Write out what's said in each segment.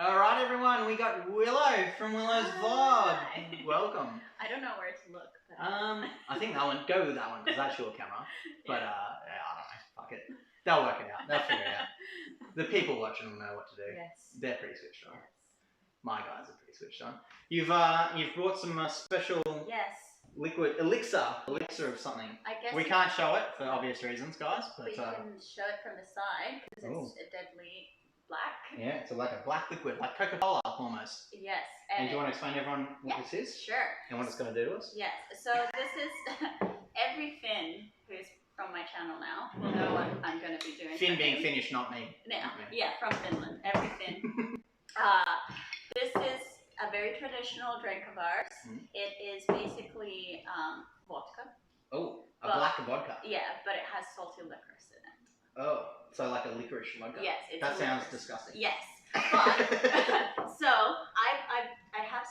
Alright everyone, we got Willow from Willow's Vlog. Hi. Welcome. I don't know where to look. But I think that one, go with that one because that's your camera. But yeah, I don't know, fuck it. They'll work it out, they'll figure it out. The people watching will know what to do. Yes. They're pretty switched on. Yes. My guys are pretty switched on. You've brought some special Yes. liquid elixir of something. I guess We can't show it for obvious reasons, guys. But we can show it from the side because it's a deadly black. yeah, it's like a black liquid, like Coca-Cola almost. Yes. And do you want to explain to everyone what this is? Sure. And what it's going to do to us? Yes. So this is every Finn who's from my channel now will know what I'm going to be doing. Finn being Finnish, not me. Yeah, from Finland. Every Finn. This is a very traditional drink of ours. It is basically vodka. Oh, black vodka. Yeah, but it has salty licorice in it. Oh, so like a licorice vodka. Yes, that sounds disgusting. Yes, but so I have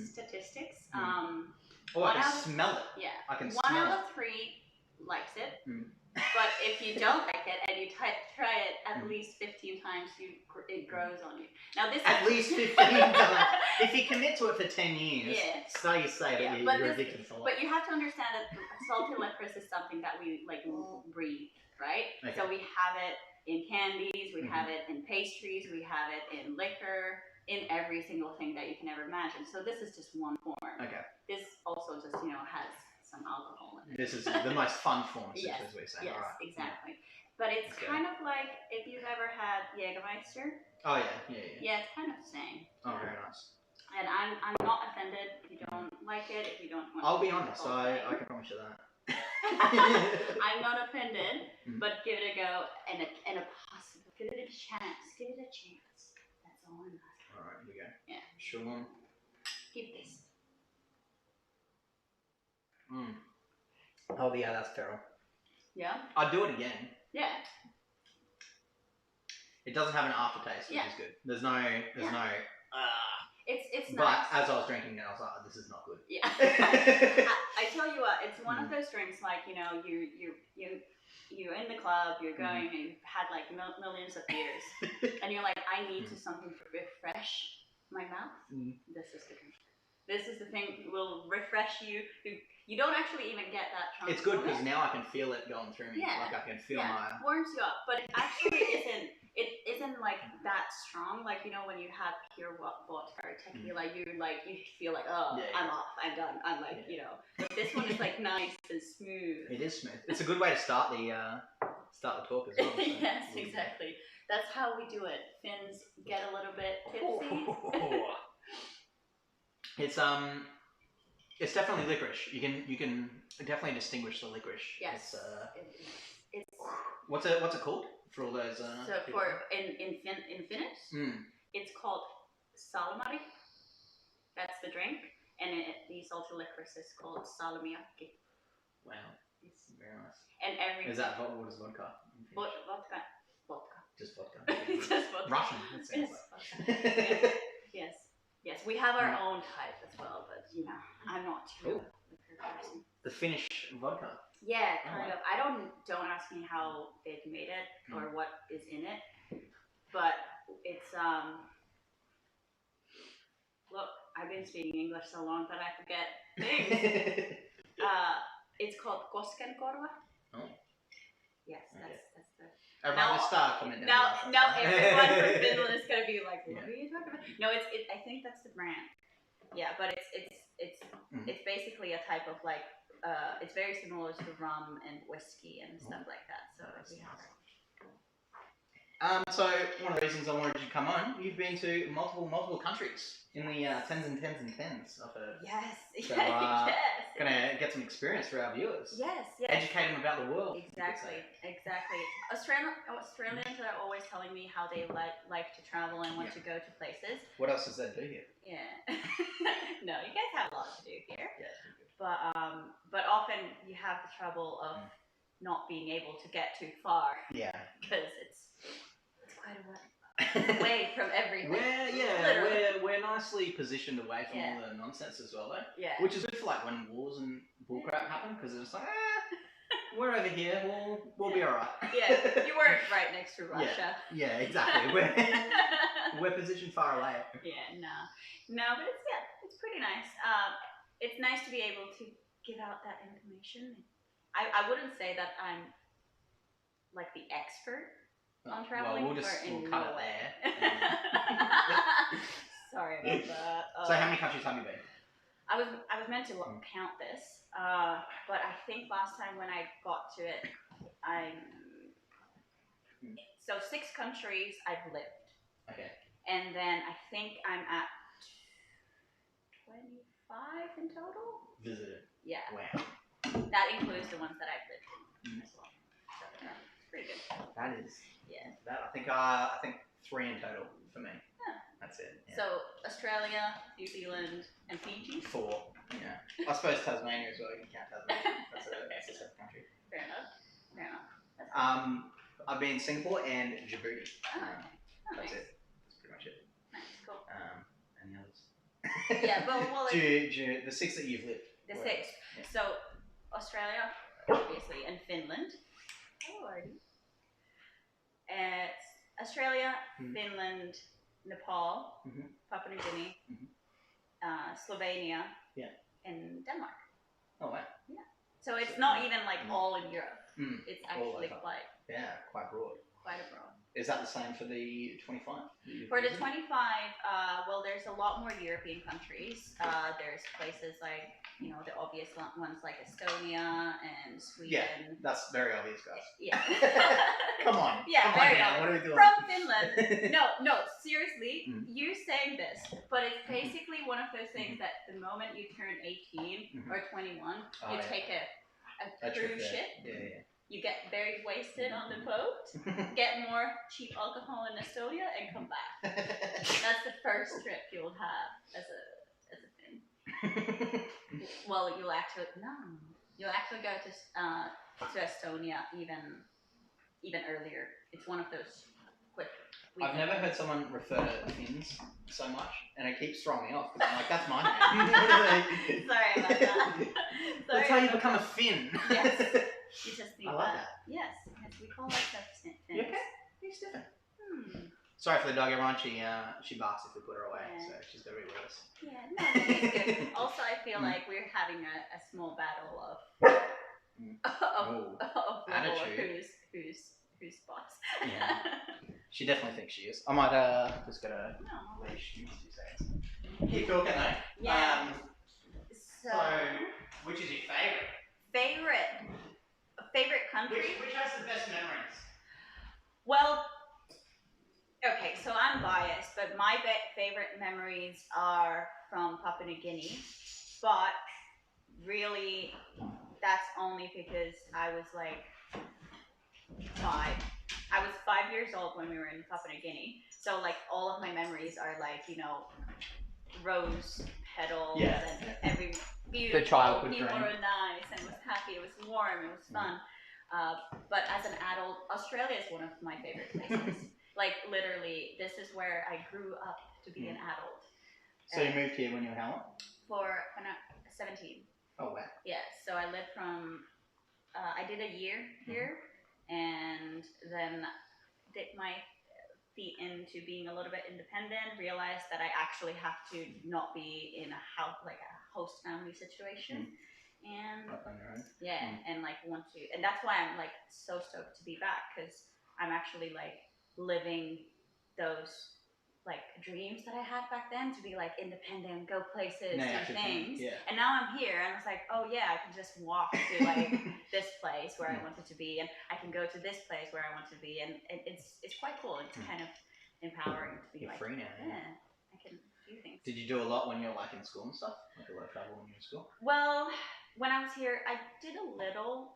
statistics. I can smell it. Yeah, I can one smell out it. of 3 likes it. But if you don't like it and you try it at least 15 times, it grows on you. Now this at least 15 times. If you commit to it for 10 years, so you say that you're addicted to it. But you have to understand that salty licorice is something that we like breathe, right? Okay. So we have it in candies, we have it in pastries, we have it in liquor, in every single thing that you can ever imagine. So this is just one form. Okay. This also just has some alcohol in it. This is the most fun form, as we say. Yes, right. Exactly. But it's kind of like if you've ever had Jägermeister. Oh yeah. Yeah, it's kind of the same. Oh, very nice. And I'm not offended if you don't like it, if you don't want I'll be honest, I can promise you that. I'm not offended, but give it a go and a possible. Give it a chance. Give it a chance. That's all I'm asking. Alright, here we go. Yeah. Sure one. Keep this. Oh yeah, that's feral. Yeah? I'd do it again. Yeah. It doesn't have an aftertaste, which is good. There's no It's but nice. As I was drinking it, I was like, oh, this is not good. Yeah. I tell you what, it's one of those drinks like, you're in the club, you're going and you've had like millions of beers and you're like, I need something to refresh my mouth. This is the drink. This is the thing will refresh you. You don't actually even get that drunk. It's good because now I can feel it going through me. Yeah. Like I can feel my... warms you up. But it actually isn't like that strong. Like, when you have pure vodka or tequila, you feel like, I'm off, I'm done. I'm like, But this one is like nice and smooth. It is smooth. It's a good way to start the talk as well. So. Yes, exactly. That's how we do it. Finns get a little bit tipsy. It's definitely licorice. You can definitely distinguish the licorice. Yes. It's what's it called for all those? So for in Finnish, it's called salamari. That's the drink, and the salty licorice is called salmiakki. Wow, it's very nice. And is that what is vodka? Vodka. Just vodka. Just vodka. Russian. It sounds like. Yes, we have our own type as well, but I'm not too liquor person. The Finnish vodka. Yeah, kind of. Don't ask me how they've made it or what is in it, but it's look, I've been speaking English so long that I forget things. It's called Koskenkorva. Oh. Yes, that's the. Everyone will start coming down. Now everyone from Finland is gonna be like, what are you talking about? No, I think that's the brand. Yeah, but it's basically a type of like it's very similar to rum and whiskey and stuff like that. So we have it. So one of the reasons I wanted you to come on, you've been to multiple countries in the tens and tens and tens. I've heard. Yes. So, gonna get some experience for our viewers. Yes. Educate them about the world. Exactly. Australians are always telling me how they like to travel and want to go to places. What else does that do here? Yeah. No, you guys have a lot to do here. Yeah. But often you have the trouble of not being able to get too far. Yeah. Because it's quite a way from everything. We're nicely positioned away from all the nonsense as well, though. Yeah. Which is good for like when wars and bullcrap happen, because it's like, we're over here. We'll be alright. Yeah, you weren't right next to Russia. Yeah, exactly. We're positioned far away. Yeah, no, but it's pretty nice. It's nice to be able to give out that information. I wouldn't say that I'm like the expert on traveling. Well, we'll cut it there. Sorry about that. So how many countries have you been? I was meant to count this, but I think last time when I got to it, so 6 countries I've lived. Okay. And then I think I'm at 25 in total. Visited. Yeah. Wow. That includes the ones that I've lived in as well. So it's pretty good. That is. Yeah. That I think 3 in total for me. Yeah. That's it. Yeah. So Australia, New Zealand, and Fiji. 4. Yeah. I suppose Tasmania as well. You can count Tasmania. That's a separate country. Fair enough. I've been Singapore and Djibouti. That's nice. it. That's pretty much it. Nice, cool. Any others? Yeah, well, the 6 that you've lived. The 6. Yeah. So Australia, obviously, and Finland. Alrighty. It's Australia, Finland, Nepal, Papua New Guinea, Slovenia, and Denmark. Oh wow. Yeah. So it's not even like all in Europe. It's actually quite broad. Quite abroad. Is that the same for the 25? For the 25, well, there's a lot more European countries. There's places like, the obvious ones like Estonia and Sweden. Yeah, that's very obvious, guys. Yeah. Come on. Yeah, Come very on, obvious. what are we doing? From Finland. No, seriously, you saying this, but it's basically one of those things that the moment you turn 18 or 21, you take a cruise ship. Yeah. You get very wasted on the boat, get more cheap alcohol in Estonia, and come back. That's the first trip you'll have as a thing. Well, you'll actually go to Estonia even earlier. It's one of those quick. I've never heard someone refer to Finns so much, and it keeps throwing me off because I'm like, that's my name. Sorry about that. That's how you become a Finn. Yes. You just need I love that. Yes, we call ourselves Finns. You okay? You're stiffing. Sorry for the dog, everyone. She barks if we put her away, so she's got to be with us. Yeah, no, she's good. Also, I feel like we're having a small battle of attitude. Who's boss. Yeah. She definitely thinks she is. I might just get a leash. 2 seconds. Keep talking though. Yeah. So, which is your favorite country? Which has the best memories? Well, okay, so I'm biased, but my favorite memories are from Papua New Guinea, but really that's only because I was like 5. I was 5 years old when we were in Papua New Guinea, so like all of my memories are like, rose petals and every beautiful, the childhood people dream. were nice and it was happy, it was warm, it was fun. But as an adult, Australia is one of my favorite places. Like literally, this is where I grew up to be an adult. So you moved here when you were how old? When I was 17. Oh wow. Yeah, so I lived I did a year here, and then dipped my feet into being a little bit independent, realized that I actually have to not be in a house, like a host family situation. And and like want to, and that's why I'm like so stoked to be back, because I'm actually like living those like dreams that I had back then, to be like independent, go places, do things. And now I'm here and it's like, oh yeah, I can just walk to like this place where I wanted to be, and I can go to this place where I want to be, and it's quite cool. It's kind of empowering to be free now. Yeah, I can do things. Did you do a lot when you were like in school and stuff? Like a lot of travel when you were in school? Well, when I was here, I did a little.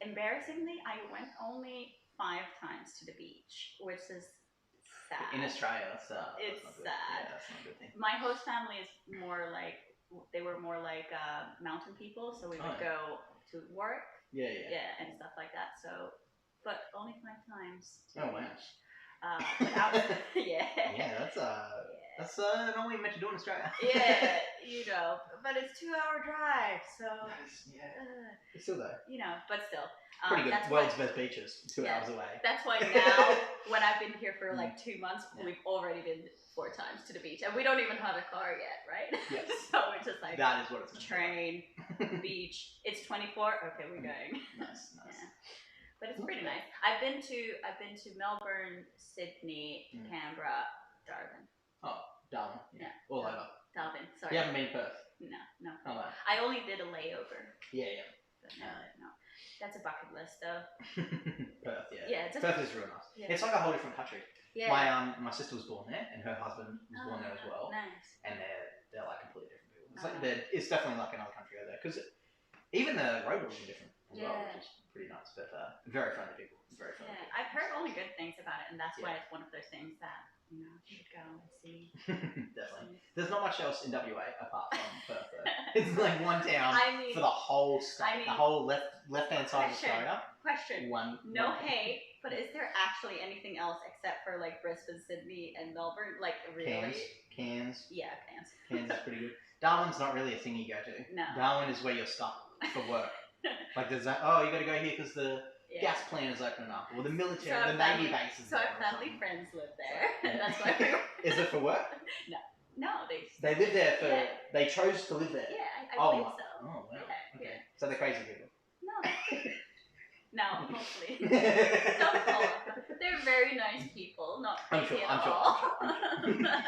Embarrassingly, I went only 5 times to the beach, which is sad. In Australia, that's sad. Yeah, that's not a good thing. My host family is more like, they were more like mountain people, so we would go to work. Yeah, and stuff like that. So, but only 5 times to the beach. Wow. But yeah, that's That's not what you're meant to do in Australia. Yeah, you know, but it's 2-hour drive, so It's still though. You know, but still. Pretty good. World's best beaches, 2 hours away. That's why now, when I've been here for like 2 months, we've already been 4 times to the beach, and we don't even have a car yet, right? Yes. So we're just like that is what it's train, beach. It's 24. Okay, we're going. Nice. Yeah. But it's pretty nice. I've been to Melbourne, Sydney, Canberra, Darwin. Oh, Darwin. Yeah. All over. Darwin. Sorry. You haven't been to Perth? No. Oh, wow. I only did a layover. Yeah. But no. That's a bucket list, though. Perth, yeah. Yeah, Perth is real nice. Yeah. It's like a whole different country. Yeah. My sister was born there, and her husband was born there as well. Nice. And they're like completely different people. It's like it's definitely like another country over there because even the road rules are different as well, which is pretty nice. But very friendly people. Very friendly. Yeah, I've heard only good things about it, and that's why it's one of those things that you should go and see. Definitely. There's not much else in WA apart from Perth. It's like one town for the whole state, the whole left-hand side of Australia. Question. One hate, but is there actually anything else except for like Brisbane, Sydney, and Melbourne? Like really? Cairns. Yeah, Cairns. Cairns is pretty good. Darwin's not really a thing you go to. No. Darwin is where you're stuck for work. Like there's that. Oh, you got to go here because the gas plant is opening up, or the military, the Navy base is there. So our family friends live there. That's why we Is it for work? No, they live there for. They chose to live there. Yeah, I believe so. Oh wow. Yeah, okay. So they're crazy people. No, hopefully. Don't follow. They're very nice people, not crazy at all. I'm sure.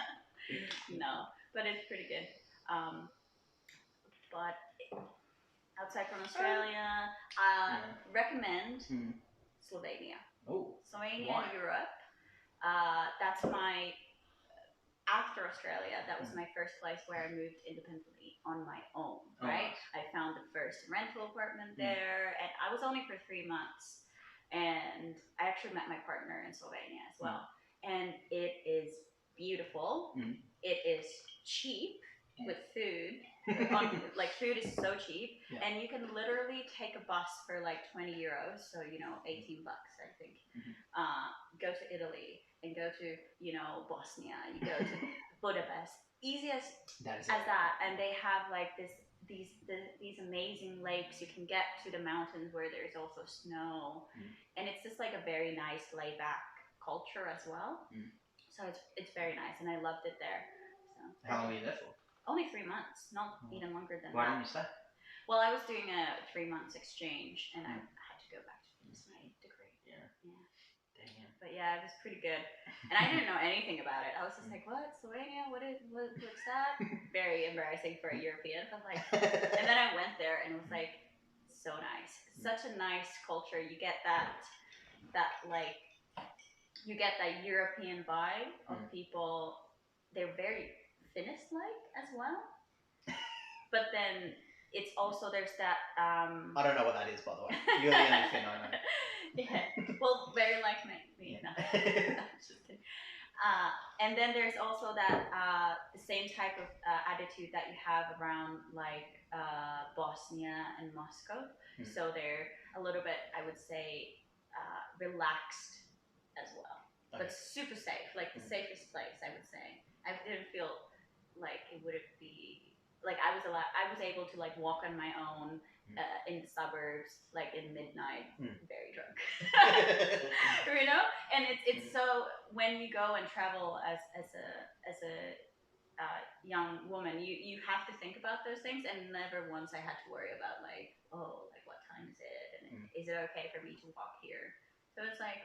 No, but it's pretty good. But outside from Australia, recommend Slovenia. Oh, Slovenia, Europe. That's my. After Australia, that was my first place where I moved independently on my own, right? I found the first rental apartment there, and I was only for 3 months. And I actually met my partner in Slovenia as well. And it is beautiful. It is cheap with food. Food is so cheap. And you can literally take a bus for like 20 euros, so, $18, I think. Go to Italy. And go to, Bosnia. You go to Budapest. Easiest as that. And they have like these amazing lakes. You can get to the mountains where there's also snow, and it's just like a very nice laid back culture as well. So it's very nice, and I loved it there. So how long were you there for? Only 3 months, not even longer than that. Why didn't you stay? Well, I was doing a 3 months exchange, and I had to go back to finish my degree. Yeah. But yeah, it was pretty good. And I didn't know anything about it. I was just like, what? Slovenia? What's that? Very embarrassing for a European. But and then I went there and it was like, so nice. Such a nice culture. You get that European vibe of people. They're very Finnish-like as well. But then it's also, there's that... I don't know what that is, by the way. You're the only Finn I know. Yeah, well, very like me. No. Just kidding. And then there's also that the same type of attitude that you have around like Bosnia and Moscow. So they're a little bit, I would say, relaxed as well, but super safe. Like the safest place, I would say. I didn't feel like it would be like I was able to like walk on my own. In the suburbs, like in midnight, very drunk, and it's so when you go and travel as a young woman, you have to think about those things, and never once I had to worry about like what time is it, and is it okay for me to walk here? So it's like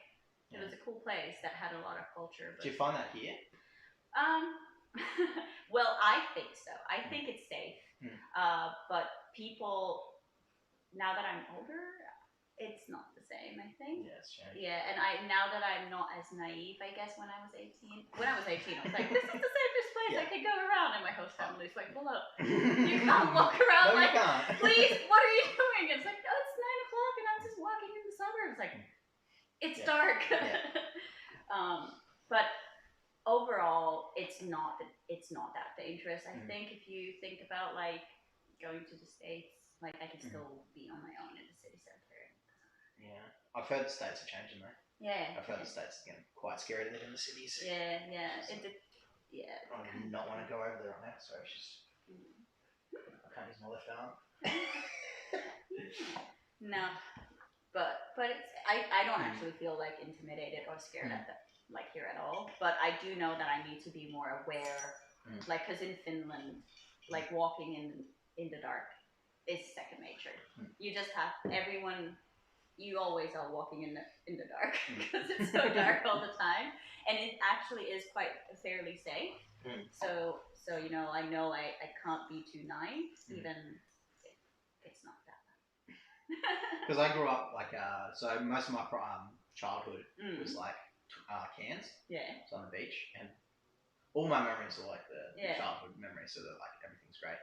it was a cool place that had a lot of culture. But, do you find that here? Well, I think so. I think it's safe, but people. Now that I'm older, it's not the same, I think. Yeah, it's changed. Yeah, and now that I'm not as naive, I guess, when I was 18. When I was 18, I was like, this is the safest place I could go around. And my host family's like, Willow, you can't walk around. No, like, you can't. Please, what are you doing? It's like, oh, it's 9 o'clock and I'm just walking in the suburbs. Like, it's dark. But overall, it's not that dangerous. I think if you think about like going to the States, like I could still be on my own in the city center. Yeah, I've heard the States are changing though. Yeah. I've heard the States are getting quite scary to live in the cities. Yeah. So. Yeah. I do not want to go over there right now. Sorry, she's. I can't use my left arm. No, but it's I don't actually feel like intimidated or scared at the like here at all. But I do know that I need to be more aware, like because in Finland, like walking in the dark is second nature. You just have everyone. You always are walking in the dark because it's so dark all the time, and it actually is quite fairly safe. So you know I can't be too naive, even if it's not that bad. Because I grew up like so most of my childhood was like Cairns, so on the beach, and all my memories are like the childhood memories, so that like everything's great.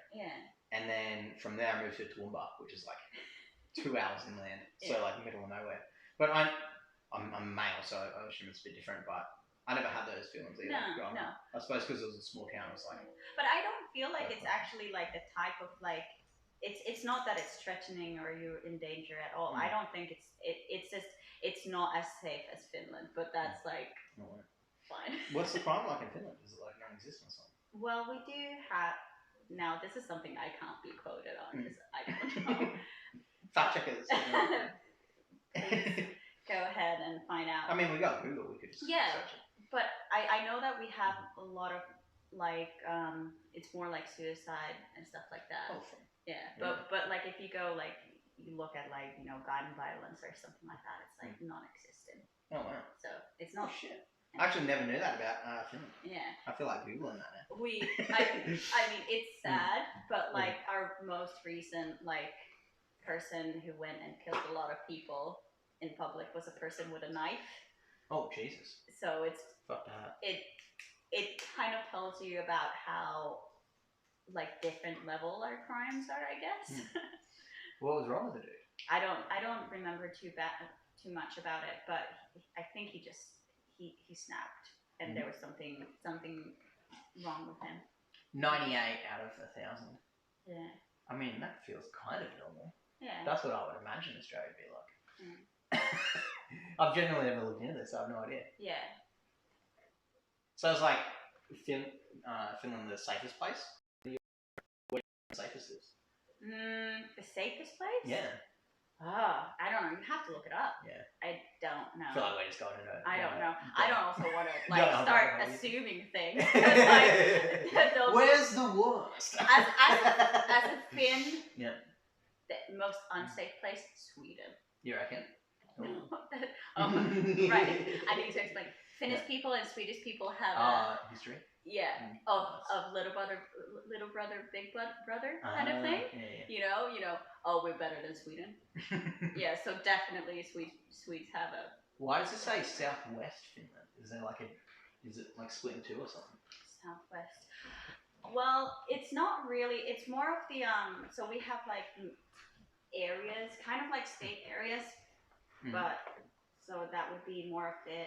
And then from there I moved to Toowoomba, which is like 2 hours inland, so like middle of nowhere. But I'm male, so I assume it's a bit different. But I never had those feelings either. No. I suppose because it was a small town, it was like. But I don't feel like it's actually like the type of like. It's not that it's threatening or you're in danger at all. I don't think it's just it's not as safe as Finland, but that's like fine. What's the crime like in Finland? Is it like non-existent or something? Well, we do have now. This is something I can't be quoted on because I don't know. Fact checkers. Go ahead and find out. I mean, we got Google. We could just search it. But I know that we have a lot of like it's more like suicide and stuff like that. Oh, but like if you go like you look at like gun violence or something like that, it's like non-existent. Oh wow. So it's not shit. I actually never knew that about Finland. Yeah. I feel like Googling that now. I mean it's sad, but like our most recent like person who went and killed a lot of people in public was a person with a knife. Oh Jesus. So it's fuck that. It kind of tells you about how like different level our crimes are, I guess. What was wrong with the dude? I don't remember too much about it, but I think he snapped and there was something wrong with him. 98 out of 1,000. Yeah. I mean that feels kind of normal. Yeah. That's what I would imagine Australia would be like. I've genuinely never looked into this, so I have no idea. Yeah. So it's like Finland the safest place? Where the safest is? The safest place? Yeah. I don't know. You have to look it up. Yeah. I don't know. I feel like we're just going into it. I don't know. I don't also want to like start assuming things. Like, where's the worst? As a Finn, the most unsafe place, Sweden. You reckon? Right. I need to explain. Finnish people and Swedish people have history. Yeah, of little brother, big brother kind of thing. Yeah. You know. Oh, we're better than Sweden. Yeah, so definitely Swedes have a. Why does it say Southwest Finland? Is it like split in two or something? Southwest. Well, it's not really. It's more of the So we have like areas, kind of like state areas, but so that would be more of the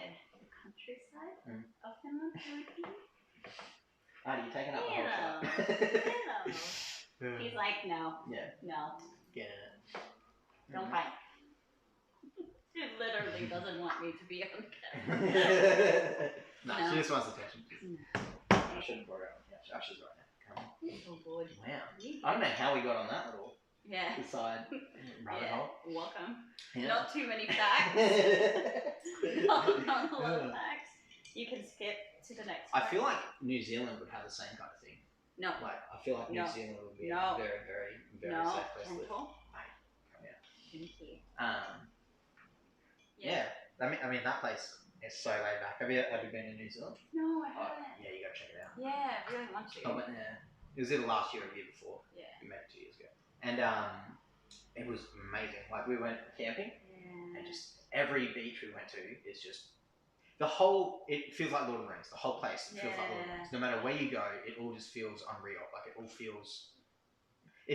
countryside of Finland. You're taking up the whole shot. Hello. He's like, no. Yeah. No. Get it. Don't fight. She literally doesn't want me to be on camera. No, she just wants attention. I shouldn't bore her. Yeah, she's right now. Come on. Oh, boy. Wow. I don't know how we got on that little side rabbit hole. Welcome. Yeah. Not too many facts. Not a lot of facts. You can skip to the next I feel like New Zealand would have the same kind of thing. No. Like, I feel like New Zealand would be a very, very, very safe place to live. Yeah. I mean, that place is so laid back. Have you been to New Zealand? No, I haven't. Yeah, you gotta check it out. Yeah, I really want to. I went there. It was either last year or the year before. Yeah. Maybe 2 years ago. And it was amazing. Like, we went camping, and just every beach we went to is just it feels like Lord of the Rings. The whole place feels like Lord of the Rings. No matter where you go, it all just feels unreal. Like, it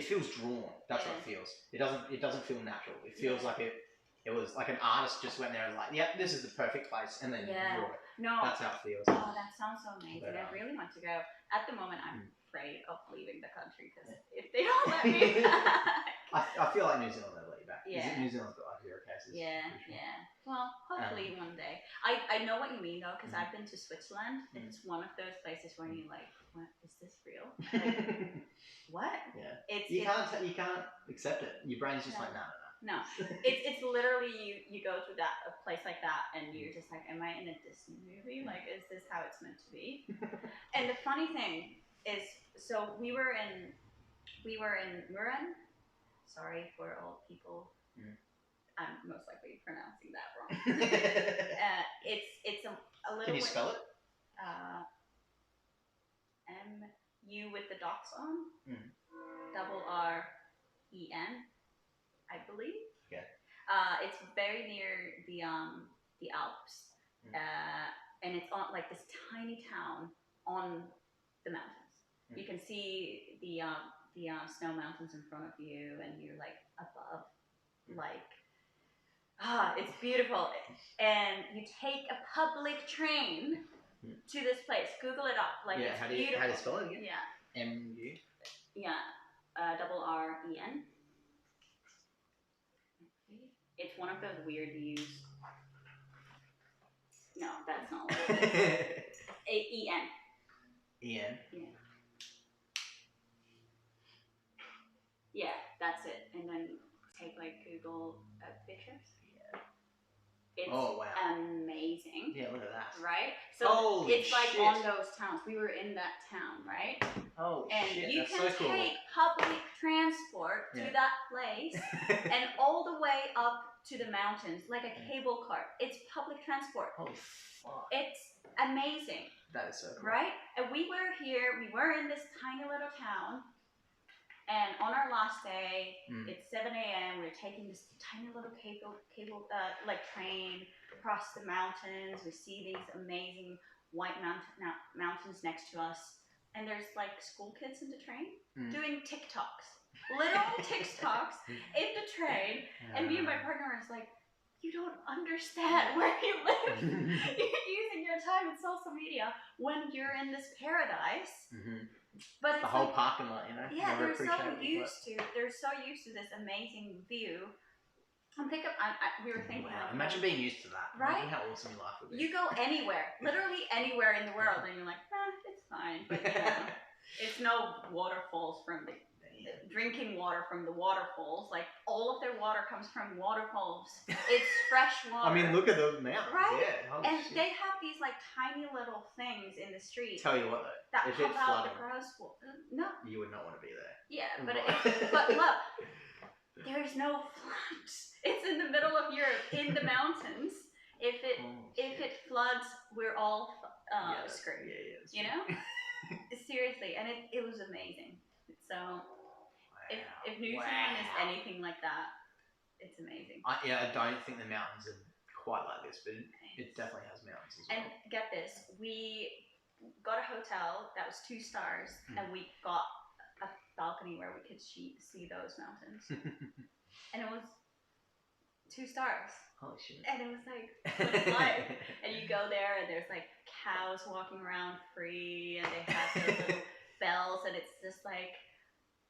feels drawn. That's what it feels. It doesn't feel natural. It feels like it was like an artist just went there and like, yeah, this is the perfect place, and then drew it. No. That's how it feels. Oh, that sounds so amazing. But, I really want to go. At the moment, I'm afraid of leaving the country because if they don't let me back. I feel like New Zealand will let you back. Yeah. New Zealand's got like 0 cases. Yeah. Well, hopefully one day. I know what you mean though, because I've been to Switzerland. It's one of those places where you're like, what, is this real? Like, what? Yeah. You can't accept it. Your brain's just like, no. No, it's literally you go to a place like that and you're just like, am I in a Disney movie? Like, is this how it's meant to be? And the funny thing is, so we were in Muren. Sorry for all people. I'm most likely pronouncing that wrong. It's a little. Can you spell it? MU with the dots on. RREN, I believe. Okay. It's very near the Alps, and it's on like this tiny town on the mountains. You can see the snow mountains in front of you, and you're like above, like. It's beautiful. And you take a public train to this place. Google it up. Like, it's beautiful. How do you spell it again? Yeah. MU? Yeah. RREN. It's one of those weird U's. No, that's not what it is. EN. EN? Yeah. Yeah, that's it. And then take like Google pictures. It's amazing. Yeah, look at that. Right? So Holy it's like shit. on those towns. We were in that town, right? Oh, and shit. And you that's can so cool. take public transport to that place and all the way up to the mountains, like a cable car. It's public transport. Holy fuck. It's amazing. That is so cool. Right? And we were in this tiny little town. And on our last day, it's 7 a.m. We're taking this tiny little cable like train across the mountains. We see these amazing white mountains next to us, and there's like school kids in the train doing TikToks, literal TikToks in the train. And me and my partner was like, "You don't understand where you live. You're using your time in social media when you're in this paradise." But it's the whole parking lot, you know. Yeah, they're so used to this amazing view. We were thinking. Wow! Imagine being used to that. Right? Imagine how awesome your life would be. You go anywhere, literally anywhere in the world, and you're like, it's fine. But it's no waterfalls from the drinking water from the waterfalls. Like all of their water comes from waterfalls. It's fresh water. I mean, look at the mountains. Right? Yeah. And they have these like tiny little things in the street. Tell you what though, that if pump it out the flooded, gross water. No. You would not want to be there. Yeah, but look, there's no floods. It's in the middle of Europe, in the mountains. If it floods, we're all screwed. Yeah, you know? Seriously, and it was amazing. So if New Zealand is anything like that, it's amazing. I don't think the mountains are quite like this, but it definitely has mountains as well. And get this, we got a hotel that was 2 stars, and we got a balcony where we could see those mountains. And it was 2 stars. Holy shit. And it was like, what's life? And you go there and there's like cows walking around free, and they have those little bells, and it's just like,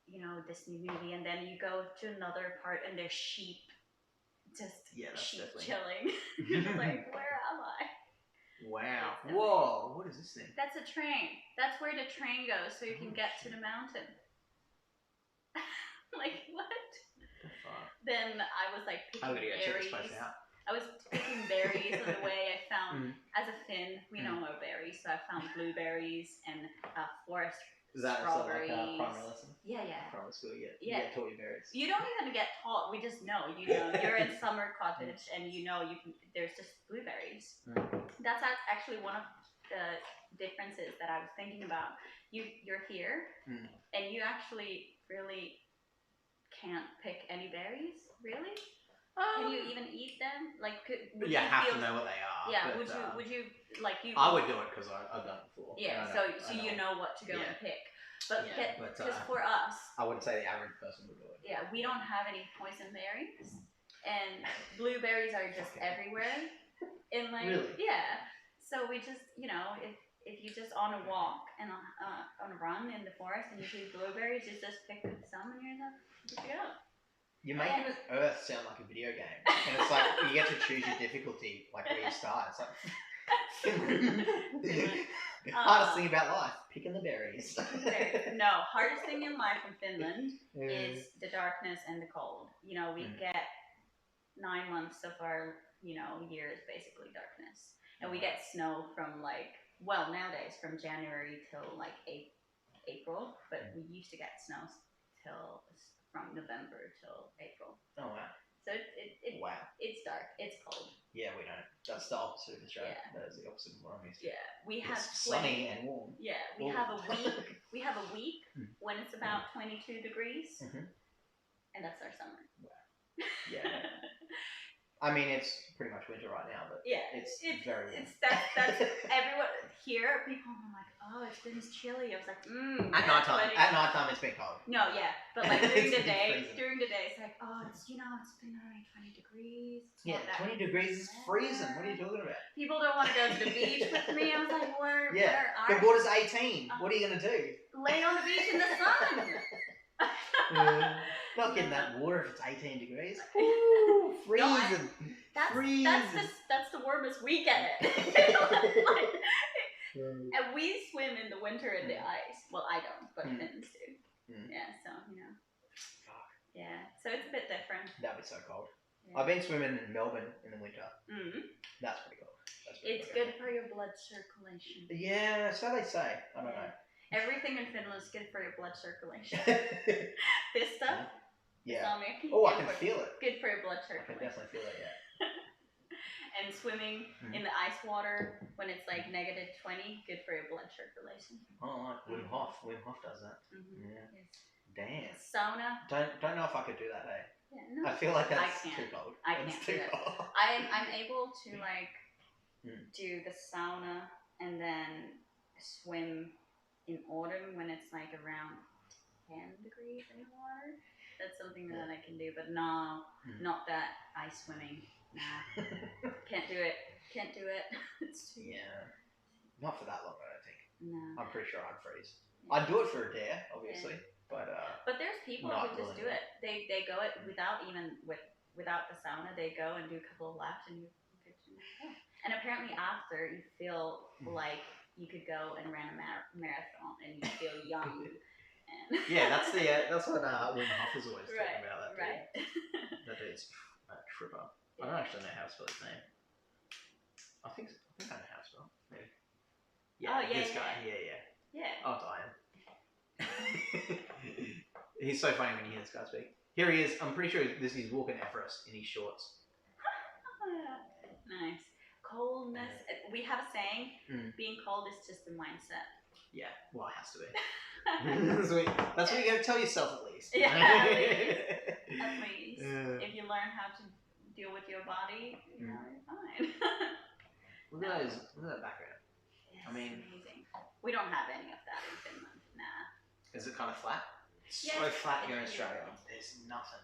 you know, Disney movie. And then you go to another part and there's sheep, just sheep chilling. You're like, where am I? Wow. Whoa, what is this thing? That's a train. That's where the train goes so you can get to the mountain. Like, what? The fuck? Then I was like picking berries. Check this place out. I was picking berries on the way. I found, as a Finn, we don't know berries, so I found blueberries and forest Is that strawberries. like a primary lesson? Yeah. Primary school, you Yeah. get taught your berries. You don't even get taught. We just know. You know, you're in summer cottage, and you know there's just blueberries. That's actually one of the differences that I was thinking about. You're here, and you actually really can't pick any berries, really. Can you even eat them? Like, would you have to know what they are. Yeah. But, would you like you? I would do it because I've done it before. Yeah. So you know what to go and pick. But because for us, I wouldn't say the average person would do it. Yeah, we don't have any poison berries, and blueberries are just everywhere. And like, really? Yeah. So we just, you know, if you just on a walk and on a run in the forest and you see blueberries, you just pick some and you're like, good to go. You're making Earth sound like a video game, and it's like you get to choose your difficulty, like where you start. It's like hardest thing about life, picking the berries. No, hardest thing in life in Finland is the darkness and the cold. You know, we get 9 months of our year is basically darkness, and we get snow from nowadays from January till like April, but we used to get snow from November till April. Oh wow! So it's dark, it's cold. Yeah, we don't. That's the opposite of Australia. Yeah. That is the opposite of what I'm used to. Yeah, we have sunny and warm. Yeah, we have a week. We have a week when it's about 22 degrees, and that's our summer. Wow. Yeah. I mean, it's pretty much winter right now, but it's very warm. That's everyone here. People are like, oh, it's been chilly. I was like, At nighttime, it's been cold. No, yeah, but like during the day, it's like, oh, it's been only 20 degrees. It's 20 degrees is freezing. What are you talking about? People don't want to go to the beach with me. I was like, where? The water's 18. What are you gonna do? Lay on the beach in the sun. Not getting that water if it's 18 degrees. Ooh, freezing. That's the warmest we get it. And we swim in the winter in the ice. Well, I don't, but Finns do. Yeah, so Yeah, so it's a bit different. That'd be so cold. Yeah. I've been swimming in Melbourne in the winter. That's pretty cold. It's good for your blood circulation. Yeah, so they say. I don't know. Everything in Finland is good for your blood circulation. This stuff. Yeah. I can feel it. Good for your blood circulation. I can definitely feel it. Yeah. And swimming in the ice water when it's like -20, good for your blood circulation. Oh, like Wim Hof. Wim Hof does that. Yeah. Yes. Damn. Sauna. Don't know if I could do that. Hey. Yeah, no. I feel like that's too cold. I can't do it. I'm able to do the sauna and then swim in autumn when it's like around 10 degrees in the water. That's something that I can do, but no, not that ice swimming. Nah, can't do it. It's too not for that long, I don't think. No. I'm pretty sure I'd freeze. I'd do it for a dare, obviously, but there's people who just do it. They go it without the sauna. They go and do a couple of laps and you get to And apparently after you feel like you could go and run a marathon and you feel young. That's what Wim Hof is always talking about. That dude's tripper. I don't actually know how to spell his name. I think I know how to spell. Maybe. This guy. Yeah. I'll die him. He's so funny when you hear this guy speak. Here he is. I'm pretty sure he's walking Everest in his shorts. Nice. Coldness. We have a saying. Being cold is just a mindset. Yeah. Well, it has to be. That's what you got to tell yourself at least. Yeah. At least. If you learn how to deal with your body, you're fine. Look at that background. It's amazing. We don't have any of that in Finland. Nah. Is it kind of flat? It's so flat here in Australia. There's nothing.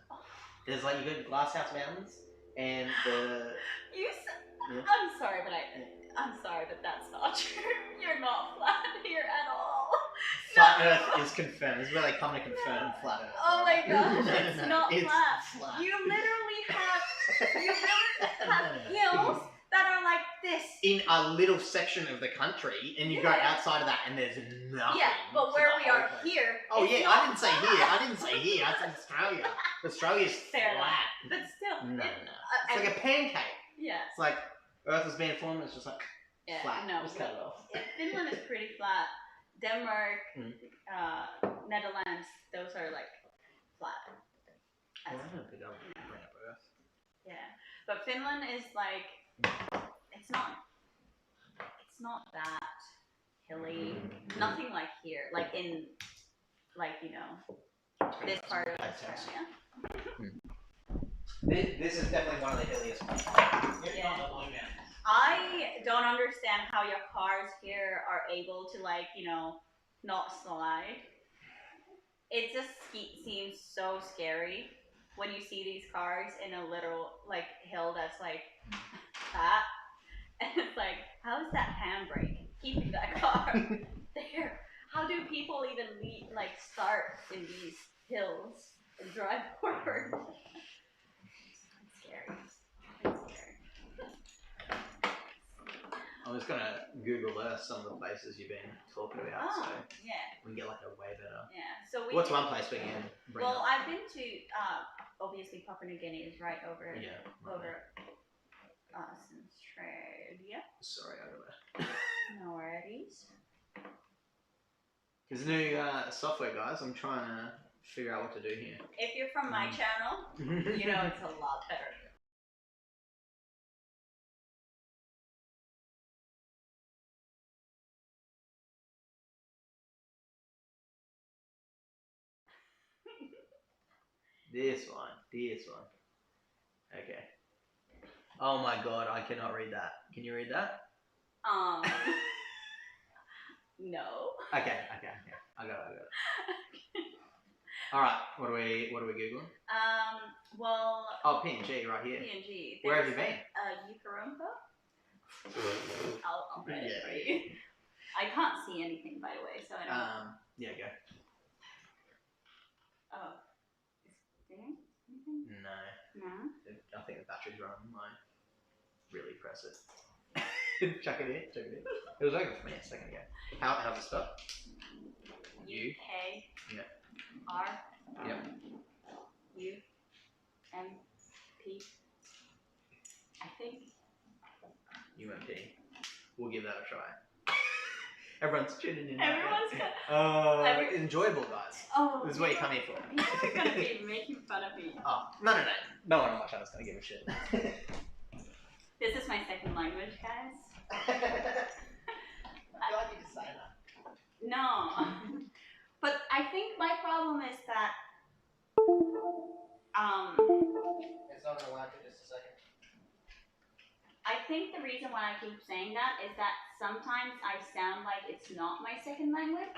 There's like you got Glasshouse Mountains and the. I'm sorry, but that's not true. You're not flat here at all. Flat Earth is confirmed. This is where they come to confirm flat Earth. Oh my gosh, it's not flat. You literally have hills that are like this. In a little section of the country, and you go outside of that, and there's nothing. Yeah, but where we are here. Oh yeah, I didn't say here. I said Australia. Australia's flat. But still. No. It's like a pancake. Yeah. It's like Earth is being formed. It's just like flat. No. Just cut it off. Finland is pretty flat. Denmark, Netherlands, those are like flat. I'm gonna bring up Earth. Yeah, but Finland is like it's not that hilly. Nothing like here, like in this part of Australia. This is definitely one of the hilliest ones. Yeah. I don't understand how your cars here are able to not slide. It just seems so scary when you see these cars in a little hill that's like that. And it's like, how is that handbrake keeping that car there? How do people even start in these hills and drive forward? I'm just gonna Google Earth some of the places you've been talking about, so we can get like a way better. Yeah. So what's one place we can bring up? I've been to obviously Papua New Guinea is right over over Australia. Sorry, I got that. No worries. There's new software, guys. I'm trying to figure out what to do here. If you're from my channel, you know it's a lot better. This one. Okay. Oh my god, I cannot read that. Can you read that? No. Okay. I got it. Alright, what are we Googling? Oh, PNG right here. PNG. Where have you been? Ukarumpa. I'll write it for you. I can't see anything, by the way, so I don't. Yeah, go. Oh. Is there anything? No. No? I think the battery's running. Really press it. Chuck it in. It was over for me a second ago. How's it spelled? UK. Yeah. R. Yep. U. M. P. I think. UMP. We'll give that a try. Everyone's tuning in. Everyone's enjoyable, guys. Oh. This is what you come here for. You're gonna be making fun of me. Oh, no. No one on my channel's gonna give a shit. This is my second language, guys. I feel like you just say that. No. But I think my problem is that It's not gonna work in just a second. I think the reason why I keep saying that is that sometimes I sound like it's not my second language.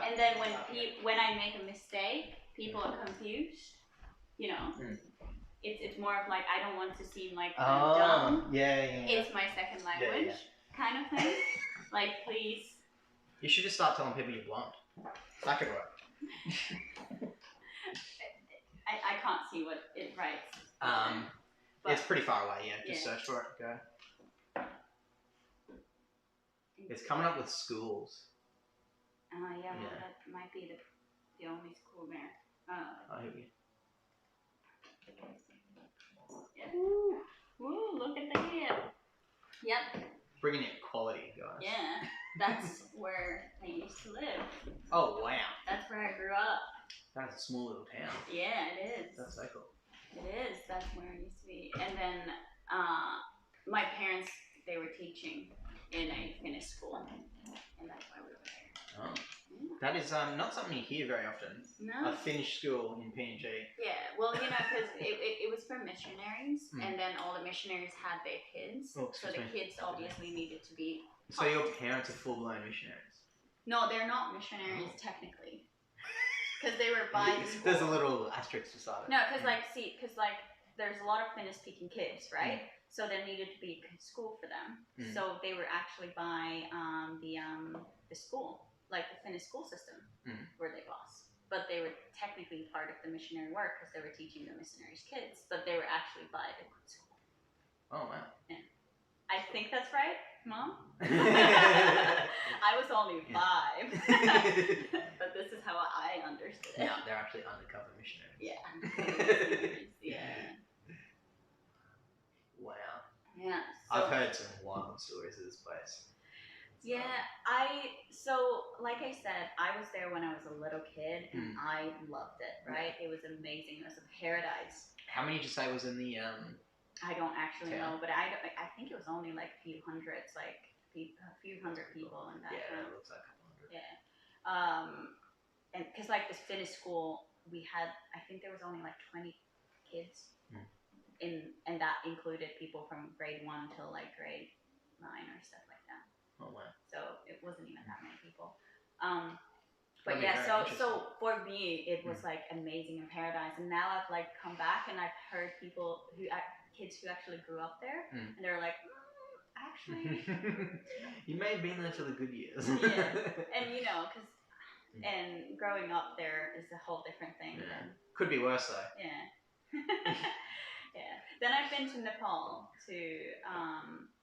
And then when I make a mistake, people are confused. You know? It's more of like I don't want to seem like I'm dumb. Yeah. It's my second language kind of thing. Like, please. You should just start telling people you're blonde. That could work. I can't see what it writes. It's pretty far away, yeah. Just search for it. Go. It's coming up with schools. Well, that might be the only school there. Here we go. Yeah. Ooh, look at that. Yep. Bringing it quality, guys. Yeah, that's where I used to live. Oh, wow. That's where I grew up. That's a small little town. Yeah, it is. That's so cool. It is. That's where I used to be. And then my parents, they were teaching in a Finnish school. And that's why we were there. Oh. That is not something you hear very often. No. A Finnish school in PNG. Yeah, well, you know, because it was for missionaries, and then all the missionaries had their kids, so the kids obviously needed to be taught. So your parents are full-blown missionaries? No, they're not missionaries technically, because they were bilingual. There's a little asterisk beside it. No, because there's a lot of Finnish-speaking kids, right? So there needed to be a school for them. So they were actually by the school. Like the Finnish school system, were their boss. But they were technically part of the missionary work because they were teaching the missionaries' kids, but they were actually by the school. Oh, wow. Yeah. I think that's right, Mom? I was only 5. But this is how I understood it. Yeah, they're actually undercover missionaries. Yeah. Yeah. Wow. Yeah. I've heard some wild stories of this place. Yeah, like I said, I was there when I was a little kid, and I loved it, right? It was amazing. It was a paradise. How many did you say was in the, I don't actually know, but I think it was only like a few hundreds, like a few hundred people in that. Yeah, it looks like a couple hundred. Yeah. And because like this Finnish school, I think there was only like 20 kids, and that included people from grade 1 till like grade 9 or stuff like that. Oh, wow. So it wasn't even that many people. But yeah, so for me, it was like amazing in paradise. And now I've like come back and I've heard kids who actually grew up there, and they're like, actually. You may have been there for the good years. Yeah, and you know, and growing up there is a whole different thing. Yeah. Could be worse though. Yeah. Yeah. Then I've been to Nepal, to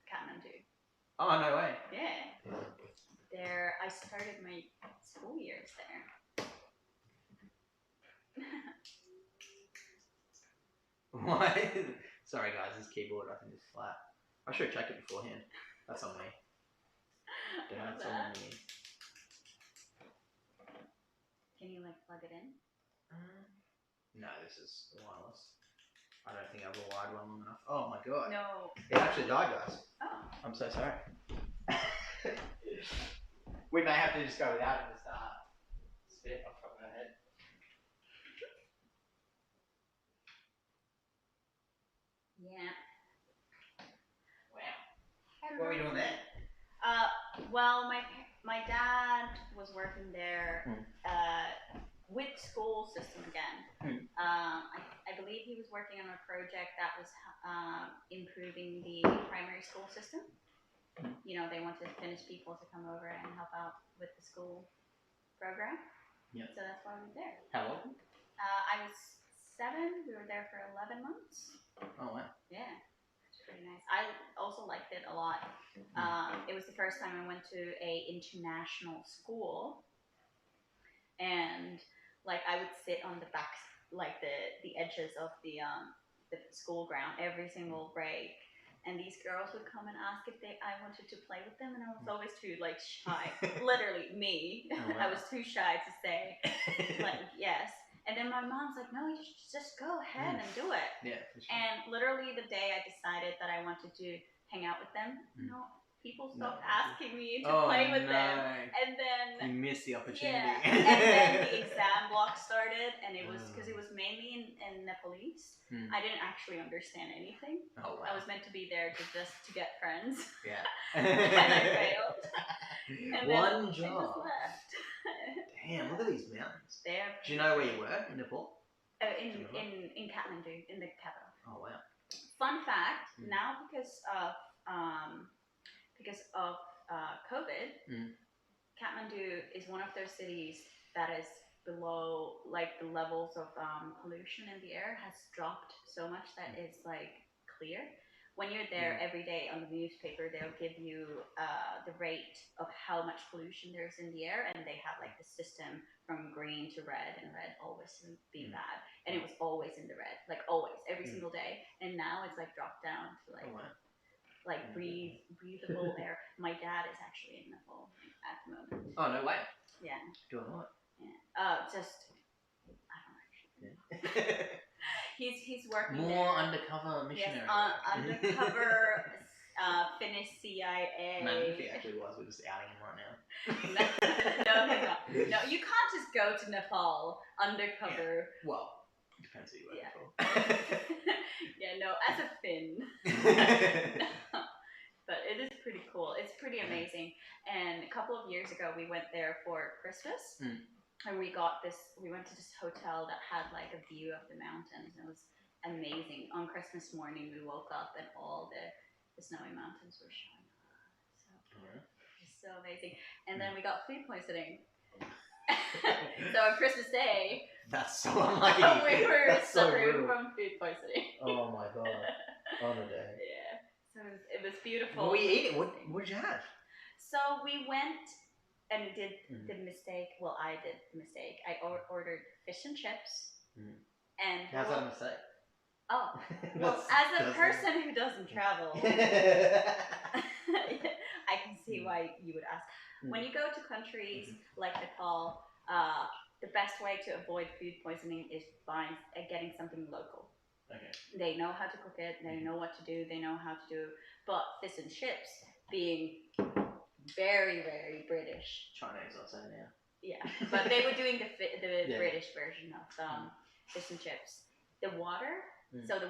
Kathmandu. Oh, no way. Yeah. There, I started my school years there. Why? Sorry, guys. This keyboard, I think, is flat. I should have checked it beforehand. That's on me. That's on me. Can you like plug it in? No, this is wireless. I don't think I have a wide one long enough. Oh my god. No. It actually died, guys. Oh. I'm so sorry. We may have to just go without it and just spit off from her head. Yeah. Wow. What were you doing there? Well, my dad was working there with school system again. I believe he was working on a project that was improving the primary school system. You know, they wanted Finnish people to come over and help out with the school program. Yeah. So that's why we were there. How old? I was 7. We were there for 11 months. Oh, wow. Yeah. Pretty nice. I also liked it a lot. It was the first time I went to a international school, and like I would sit on the back, like the edges of the school ground every single break, and these girls would come and ask if I wanted to play with them, and I was always too like shy. Literally me. Oh, wow. I was too shy to say like yes. And then my mom's like, no, you just go ahead and do it. Yeah, for sure. And literally the day I decided that I wanted to hang out with them, you know, people stopped asking me to play with them. And then... You missed the opportunity. Yeah. And then the exam block started, and it was, because it was mainly in Nepalese. I didn't actually understand anything. Oh, wow. I was meant to be there to get friends. Yeah. And I failed. And One job. I just left. Damn, look at these mountains. Do you know where you were in Nepal? In Kathmandu, in the capital. Oh wow. Fun fact, now because of COVID, Kathmandu is one of those cities that is below, like the levels of pollution in the air has dropped so much that it's like clear. When you're there every day on the newspaper, they'll give you the rate of how much pollution there's in the air, and they have like the system from green to red, and red always being bad, and it was always in the red, like always, every single day, and now it's like dropped down to like breathable air. My dad is actually in Nepal at the moment. Oh, no way. Yeah. Doing what? Yeah. Just I don't know actually. Yeah. He's working more there. Undercover missionary. Yes, undercover Finnish CIA. Imagine if he actually was. We're just outing him right now. No, you can't just go to Nepal undercover. Yeah. Well, depends who you work for. Yeah, no, as a Finn. No. But it is pretty cool. It's pretty amazing. And a couple of years ago, we went there for Christmas. And we went to this hotel that had like a view of the mountains, and it was amazing. On Christmas morning, we woke up and all the snowy mountains were shining. So it was so amazing. And then we got food poisoning. So on Christmas Day, that's so unlucky. We were suffering from food poisoning. Oh my god. On the day. Yeah. So it was beautiful. What were you eating? What did you have? So we went and did the mistake. Well, I did the mistake. I ordered fish and chips. And how's that a mistake? Oh, well, as a person who doesn't travel, I can see why you would ask. When you go to countries like Nepal, the best way to avoid food poisoning is getting something local. Okay. They know how to cook it. They know what to do. They know how to do. But fish and chips being very, very British. Chinese, I'll say now. Yeah, but they were doing the British version of fish and chips. The water, so the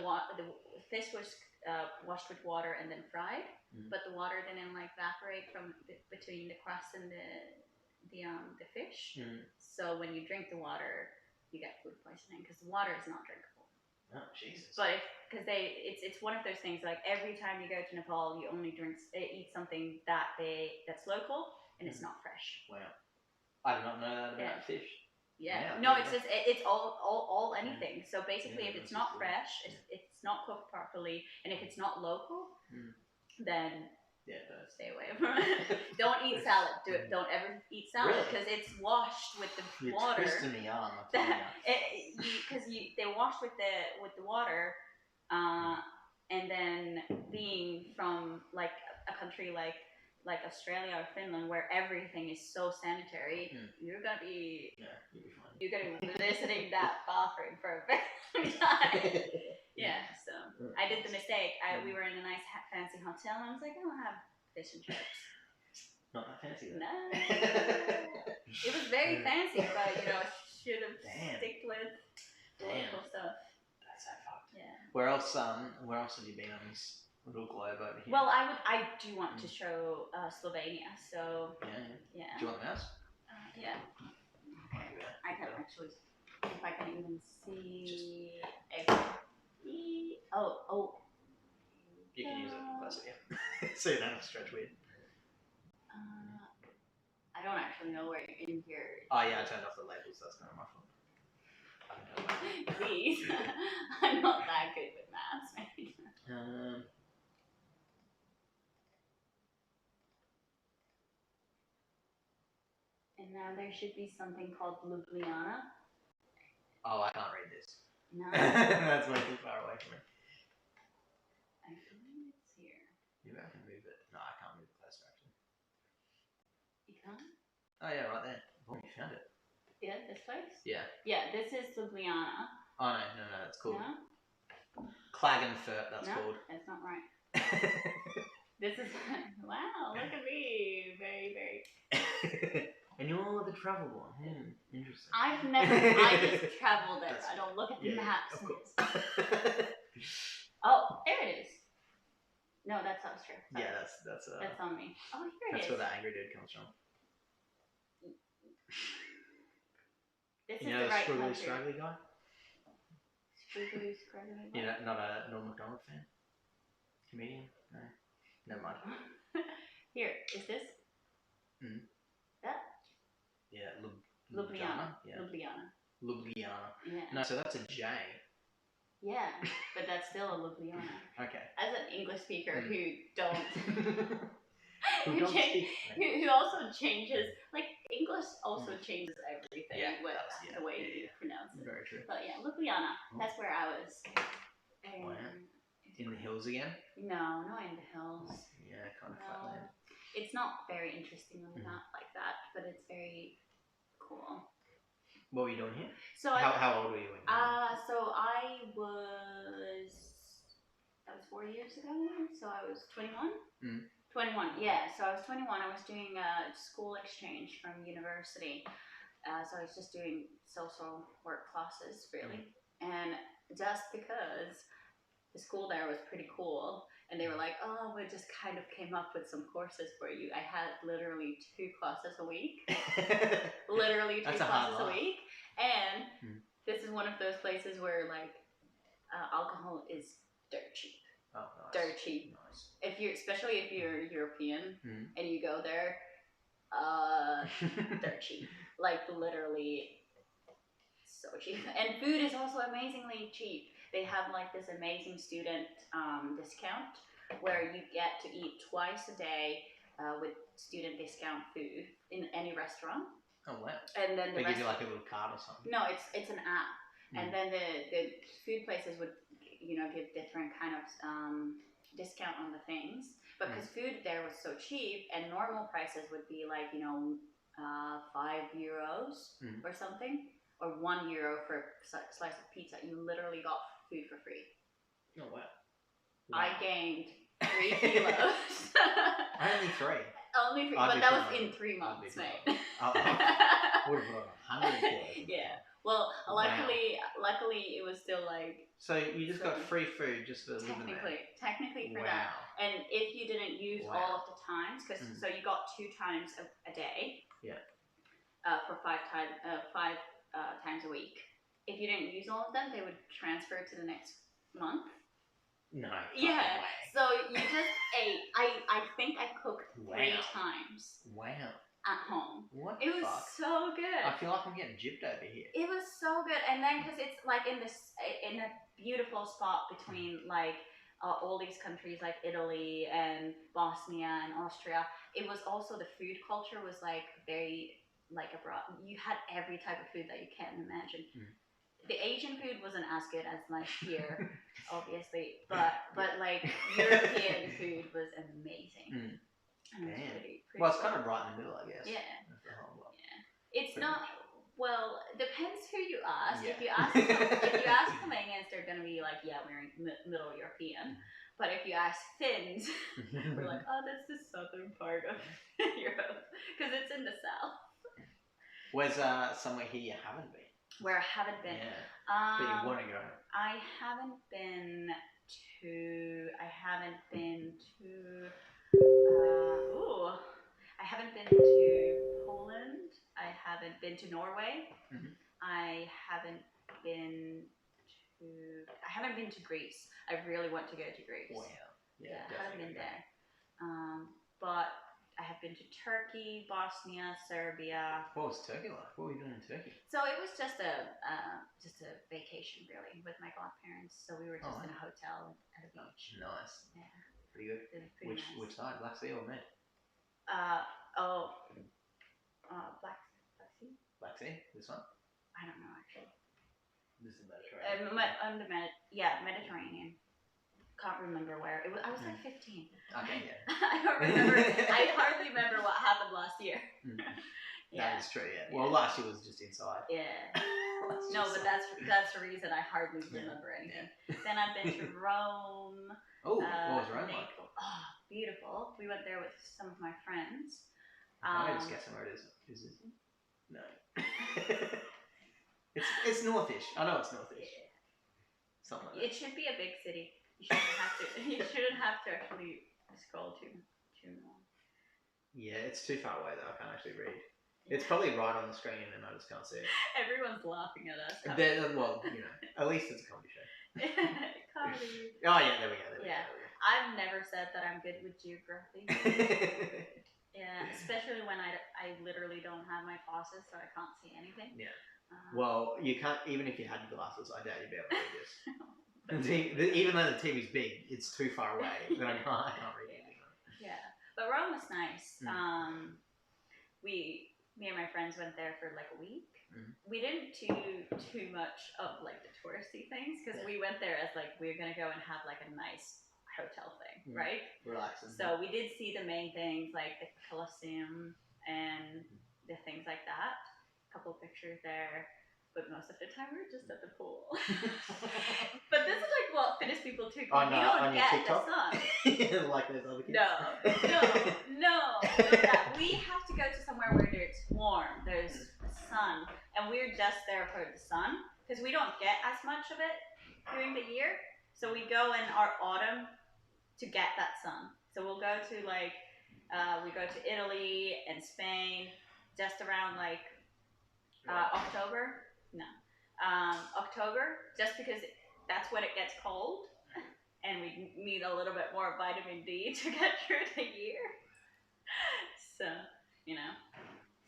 fish was washed with water and then fried, but the water didn't like evaporate from between the crust and the fish. So when you drink the water, you get food poisoning because the water is not drinkable. Oh Jesus! But because it's one of those things, like every time you go to Nepal, you only eat something that's local and it's not fresh. Wow, I did not know that about fish. Yeah, no, it's all anything. So basically, if it's not fresh, it's not cooked properly, and if it's not local, then Yeah, don't. Stay away from it. Don't eat salad. Don't ever eat salad because it's washed with the water. You're twisting me on. Because they washed with the water, and then being from like a country like Australia or Finland where everything is so sanitary, you're gonna be fine. You're gonna be visiting that bathroom for a very long time. Yeah, so I did the mistake. We were in a nice fancy hotel and I was like, I don't have fish and chips. Not that fancy though. No. It was very fancy, but should have sticked with local stuff. That's so fucked. Yeah. Where else have you been on this little globe over here? Well, I do want to show Slovenia. So yeah. Do you want the mouse? Yeah. Okay. I can actually, if I can even see. Oh. You can use it closer, yeah. So you don't have to stretch weird. I don't actually know where in here. Oh yeah, I turned off the labels. That's kind of my fault. Please, I'm not that good with maths. And now there should be something called Ljubljana. Oh, I can't read this. No. That's way too far away from me. I believe it's here. Maybe I can move it. No, I can't move it closer actually. You can't? Oh yeah, right there. Oh, you found it. Yeah, this place? Yeah. Yeah, this is Ljubljana. Oh no, that's called. No? Klagenfurt, that's called. That's not right. This is, wow, look at me. Very, very. And you're all the travel one. Interesting. I just travel there. I don't look at the maps. Oh, there it is. No, that's Austria. Sorry. Yeah, that's on me. Oh, here it is. That's where that angry dude comes from. This is the right country. Scraggly guy? Scraggly guy? You're not a Norm Macdonald fan? Comedian? No. Never mind. Here, is this? That? Yeah, Ljubljana. Yeah. Ljubljana. Yeah. No, so that's a J. Yeah, but that's still a Ljubljana. Okay. As an English speaker who don't... who also changes, like English also changes everything with the way you pronounce it. Very true. But yeah, Ljubljana, that's where I was. In the hills again? No, not in the hills. Yeah, kind of flat land. It's not very interesting on the map like that, but it's very cool. What were you doing here? So how old were you when you so I was 4 years ago, so I was 21. 21, yeah. So I was 21. I was doing a school exchange from university. So I was just doing social work classes, really. And just because the school there was pretty cool, and they were like, oh, we just kind of came up with some courses for you. I had literally 2 classes a week. Literally 2 classes a week. And this is one of those places where, like, alcohol is dirt cheap. Oh, nice. Dirt cheap. Nice. Especially if you're European and you go there, dirt cheap. Like literally so cheap. And food is also amazingly cheap. They have like this amazing student discount where you get to eat twice a day with student discount food in any restaurant. Oh wow. And then they give you like a little card or something. No, it's an app. And then the food places would give different kind of discount on the things, but because food there was so cheap and normal prices would be like €5 or something, or €1 for a slice of pizza. You literally got food for free. Oh wow. I gained 3 kilos. Only 3. Only 3, but that was in 3 months, mate. I would have brought 100 kilos. Yeah. Well, luckily it was still like. So you just got free food just for living there. Technically for that. And if you didn't use all of the times, because so you got 2 times a day. Yeah. For 5 times a week. If you didn't use all of them, they would transfer to the next month. No. Yeah. So you just ate. I think I cooked 3 times. Wow. At home. What the fuck? It was so good. I feel like I'm getting gypped over here. It was so good, and then because it's like in a beautiful spot between like all these countries like Italy and Bosnia and Austria, it was also the food culture was like very like abroad. You had every type of food that you can imagine. The Asian food wasn't as good as like here, obviously, but like European food was amazing. And it was pretty well, it's kind of right in the middle, I guess. Yeah. It's pretty not. much. Well, depends who you ask. Yeah. If you ask Romanians, they're gonna be like, yeah, we're Middle European. But if you ask Finns, we're like, oh, that's the southern part of Europe because it's in the south. Where's somewhere here you haven't been? Where I haven't been. Yeah. But you want to go. I haven't been to. I haven't been to Poland. I haven't been to Norway. I haven't been to Greece. I really want to go to Greece. Wow. Yeah, I haven't been there. But I have been to Turkey, Bosnia, Serbia. What was Turkey like? What were you doing in Turkey? So it was just a vacation really with my godparents. So we were just in a hotel at a beach. Nice. Yeah. Pretty good. It was pretty nice. Which side? Black Sea or Med? Black Sea. Black Sea. This one. I don't know actually. This is Mediterranean. Mediterranean. Can't remember where. I was like 15. Okay, yeah. I don't remember. I hardly remember what happened last year. That is true, yeah. Well, last year was just inside. Yeah. No, but that's the reason I hardly remember anything. Then I've been to Rome. Oh, what was Rome like? Oh, beautiful. We went there with some of my friends. I'm just guessing where it is. Is it? No. It's northish. I know it's northish. Yeah. Something like that. It should be a big city. You shouldn't have to actually scroll too long. Yeah, it's too far away though. I can't actually read. It's probably right on the screen and I just can't see it. Everyone's laughing at us. Well, at least it's a comedy show. Comedy. Oh yeah, there we go. I've never said that I'm good with geography. Yeah, especially when I literally don't have my glasses, so I can't see anything. Yeah. Well, you can't, even if you had your glasses, I doubt you'd be able to read this. Even though the TV's big, it's too far away that I can't read anything. Yeah, but Rome was nice. Me and my friends went there for like a week. We didn't do too much of like the touristy things because we went there as like we're gonna go and have like a nice hotel thing, right? Relaxing. So we did see the main things like the Colosseum and the things like that. A couple of pictures there. But most of the time we're just at the pool. But this is like what Finnish people do. You don't get the sun. Like those other kids. No. We have to go to somewhere where it's warm. There's sun, and we're just there for the sun because we don't get as much of it during the year. So we go in our autumn to get that sun. So we'll go to like we go to Italy and Spain just around like October. No. October, just because that's when it gets cold and we need a little bit more vitamin D to get through the year. So,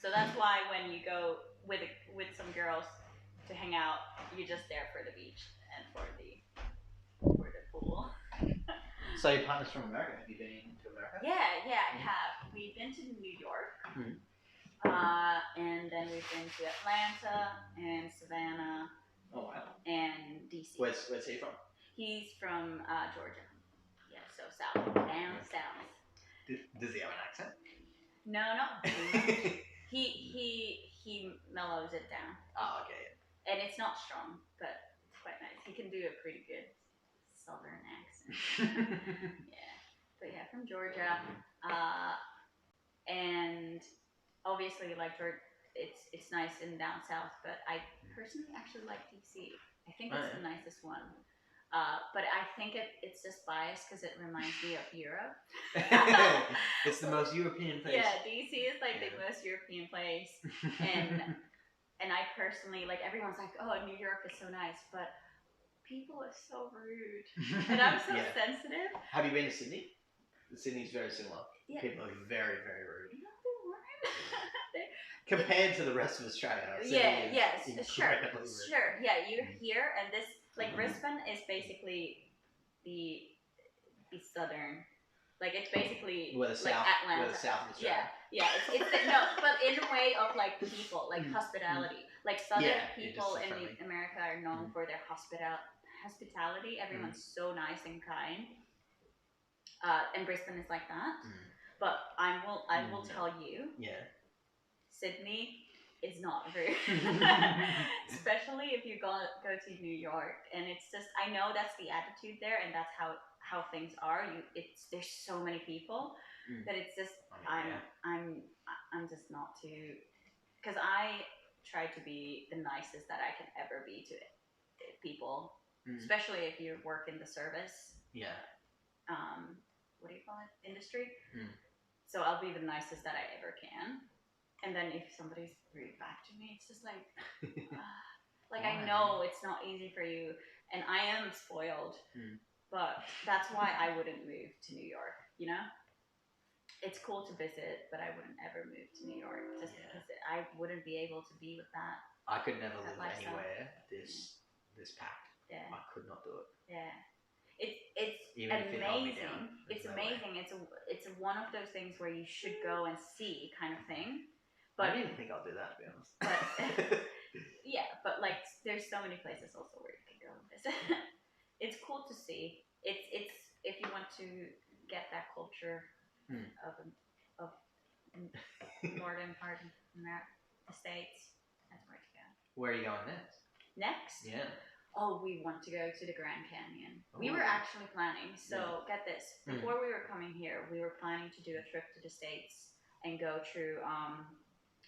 So that's why when you go with some girls to hang out, you're just there for the beach and for the pool. So your partner's from America. Have you been to America? Yeah, I have. We've been to New York. And then we've been to Atlanta and Savannah. Oh wow. And DC. Where's he from? He's from Georgia. Yeah, so south, down south. Does he have an accent? No, not too much. He mellows it down. Oh, okay. And it's not strong, but it's quite nice. He can do a pretty good southern accent. Yeah. But yeah, from Georgia. And obviously, like it's nice in down south, but I personally actually like DC. I think it's the nicest one. But I think it's just biased because it reminds me of Europe. It's the most European place. Yeah, DC is like the most European place, and I personally like. Everyone's like, "Oh, New York is so nice," but people are so rude, and I'm so sensitive. Have you been to Sydney? Sydney's very similar. Yeah. People are very, very rude. You know, they weren't. Compared to the rest of Australia. Sure. Yeah, you're here, and this, like, Brisbane is basically East Southern. Like it's basically the south, Atlanta. The south of Australia. Yeah. It's but in a way of like people, like hospitality. Like Southern people in America are known for their hospitality. Everyone's so nice and kind. And Brisbane is like that. But I will tell you. Yeah. Sydney is not very, especially if you go to New York, and it's just I know that's the attitude there, and that's how things are. There's so many people that it's just I'm just not too, because I try to be the nicest that I can ever be to people, especially if you work in the service. Yeah. What do you call it? Industry. So I'll be the nicest that I ever can. And then if somebody's rude back to me, it's just like, I know it's not easy for you, and I am spoiled, but that's why I wouldn't move to New York, you know? It's cool to visit, but I wouldn't ever move to New York, just because I wouldn't be able to be with that. I could never live anywhere this packed. Yeah. I could not do it. Yeah. It's amazing. It's amazing. It's one of those things where you should go and see kind of thing. But I don't even think I'll do that, to be honest. But, yeah, but like there's so many places also where you can go and visit. It's cool to see. It's if you want to get that culture of northern part of the States, that's where to go. Where are you going next? Next? Yeah. Oh, we want to go to the Grand Canyon. Ooh. We were actually planning. So get this. Before we were coming here, we were planning to do a trip to the States and go through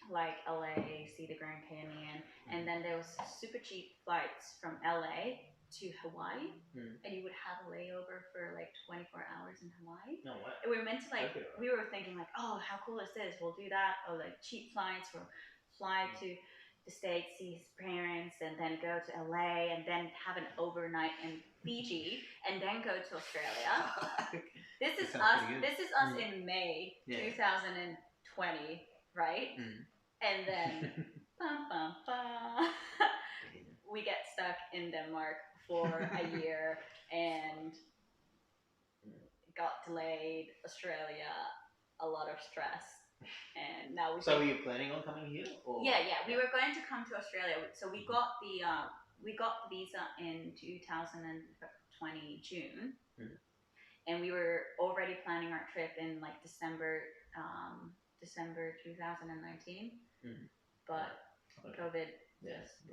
like LA, see the Grand Canyon, and then there was super cheap flights from LA to Hawaii, and you would have a layover for like 24 hours in Hawaii. No way. And we were meant to we were thinking like, oh, how cool is this? We'll do that. Oh, like cheap flights. We'll fly to the States, see his parents, and then go to LA, and then have an overnight in Fiji, and then go to Australia. This is us. This is us in May 2020, right? And then, we get stuck in Denmark for a year and got delayed. Australia, a lot of stress. And now So were you planning on coming here? Or? Yeah. We were going to come to Australia. So we got the visa in 2020 June, and we were already planning our trip in like December 2019. But COVID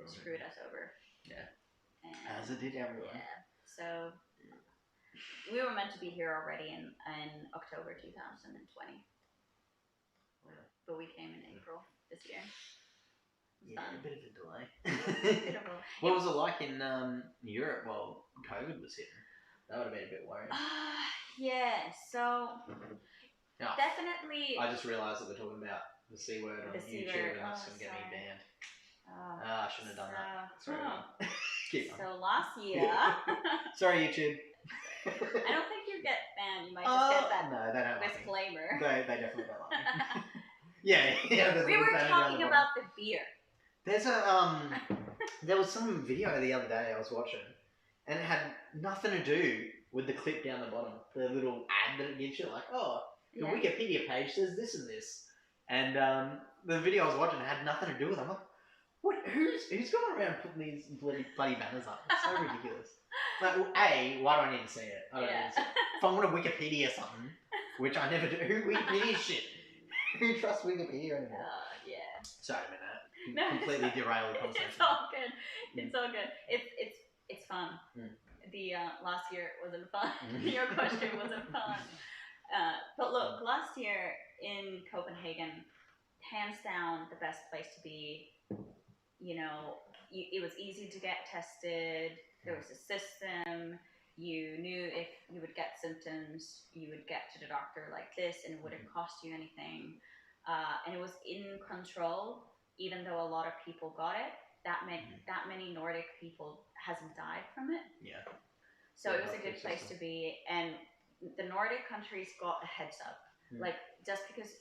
screwed us over. Yeah. As it did everyone. Yeah. So we were meant to be here already in October 2020. But we came in April this year. Yeah, a bit of a delay. What was it like in Europe while COVID was hitting? That would have been a bit worrying. Yeah, so definitely. I just realised that we're talking about the C word on YouTube, and that's going to get me banned. I shouldn't have done that. Sorry. Keep on. So last year. Sorry, YouTube. I don't think you get banned. You might just get that disclaimer. They definitely don't like me. Yeah. We were talking about the beer. There's there was some video the other day I was watching, and it had nothing to do with the clip down the bottom. The little ad that it gives you, like, the Wikipedia page says this and this, and the video I was watching had nothing to do with it. I'm like, what? Who's going around putting these bloody banners up? It's so ridiculous. Like, well, A, why do I need to see it? I don't need to see it. If I want to Wikipedia something, which I never do, Wikipedia shit. Who trusts Wikipedia anymore? Yeah. Sorry, I mean that. Completely derailed the conversation. It's all good. It's all good. It's fun. The last year wasn't fun. Your question wasn't fun. But look, last year in Copenhagen, hands down the best place to be. You know, it was easy to get tested. There was a system. You knew if you would get symptoms, you would get to the doctor like this, and it wouldn't cost you anything. And it was in control, even though a lot of people got it. That many Nordic people hasn't died from it. Yeah. So it was a good place to be, and the Nordic countries got a heads up. Like just because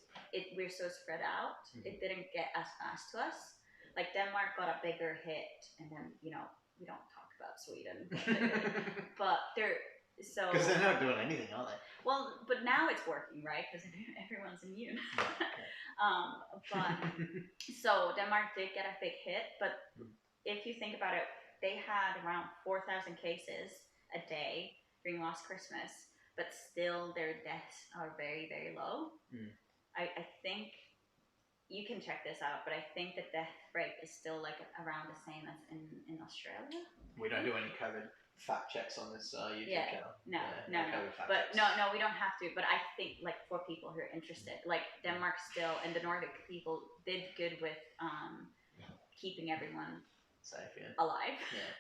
we're so spread out, it didn't get as fast to us. Like Denmark got a bigger hit, and then we don't talk about Sweden, but So because they're not doing anything, are they? Well, but now it's working, right? Because everyone's immune. But so Denmark did get a big hit, but if you think about it, they had around 4,000 cases a day during last Christmas, but still their deaths are very, very low. I think you can check this out, but I think the death rate is still like around the same as in Australia. We don't do any COVID fact checks on this YouTube channel. No. But no, we don't have to. But I think like for people who are interested, like Denmark still and the Nordic people did good with keeping everyone safe, alive. Yeah.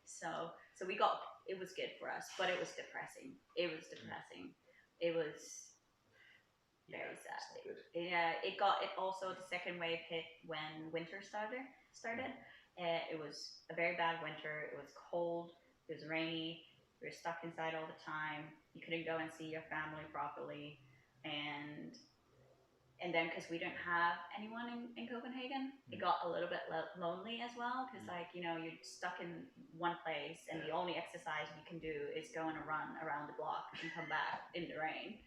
So it was good for us, but it was depressing. It was very sad. It also the second wave hit when winter started. It was a very bad winter. It was cold. It was rainy. We were stuck inside all the time. You couldn't go and see your family properly, and then because we didn't have anyone in Copenhagen, it got a little bit lonely as well. Because you're stuck in one place, and the only exercise you can do is go on a run around the block and come back in the rain.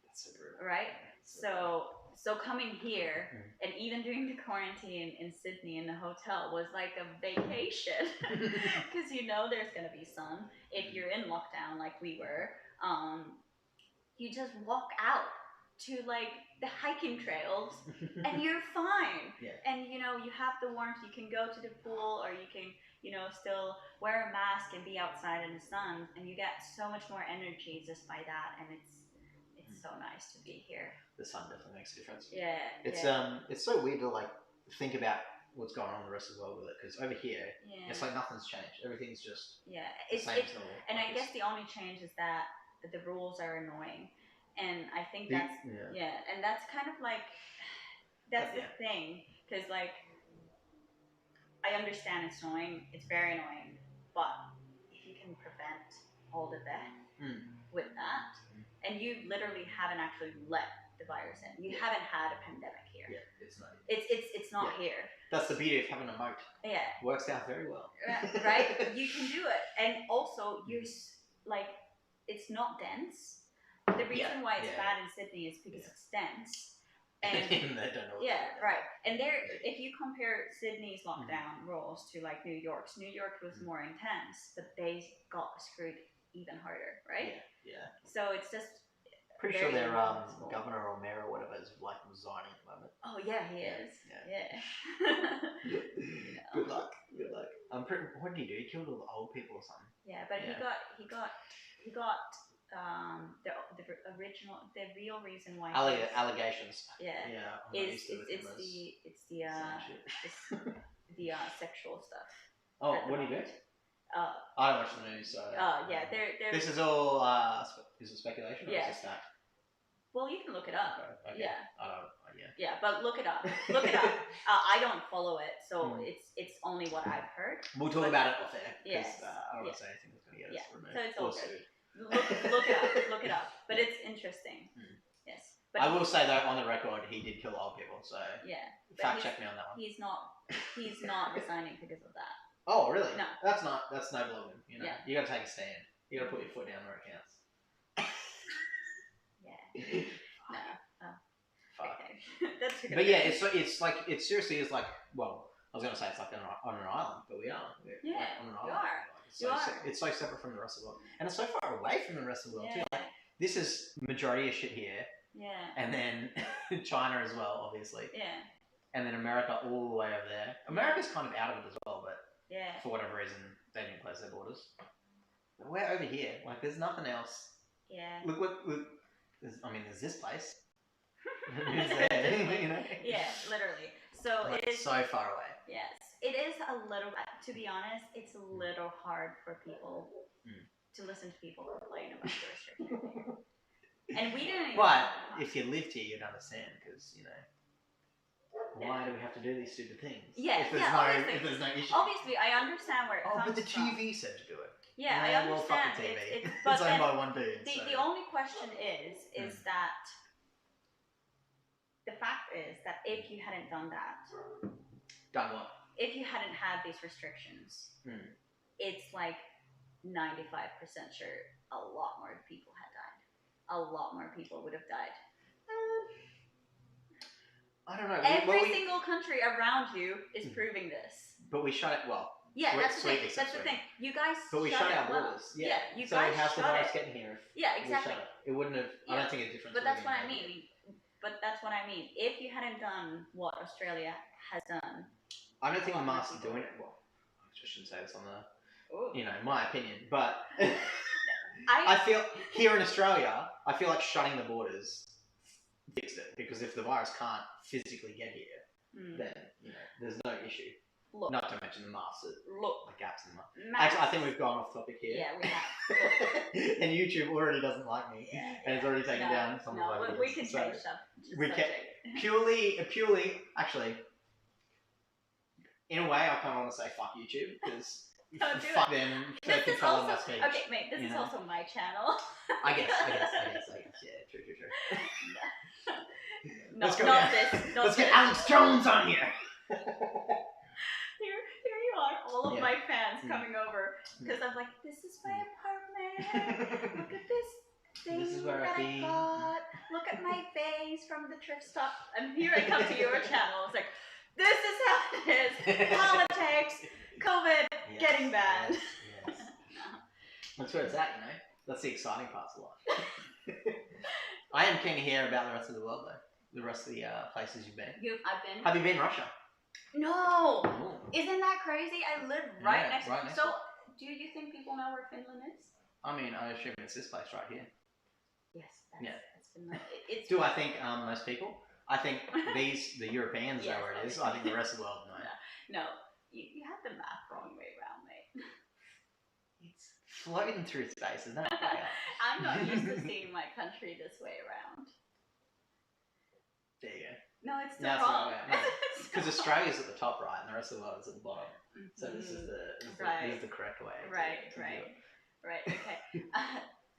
That's so brutal. Right? So coming here and even doing the quarantine in Sydney in the hotel was like a vacation because there's gonna be sun. If you're in lockdown like we were, you just walk out to like the hiking trails and you're fine. And you have the warmth. You can go to the pool, or you can still wear a mask and be outside in the sun, and you get so much more energy just by that. And it's so nice to be here. The sun definitely makes a difference. It's so weird to like think about what's going on in the rest of the world with it, because over here it's like nothing's changed. Everything's just the same as normal. And I guess the only change is that the rules are annoying, and I think that's and that's kind of like that's the thing, because like I understand it's annoying, it's very annoying, but if you can prevent all the death with that. And you literally haven't actually let the virus in. You haven't had a pandemic here. Yeah, it's not. It's not here. That's the beauty of having a moat. Yeah, works out very well. Right, you can do it, and also you're like, it's not dense. The reason why it's bad in Sydney is because it's dense. And they don't know. Right. And if you compare Sydney's lockdown rules to like New York was more intense, but they got screwed even harder, right? Yeah. So it's just pretty sure their governor or mayor or whatever is like resigning at the moment. Oh yeah, he is. Yeah. Good luck. What did he do? He killed all the old people or something. Yeah, but he got the real reason why allegations. It's the sexual stuff. Oh, what did he do? I don't watch the news, so. This is all is it speculation or is it fact? Well, you can look it up. Okay. Yeah. I don't. Yeah, but look it up. I don't follow it, so it's only what I've heard. We'll talk about it off air. Yes. I don't want to say anything that's going to get us removed. So it's all good. Look it up. But it's interesting. Yes. But I will say though, on the record, he did kill old people. So fact check me on that one. He's not resigning because of that. Oh, really? No. That's noble of him. You gotta take a stand. You gotta put your foot down where it counts. No. Oh. Fuck. Okay. That's a good But yeah, it's like, it seriously is like, well, I was gonna say it's like on an island, but we are. We're on an island. It's so separate from the rest of the world. And it's so far away from the rest of the world too. Like, this is majority of shit here. Yeah. And then China as well, obviously. Yeah. And then America all the way over there. America's kind of out of it as well, but for whatever reason, they didn't close their borders. But we're over here. Like, there's nothing else. Yeah. Look. There's this place. Who's there? Yeah, literally. So like, it is so far away. Yes, it is a little. To be honest, it's a little hard for people to listen to people complain about the restriction. And we didn't. But if you lived here, you'd understand, because why do we have to do these stupid things? Yeah, if there's no issue. Obviously, I understand where it comes from. Oh, but the TV said to do it. Yeah, I understand. Well, fuck the TV. It's owned by one dude. The only question is that the fact is that if you hadn't done that. Done what? If you hadn't had these restrictions, it's like 95% sure a lot more people had died. A lot more people would have died. I don't know. Every single country around you is proving this. But we shut it well. Yeah, that's the thing. That's the thing. You guys. But we shut our borders. Yeah. You so guys how's the virus getting here? Yeah, exactly. It wouldn't have. I don't think it's different. But that's what I mean. But that's what I mean. If you hadn't done what Australia has done, I don't think the masks are doing it well. I shouldn't say this on the, my opinion, but I feel here in Australia, I feel like shutting the borders fixed it, because if the virus can't physically get here, then there's no issue. Look, not to mention the masks, the gaps in the mask. Actually, I think we've gone off topic here. Yeah, we have. And YouTube already doesn't like me, and it's already taken down some of my videos. We can change stuff. We can purely. Actually, in a way, I kind of want to say fuck YouTube, because fuck them for controlling my speech. Okay, mate, this is also my channel. I guess. Yeah, true. Let's go. Let's get Alex Jones on here. Here you are, all of my fans coming over, because I'm like, this is my apartment. Look at this thing that I got. Look at my face from the thrift stop. And here I come to your channel. It's like, this is how it is. Politics, COVID, getting banned. Yes. That's where it's at, That's the exciting parts of life. I am keen to hear about the rest of the world, though. The rest of the places you've been. I've been. Have you been Russia? No! Ooh. Isn't that crazy? I live right next to it. So, do you think people know where Finland is? I mean, I assume it's this place right here. Yes, that's Finland. Do I think most people? I think the Europeans know where it is. I think the rest of the world know. No, you have the map wrong way around, mate. It's floating through space, isn't it? I'm not used to seeing my country this way around. There you go. No, it's still wrong. Because Australia's at the top right, and the rest of the world is at the bottom. So this is the correct way. Right. Okay.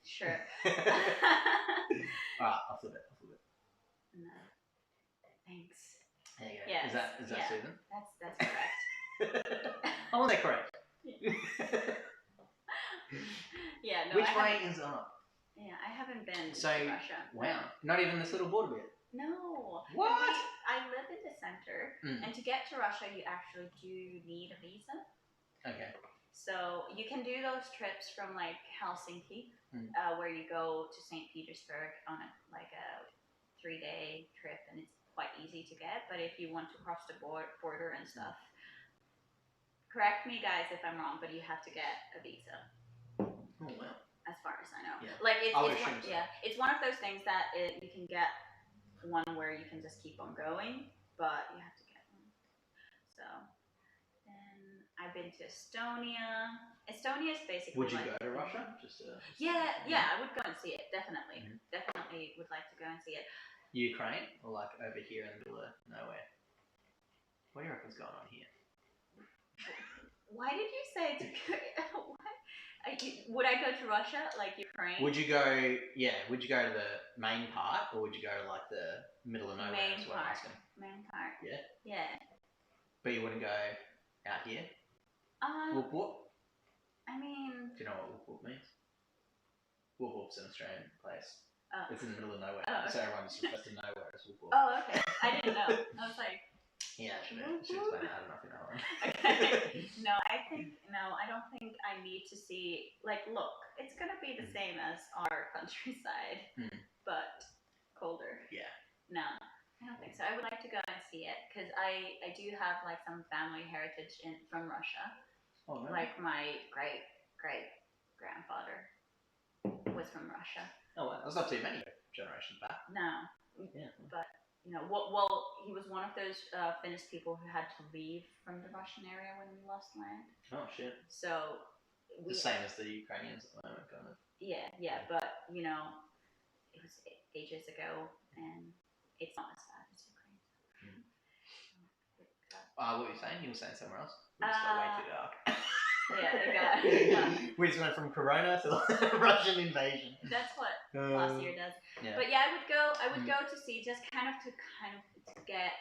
Sure. Alright, I'll flip it. No. Thanks. There you go. Yes. Is that Susan? That's correct. I want that correct. Yeah. No. Which way is up? Yeah, I haven't been to Russia. Wow. Not even this little border bit. No. What? I live in the center, and to get to Russia, you actually do need a visa. Okay. So you can do those trips from like Helsinki, where you go to St. Petersburg on a 3-day trip, and it's quite easy to get. But if you want to cross the border and stuff, correct me guys if I'm wrong, but you have to get a visa. Oh wow. As far as I know, yeah. It's one of those things that you can get one where you can just keep on going, but you have to get one. So then I've been to Estonia. Estonia is basically. Would you go to Russia? Yeah, I would go and see it. Definitely, definitely would like to go and see it. Ukraine, or like over here in the middle of nowhere? What do you reckon's going on here? Why did you say to go? What? Would I go to Russia, like Ukraine? Would you go to the main part, or would you go to like the middle of nowhere? Main part. Yeah? Yeah. But you wouldn't go out here? Whoop whoop? I mean... Do you know what whoop whoop means? Whoop whoop's an Australian place. Oh. It's in the middle of nowhere. Oh, okay. So everyone just refers to nowhere as whoop whoop. Oh, okay. I didn't know. I was like... Yeah, I should explain that. I don't know if you know one. Okay. No, I don't think I need to see, look, it's going to be the same as our countryside, but colder. Yeah. No, I don't think so. I would like to go and see it, because I do have, some family heritage from Russia. Oh, really? Like, my great-great-grandfather was from Russia. Oh, wow. That's not too many generations back. No. Yeah. But... he was one of those Finnish people who had to leave from the Russian area when we lost land. Oh, shit. So... the same as the Ukrainians at the moment, kind of. Yeah, but, it was ages ago, and it's not as bad as Ukraine. What were you saying? You were saying somewhere else? We just got way too dark. Yeah. We just went from Corona to the Russian invasion. That's what last year does. Yeah. But yeah, I would go to see, just to get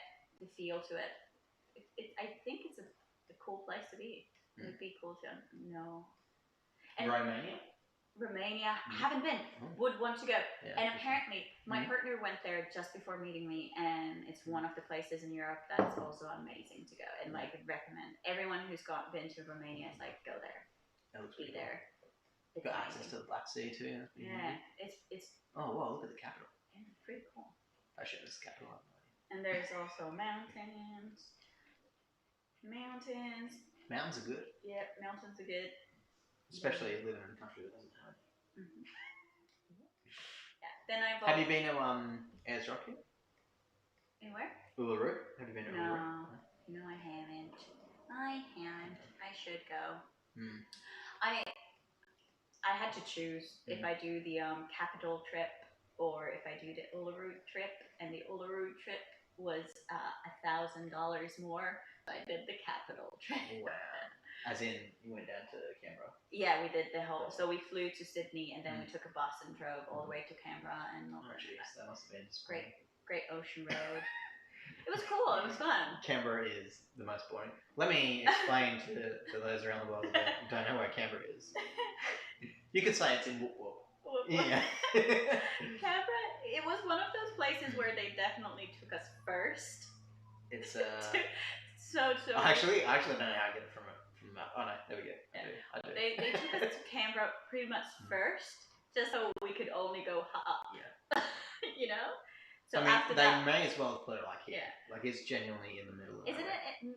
the feel to it. I think it's a cool place to be. It would be cool to know. And Romania, I haven't been. Would want to go. Yeah, and apparently, my partner went there just before meeting me, and it's one of the places in Europe that's also amazing to go. And like, recommend everyone who's been to Romania is like, go there, be there. It's got access to the Black Sea too. Yeah, it's. Oh wow! Look at the capital. Yeah, pretty cool. Actually, this is the capital. And there's also mountains. Mountains are good. Yeah, mountains are good. Especially living in a country that doesn't have it. Mm-hmm. Yeah. Then Have you been to Ayers Rock yet? Anywhere? Uluru? Have you been to Uluru? No, I haven't. I should go. I had to choose if I do the capital trip or if I do the Uluru trip, and the Uluru trip was $1,000 more. So I did the capital trip. Wow. As in, you went down to Canberra? Yeah, we did the whole. So we flew to Sydney, and then we took a bus and drove all the way to Canberra and Melbourne. Oh, jeez, that must have been great ocean road. It was cool. It was fun. Canberra is the most boring. Let me explain to those around the world that don't know where Canberra is. You could say it's in Whoop Whoop. Yeah. Canberra. It was one of those places where they definitely took us first. It's So. Actually, I don't know how I get it from. Oh no, there we go. I do. They took us to Canberra pretty much first, just so we could only go up. Yeah. You know. So I mean, after they that, may as well put it like here. Yeah. Like it's genuinely in the middle of Isn't it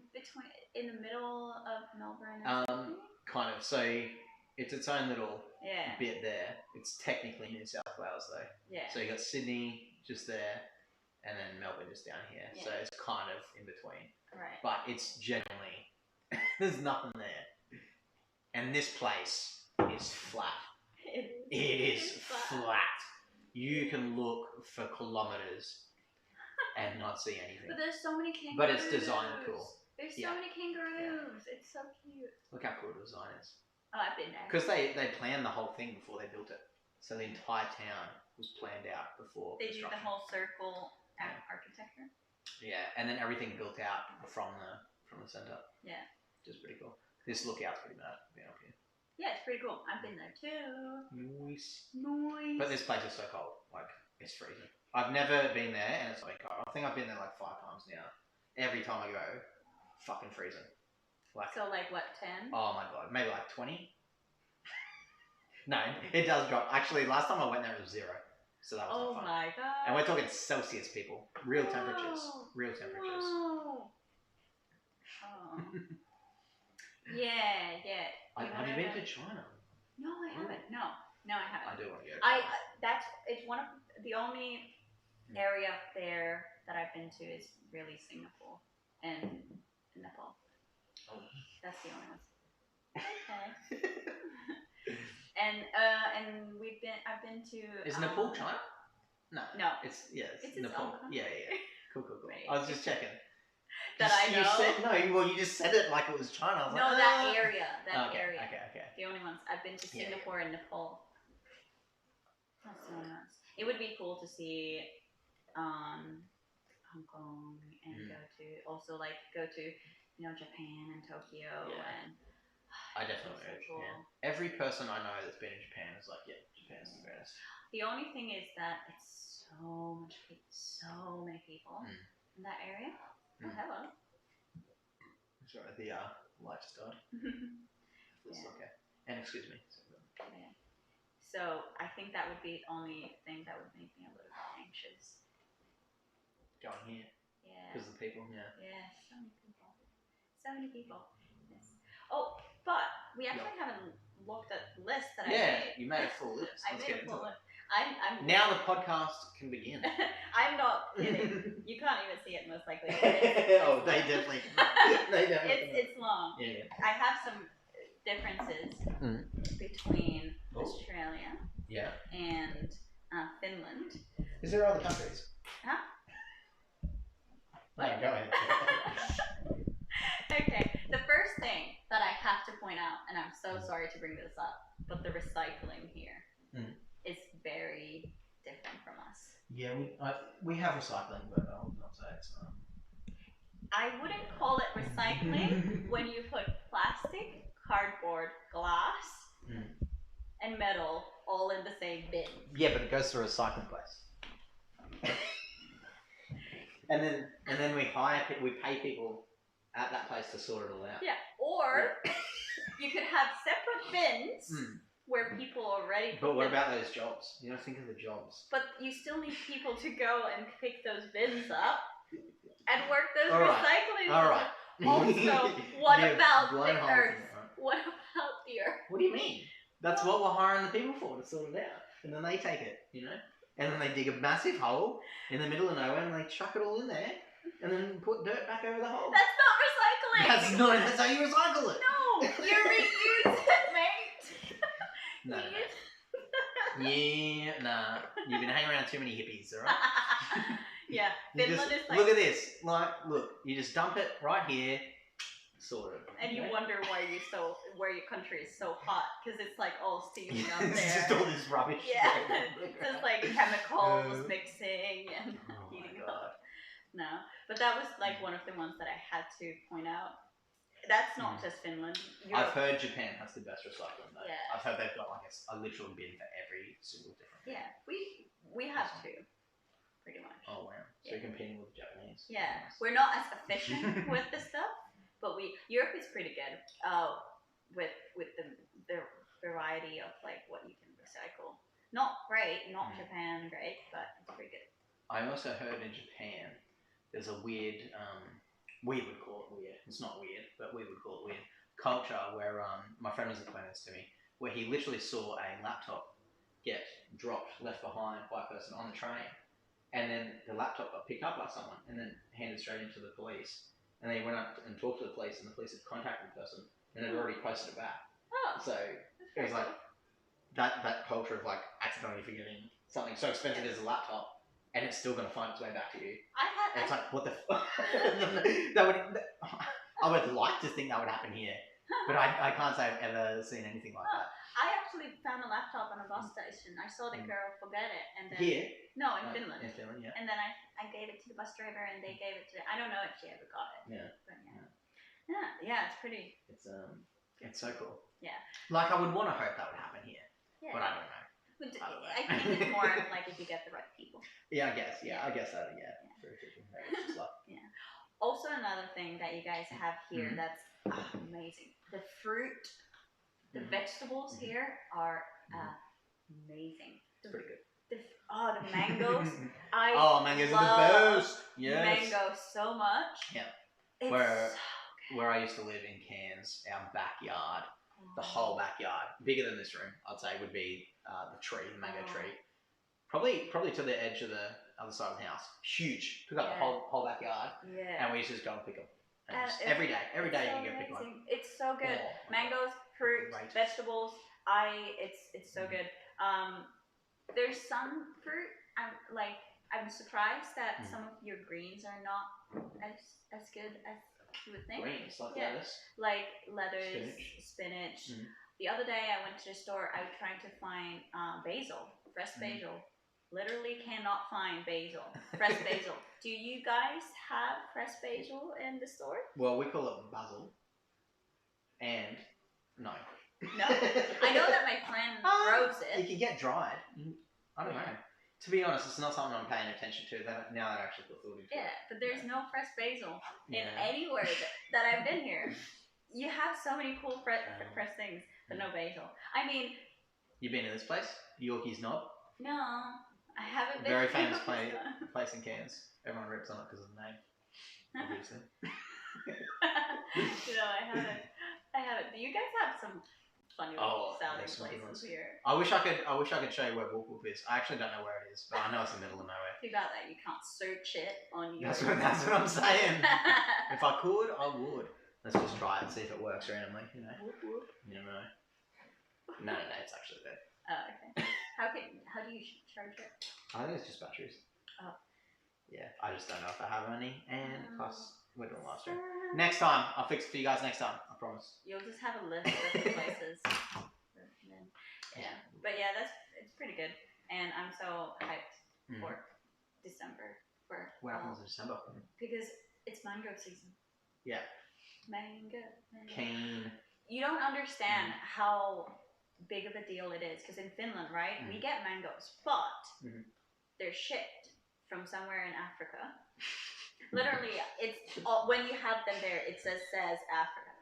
in the middle of Melbourne? Kind of. So it's its own little bit there. It's technically New South Wales though. Yeah. So you got Sydney just there, and then Melbourne just down here. Yeah. So it's kind of in between. Right. But it's genuinely there's nothing there, and this place is flat. It is flat. You can look for kilometers and not see anything. But there's so many kangaroos. But it's designed cool. There's so many kangaroos. Yeah. It's so cute. Look how cool the design is. Oh, I've been there. Because they planned the whole thing before they built it. So the entire town was planned out before they do the whole circle architecture. Yeah, and then everything built out from the center. Yeah. Which is pretty cool. This lookout's pretty mad being up here. Yeah, it's pretty cool. I've been there too. Nice. But this place is so cold. Like, it's freezing. I've never been there, and it's like cold. I think I've been there like 5 times now. Every time I go, fucking freezing. Like. So like what, 10? Oh my god, maybe like 20. No, it does drop. Actually, last time I went there it was 0. So that was fun. Oh my god. And we're talking Celsius, people. Real temperatures. Real temperatures. Whoa. Oh. Yeah. Have you been to China? No, I haven't. No, I haven't. I do want to go. It's one of the only area there that I've been to is really Singapore and Nepal. Oh. That's the only ones. Okay. and I've been to. Is Nepal China? No. It's Nepal. Nepal. Yeah. Cool. Right. I was just checking. That I know. You just said it like it was China. I was that area. Area. Okay. The only ones. I've been to Singapore and Nepal. That's the only ones. It would be cool to see Hong Kong and go to Japan and Tokyo and I definitely go to Japan. Every person I know that's been in Japan is like, Japan's the best. The only thing is that it's so many people in that area. Oh, hello. Sorry, the light just died. It's okay. And excuse me. Yeah. So I think that would be the only thing that would make me a little bit anxious. Going here. Yeah. Because of the people. Yeah. Yeah. So many people. Yes. Oh, but we actually haven't looked at the list that I made. Yeah, you made a full list. I made a full list. I'm now the podcast can begin. I'm not kidding. You can't even see it most likely. Oh, they definitely can. It's long. Yeah. I have some differences between Australia and Finland. Is there other countries? Huh? No, go ahead. Okay, the first thing that I have to point out, and I'm so sorry to bring this up, but the recycling here is very different from us. Yeah, we have recycling, but I would not say it's I wouldn't call it recycling when you put plastic, cardboard, glass and metal all in the same bin. Yeah, but it goes to a recycling place. and then we pay people at that place to sort it all out. Yeah, or you could have separate bins where people already. But what about those jobs? You don't think of the jobs. But you still need people to go and pick those bins up and work those all recycling. All right. Also, what about the earth? What about the earth? What do you mean? That's what we're hiring the people for, to sort it out. And then they take it, you know? And then they dig a massive hole in the middle of nowhere and they chuck it all in there and then put dirt back over the hole. That's not recycling! That's how you recycle it! No! You reuse it, mate! No. Yeah, nah. You've been hanging around too many hippies, alright? Yeah, Finland is like... Look at this. Look, you just dump it right here. Sort of. And you wonder why where your country is so hot, because it's like all steaming up there. It's just all this rubbish. Yeah, it's just like chemicals mixing and heating up. No, but that was like one of the ones that I had to point out. That's not just Finland. I've heard Japan has the best recycling though. Yeah. I've heard they've got like a literal bin for every single different thing. Yeah, we have two, pretty much. Oh wow! So you're competing with the Japanese. Yeah, we're not as efficient with the stuff. But Europe is pretty good with the variety of like what you can recycle. Not great, not Japan great, but it's pretty good. I also heard in Japan there's a weird, we would call it weird. It's not weird, but we would call it weird culture where my friend was explaining this to me, where he literally saw a laptop get dropped, left behind by a person on the train, and then the laptop got picked up by someone and then handed straight into the police. And they went up and talked to the police, and the police had contacted the person, and had already posted it back. Oh, so it was like that culture of like accidentally forgetting something so expensive as a laptop, and it's still going to find its way back to you. It's like, what the fuck? I would like to think that would happen here, but I can't say I've ever seen anything like that. I actually found a laptop on a bus station. I saw the girl forget it, and then here. No, in Finland. In Finland, yeah. And then I gave it to the bus driver, and they gave it to. I don't know if she ever got it. Yeah. But yeah, it's pretty. It's so cool. Yeah. Like I would want to hope that would happen here, but I don't know. I think it's more like if you get the right people. Yeah, I guess. Yeah, I guess that. Yeah. Yeah. Also, another thing that you guys have here that's amazing. The fruit, the vegetables here are amazing. It's pretty good. The mangoes. Mangoes are the best. Yes. Mango so much. Yeah. It's where I used to live in Cairns, our backyard, the whole backyard, bigger than this room, I'd say, would be the mango tree. Probably to the edge of the other side of the house. Huge. Took up the whole backyard. Yeah. And we used to just go and pick them. Every day you can go pick one. It's so good. Mangoes, fruit, vegetables. It's so good. There's some fruit. I'm surprised that some of your greens are not as good as you would think. Greens, like lettuce. Like lettuce, spinach. The other day I went to the store. I was trying to find basil, fresh basil. Literally cannot find basil, fresh basil. Do you guys have fresh basil in the store? Well, we call it basil. And no. No, I know that my friend grows it. You can get dried. I don't know. To be honest, it's not something I'm paying attention to now that I actually put thought into it. Yeah, but there's no fresh basil in anywhere that I've been here. You have so many cool fresh things, but no basil. I mean... You've been to this place? Yorkie's Knob? No, I haven't been. Very famous place in Cairns. Everyone rips on it because of the name, obviously. No, I haven't. Do you guys have some funny sounding places here? I wish I could show you where Whoop Whoop is. I actually don't know where it is, but I know it's in the middle of nowhere. Too bad that you can't search it on your... That's what I'm saying. If I could, I would. Let's just try it and see if it works randomly, you know. Whoop Whoop. You never know. No, it's actually there. Oh, okay. How do you charge it? I think it's just batteries. Oh. Yeah, I just don't know if I have any, and plus we're doing live stream. Next time, I'll fix it for you guys next time, I promise. You'll just have a list of the places. Yeah, but yeah, it's pretty good, and I'm so hyped for December. What happens in December? Because it's mango season. Yeah. Mango. Cane. You don't understand how big of a deal it is. Because in Finland, right, we get mangoes, but they're shipped from somewhere in Africa. Literally, it's when you have them there, it says Africa.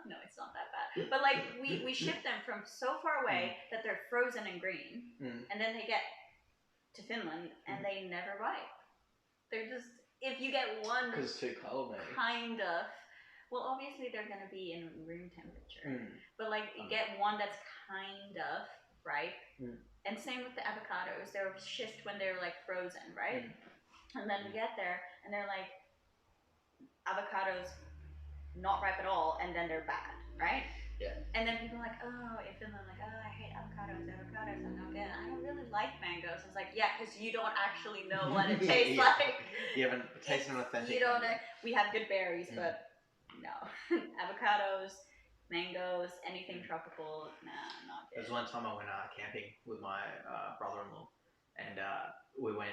No, it's not that bad. But like we ship them from so far away that they're frozen and green, and then they get to Finland and they never ripe. They're just, if you get one, because it's too cold, maybe. Kind of. Well, obviously they're gonna be in room temperature, but like you get one that's kind of ripe. And same with the avocados. They're shipped when they're like frozen, right? And then we get there and they're like avocados not ripe at all, and then they're bad, right? Yeah. And then people are like, oh, in Finland, like, oh, I hate avocados are no good. I don't really like mangoes. It's like, yeah, because you don't actually know what it tastes like. You haven't tasted an authentic. You don't. We have good berries, but no, avocados. Mangoes, anything tropical, nah, not good. There was one time I went camping with my brother-in-law, and we were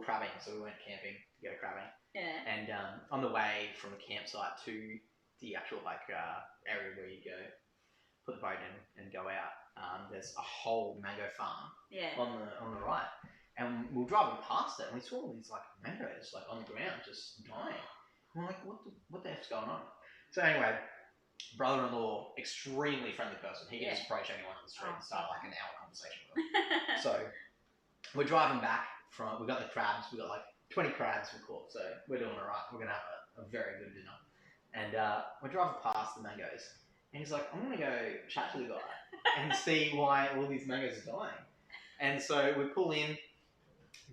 crabbing, so we went camping to go crabbing. Yeah. And on the way from the campsite to the actual area where you go, put the boat in and go out, there's a whole mango farm on the right, and we were driving past it, and we saw all these mangoes on the ground just dying. And we're like, what the heck's going on? So anyway. Brother-in-law, extremely friendly person. He can just approach anyone on the street and start an hour conversation with them. So we're driving back we got the crabs. We got 20 crabs we caught. So we're doing all right. We're gonna have a very good dinner. And we're driving past the mangoes, and he's like, I'm gonna go chat to the guy and see why all these mangoes are dying. And so we pull in,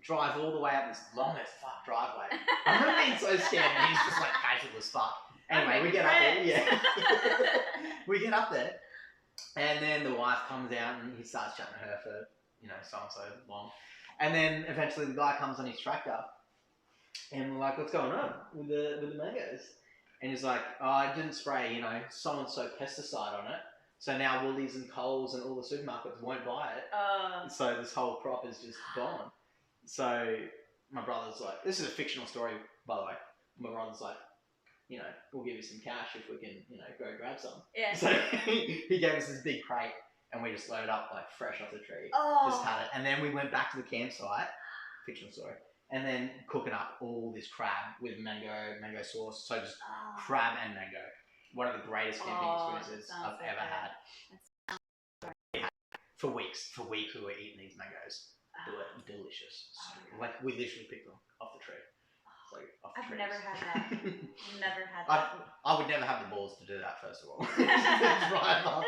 drive all the way up this long as fuck driveway. I remember being so scared, and he's just casual as fuck. Anyway, we get up there, we get up there, and then the wife comes out and he starts chatting to her for, so and so long. And then eventually the guy comes on his tractor, and we're like, what's going on with the mangoes? And he's like, oh, I didn't spray, so-and-so pesticide on it. So now Woolies and Coles and all the supermarkets won't buy it. So this whole crop is just gone. So my brother's like, this is a fictional story, by the way. My brother's like, we'll give you some cash if we can, go grab some. Yeah. So he gave us this big crate, and we just loaded up fresh off the tree. Just had it. And then we went back to the campsite, fictional story, and then cooking up all this crab with mango sauce. So just crab and mango. One of the greatest camping experiences I've ever had. For weeks we were eating these mangoes. They were delicious. We literally picked them off the tree. I've never had that. Never had that. I would never have the balls to do that, first of all. Drive up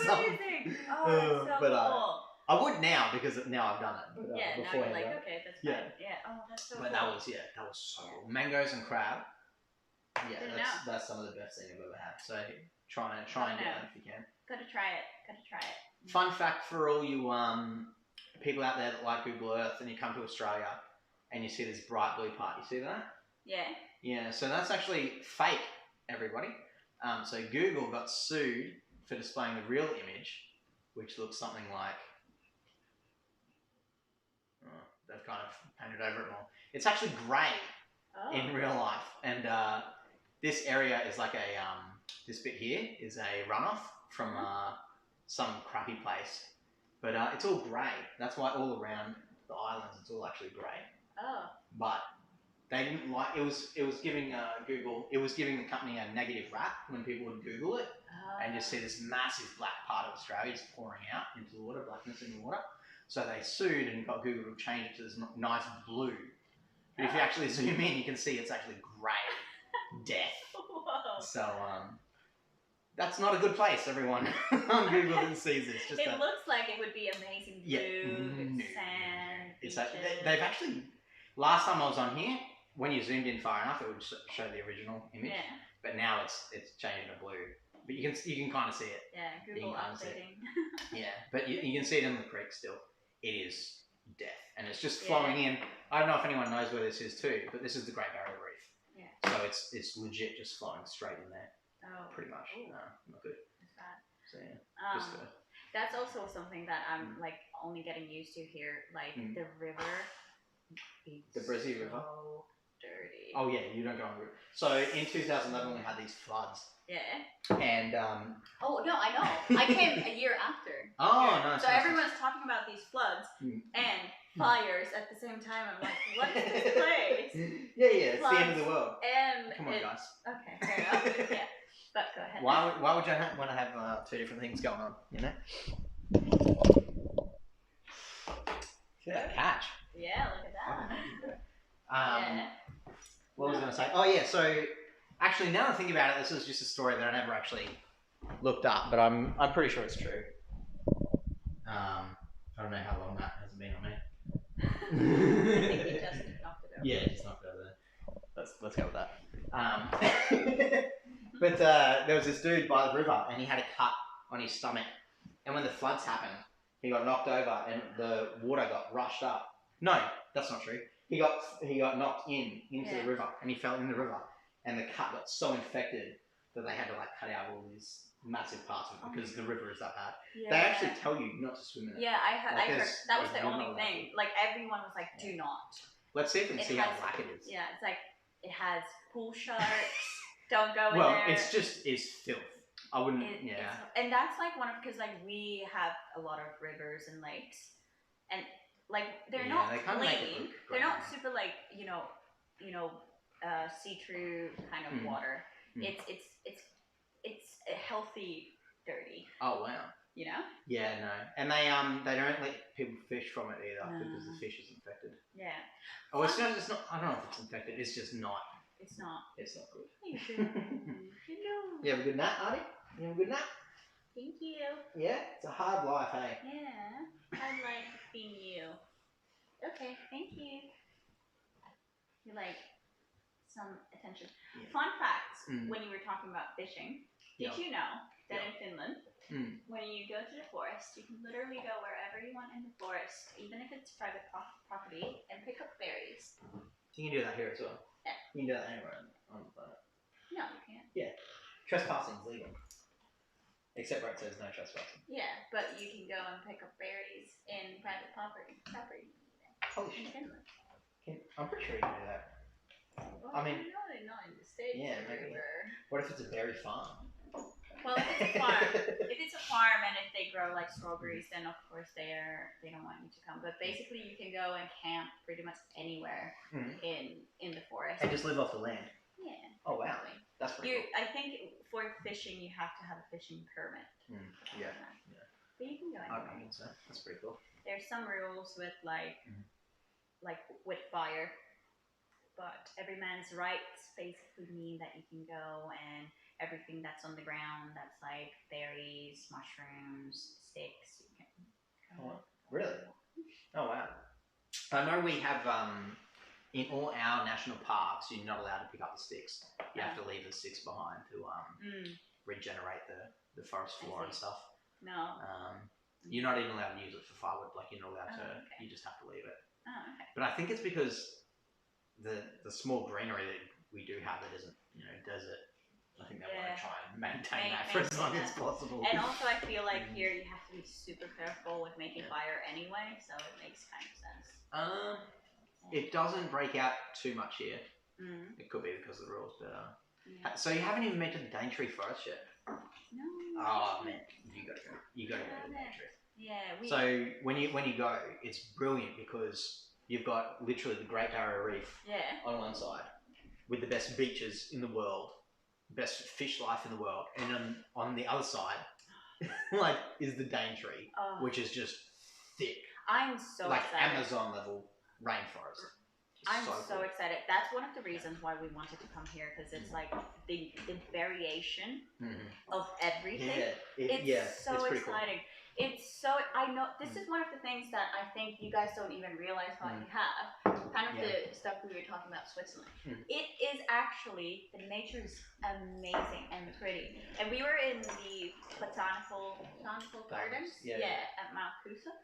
so amazing. Oh, that's so cool. I would now, because now I've done it. But, now you're like, okay, that's fine. Yeah. Oh, that's so cool. But that was so cool. Mangoes and crab. Yeah, that's some of the best thing I've ever had. So try and do it if you can. Gotta try it. Fun fact for all you people out there that like Google Earth, and you come to Australia, and you see this bright blue part. You see that? Yeah. Yeah, so that's actually fake, everybody. So Google got sued for displaying the real image, which looks something like... they've kind of painted over it more. It's actually grey in real life. And this area is this bit here is a runoff from some crappy place. But it's all grey. That's why all around the islands it's all actually grey. Oh. But they didn't like it was giving Google, it was giving the company a negative rap when people would Google it, and just see this massive black part of Australia just pouring out into the water, blackness in the water. So they sued and got Google to change it to this nice blue. But if you actually zoom in, you can see it's actually grey, death. Whoa. So that's not a good place, everyone. On Google that sees this. Just it looks like it would be amazing blue, sand, it's they've actually. Last time I was on here, when you zoomed in far enough, it would show the original image. Yeah. But now it's changing to blue. But you can kind of see it. Yeah, Google updating. Yeah, but you can see it in the creek still. It is death, and it's just flowing in. I don't know if anyone knows where this is too, but this is the Great Barrier Reef. Yeah. So it's legit just flowing straight in there. Oh. Pretty much. No, not good. That's bad. So yeah, that's also something that I'm only getting used to here. The river. The Brizzy River. dirty. Oh yeah, you don't go on rivers. So in 2011 we had these floods. Yeah. And oh no, I know. I came a year after. Oh, nice. So everyone's talking about these floods and fires at the same time. I'm like, what is this place? Yeah, it's the end of the world. And come on, guys. Okay, fair enough. Yeah, but go ahead. Why would you want to have two different things going on? You know. See that catch? Yeah, look at that. What was I going to say? Oh yeah, so actually now that I think about it, this is just a story that I never actually looked up, but I'm pretty sure it's true. I don't know how long that has been on me. I think you just knocked it over. Yeah, just knocked it over there. Let's go with that. But there was this dude by the river, and he had a cut on his stomach, and when the floods happened, he got knocked over, and the water got rushed up. No, that's not true. He got knocked into the river, and he fell in the river, and the cut got so infected that they had to like cut out all these massive parts of it because the river is that bad. Yeah. They actually tell you not to swim in it. Yeah, I heard that was the only thing. Like everyone was like, do not. Let's see if we can see how black it is. Yeah, it's like it has pool sharks. Don't go in there. Well, it's filth. I wouldn't. And that's like because like we have a lot of rivers and lakes, and like they're not clean. They're not super like see-through kind of water. It's a healthy dirty. Oh wow. You know? Yeah, no. And they don't let people fish from it either because the fish is infected. Yeah. Oh, it's not. I don't know if it's infected. It's just not. It's not. It's not good. Hello. You have a good nap, Artie? You have a good nap? Thank you. Yeah, it's a hard life, hey. Yeah, hard life being you. Okay, thank you. You like some attention. Yeah. Fun facts. When you were talking about fishing, did you know that in Finland, when you go to the forest, you can literally go wherever you want in the forest, even if it's private property, and pick up berries. You can do that here as well. Yeah. You can do that anywhere on the planet. No, you can't. Yeah. Trespassing is legal. Except where it says no trespassing. Yeah, but you can go and pick up berries in private property. Holy shit. In Finland. I'm pretty sure you can do that. Well, I mean, not in the States. Yeah, maybe. What if it's a berry farm? Well, if it's a farm, and if they grow like strawberries, then of course they don't want you to come. But basically, you can go and camp pretty much anywhere in the forest. And just live off the land. Yeah. Oh wow, that's pretty cool. I think for fishing, you have to have a fishing permit. Yeah. But you can go anywhere. I think so. That's pretty cool. There's some rules with like with fire, but every man's rights basically mean that you can go and everything that's on the ground, that's like berries, mushrooms, sticks, you can really? Oh wow. I know we have in all our national parks you're not allowed to pick up the sticks. You have to leave the sticks behind to regenerate the forest floor and stuff. No. You're not even allowed to use it for firewood, like you're not allowed to you just have to leave it. Oh, okay. But I think it's because the small greenery that we do have that isn't, desert. I think they want to try and maintain that for as long as possible. And also I feel like here you have to be super careful with making fire anyway, so it makes kind of sense. It doesn't break out too much here. It could be because of the rules, but so you haven't even mentioned the Daintree Forest yet? No. Oh man, you gotta go. You gotta go to the Daintree. Yeah. So when you go, it's brilliant because you've got literally the Great Barrier Reef on one side, with the best beaches in the world, best fish life in the world, and on the other side, like is the Daintree, which is just thick. I'm so like excited. Amazon level rainforest. I'm so excited. That's one of the reasons why we wanted to come here, because it's like the variation of everything. It's so exciting. Cool. It's so, I know, this is one of the things that I think you guys don't even realize what you have. Kind of the stuff we were talking about Switzerland. It is actually, the nature is amazing and pretty. And we were in the botanical gardens at Mount Kusa.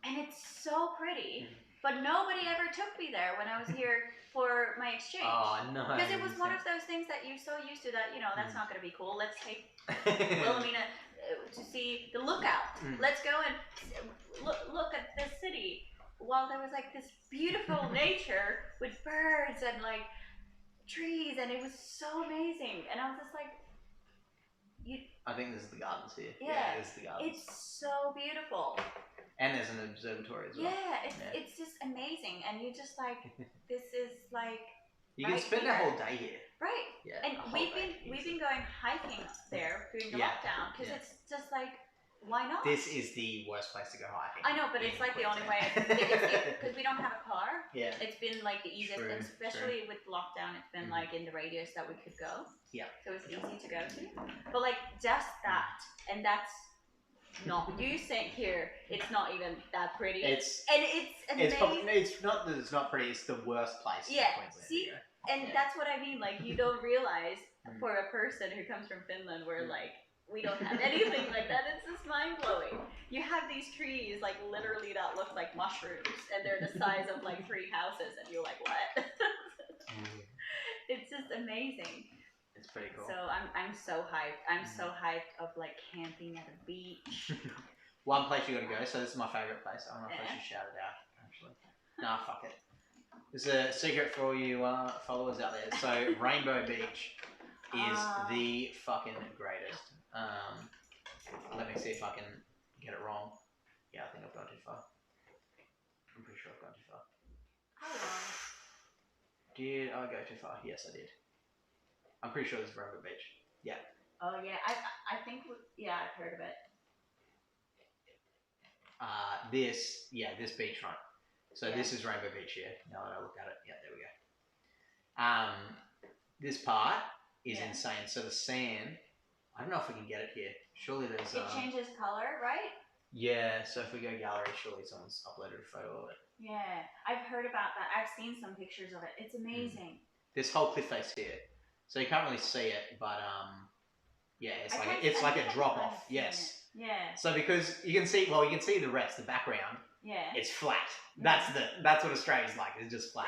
And it's so pretty. But nobody ever took me there when I was here for my exchange. Oh, no. Because it was one of those things that you're so used to that, that's not going to be cool. Let's take Wilhelmina to see the lookout. Let's go and look at this city. while there was like this beautiful nature with birds and like trees, and it was so amazing. And I was just like, I think this is the gardens here. Yeah, this is the gardens. It's so beautiful. And there's an observatory as well. Yeah, it's just amazing, and you just like, this is like. You can spend a whole day here. Right. Yeah. And we've been going hiking there during the lockdown because it's just like, why not? This is the worst place to go hiking. I know, but it's like the only way because we don't have a car. Yeah. It's been like the easiest, especially with lockdown. It's been like in the radius that we could go. Yeah. So it's easy to go to. But like just that, and that's not you think here. It's not even that pretty. It's amazing. It's not that it's not pretty. It's the worst place. Yeah. In Queensland, see. And that's what I mean, like, you don't realize, for a person who comes from Finland, where, like, we don't have anything like that, it's just mind-blowing. You have these trees, like, literally that look like mushrooms, and they're the size of, like, 3 houses, and you're like, what? It's just amazing. It's pretty cool. So, I'm so hyped. I'm so hyped of, like, camping at a beach. One place you gotta go, so this is my favourite place. I don't know if I should shout it out, actually. Nah, fuck it. There's a secret for all you followers out there. So Rainbow Beach is the fucking greatest. Let me see if I can get it wrong. Yeah, I think I've gone too far. I'm pretty sure I've gone too far. How long? Did I go too far? Yes, I did. I'm pretty sure this is Rainbow Beach. Yeah. Oh yeah, I think I've heard of it. This beachfront. So this is Rainbow Beach here. Now that I look at it, yeah, there we go. This part is insane. So the sand, I don't know if we can get it here. Surely there's. It changes color, right? Yeah. So if we go gallery, surely someone's uploaded a photo of it. Yeah, I've heard about that. I've seen some pictures of it. It's amazing. This whole cliff face here, so you can't really see it, but it's like a drop off. Yes. Yeah. So because you can see the rest, the background. Yeah. It's flat. That's what Australia's like. It's just flat.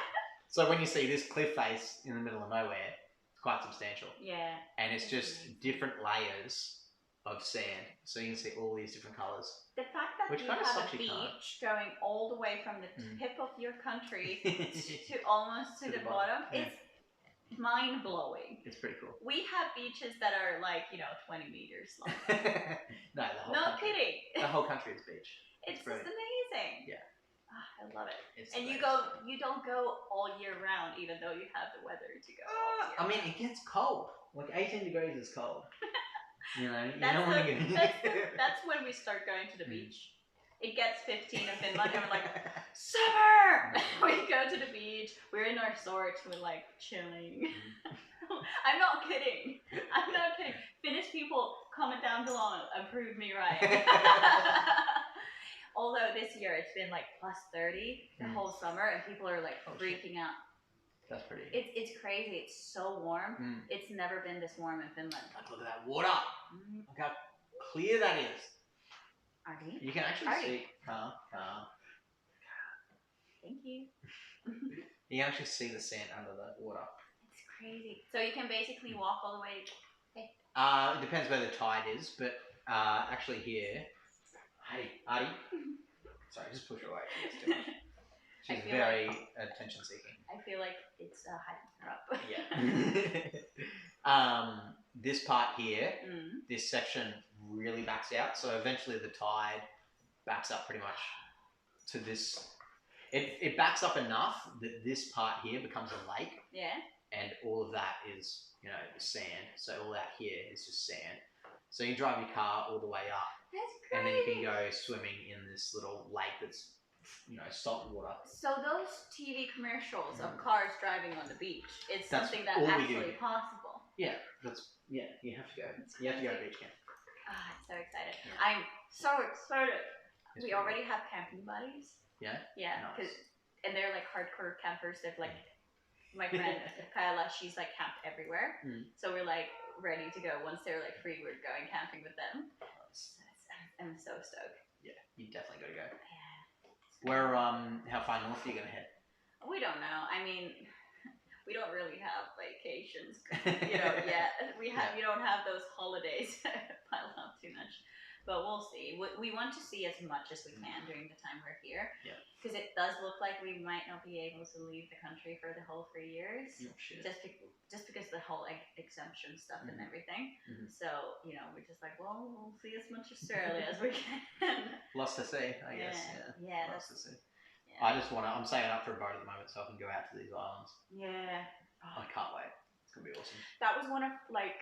So when you see this cliff face in the middle of nowhere, it's quite substantial. Yeah. And it's just different layers of sand. So you can see all these different colours. The fact that you have a beach going all the way from the tip of your country to almost to the bottom, it's mind-blowing. It's pretty cool. We have beaches that are like, 20 meters long. No, the whole country. Kidding. The whole country is beach. It's just amazing. Yeah. I love it. And you don't go all year round, even though you have the weather to go. I mean, it gets cold. Like 18 degrees is cold. You know, that's when we start going to the beach. It gets 15 in Finland, and we're like, summer! We go to the beach, we're in our shorts, we're like chilling. I'm not kidding. Finnish people, comment down below and prove me right. Although this year it's been like plus 30 the whole summer, and people are like freaking out. That's pretty. It's crazy. It's so warm. It's never been this warm in Finland. Like, look at that water. Look how clear that is. Artie? You can actually see. Calm. Thank you. You can actually see the sand under the water. It's crazy. So you can basically walk all the way. It depends where the tide is, but actually here. Hey, Artie. Sorry, just push her away. She's too much. She's very attention-seeking. I feel like it's hyping her up. Yeah. This part here, this section really backs out. So eventually the tide backs up pretty much to this. It backs up enough that this part here becomes a lake. Yeah. And all of that is, sand. So all that here is just sand. So you drive your car all the way up. That's crazy. And then you can go swimming in this little lake that's, salt water. So those TV commercials of cars driving on the beach, it's something that's actually possible. Yeah, you have to go. You have to go to beach camp. I'm so excited. I'm so excited. We already have camping buddies. Yeah? Yeah, and they're like hardcore campers. They're like, my friend Kyla, she's like camped everywhere. So we're like ready to go. Once they're like free, we're going camping with them. I'm so stoked. Yeah, you definitely gotta go. Yeah. Where, how far north are you gonna head? We don't know. I mean, we don't really have vacations, yet. We don't have those holidays piled up too much. But we'll see. We want to see as much as we can during the time we're here. Yeah. Because it does look like we might not be able to leave the country for the whole 3 years. Oh, shit. Just because the whole exemption stuff and everything. So, you know, we're just like, well, we'll see as much Australia as we can. Lots to see, I guess. Yeah. Lots to see. Yeah. I'm saving up for a boat at the moment so I can go out to these islands. Yeah. I can't wait. It's going to be awesome. That was one of, like,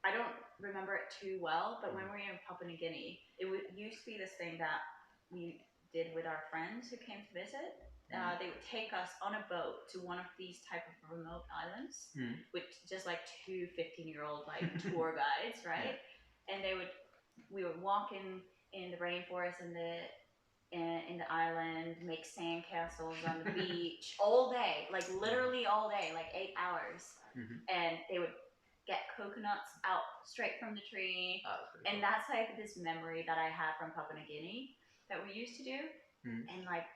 I don't remember it too well, but when we were in Papua New Guinea, it used to be this thing that we did with our friends who came to visit. They would take us on a boat to one of these type of remote islands, with just like two 15-year-old like tour guides, right? Yeah. And we would walk in the rainforest and in the island, make sand castles on the beach all day, like literally all day, like 8 hours, and they would get coconuts out straight from the tree, and that's like this memory that I had from Papua New Guinea that we used to do, and like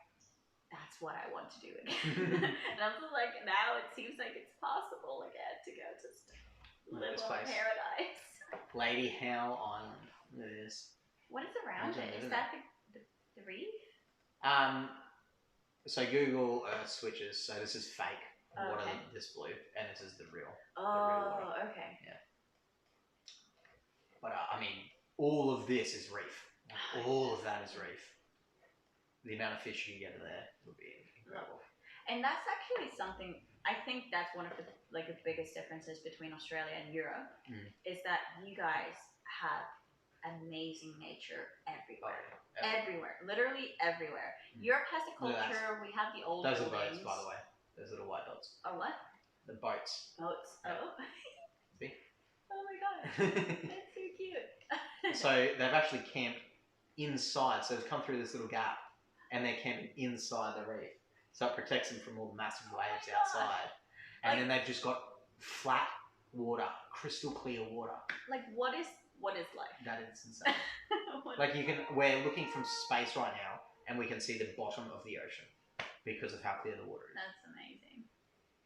that's what I want to do again. And I'm just like, now it seems like it's possible again to go just live on paradise. Lady Howe Island. It is. What is around it? Is that the reef? So Google Earth switches. So this is fake. Water, this blue, and this is the real. Oh, okay. Yeah. But I mean, all of this is reef. All of that is reef. The amount of fish you can get in there would be incredible. And that's actually something. I think that's one of the biggest differences between Australia and Europe is that you guys have amazing nature everywhere. Everywhere, literally everywhere. Europe has the culture. We have the old buildings. Those are boats, by the way. Those little white dots. Oh, what? The boats. Boats. Yeah. Oh. See? Oh my god. That's so cute. So they've actually camped inside. So they've come through this little gap, and they're camping inside the reef. So it protects them from all the massive waves outside. And then they've just got flat water, crystal clear water. Like what is life? That is insane. We're looking from space right now, and we can see the bottom of the ocean because of how clear the water is. That's amazing.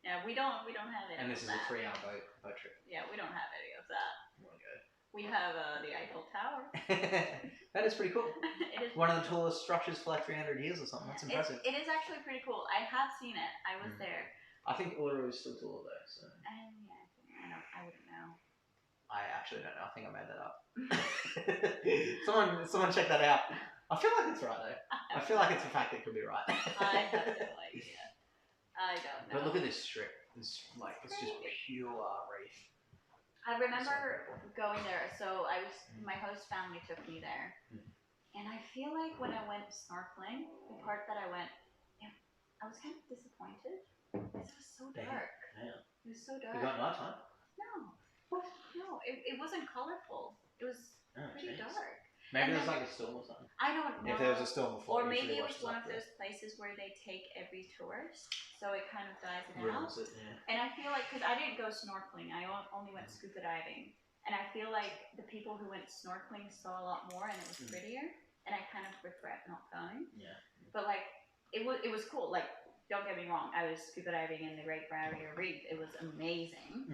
Yeah, we don't have any. And this is a 3-hour boat trip. Yeah, we don't have any of that. I want to go. We have the Eiffel Tower. That is pretty cool. It is one of the tallest structures for like 300 years or something. That's impressive. It is actually pretty cool. I have seen it. I was there. I think Uluru is still taller though. So. I wouldn't know. I actually don't know. I think I made that up. Someone check that out. I feel like it's right though. I feel like it's a fact that could be right. I have no idea. I don't know. But look at this strip. It's just pure reef. I remember going there. So my host family took me there, and I feel like when I went snorkeling, the part that I went, I was kind of disappointed because it was so dark. Yeah. It was so dark. You got nighttime? No, it wasn't colorful. It was pretty dark. Maybe there's like a storm or something. I don't know. If there was a storm before. Or maybe it was one of those places where they take every tourist, so it kind of dies it out. And I feel like, because I didn't go snorkeling, I only went scuba diving. And I feel like the people who went snorkeling saw a lot more and it was prettier. And I kind of regret not going. Yeah. But like, it was cool. Like, don't get me wrong, I was scuba diving in the Great Barrier Reef. It was amazing.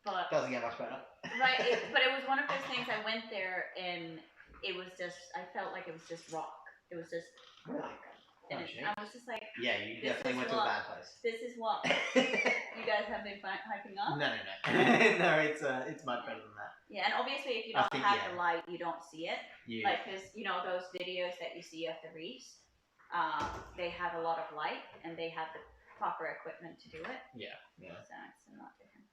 But doesn't get much better. Right, but it was one of those things. I went there and it was just, I felt like it was just rock. It was just rock. And I was just like, yeah, you definitely went to a bad place. This is what you guys have been hiking up? No. No, it's much better than that. Yeah, and obviously if you don't have the light, you don't see it. Yeah. Like, because, those videos that you see of the reefs, they have a lot of light and they have the proper equipment to do it. Yeah. So it's a lot different.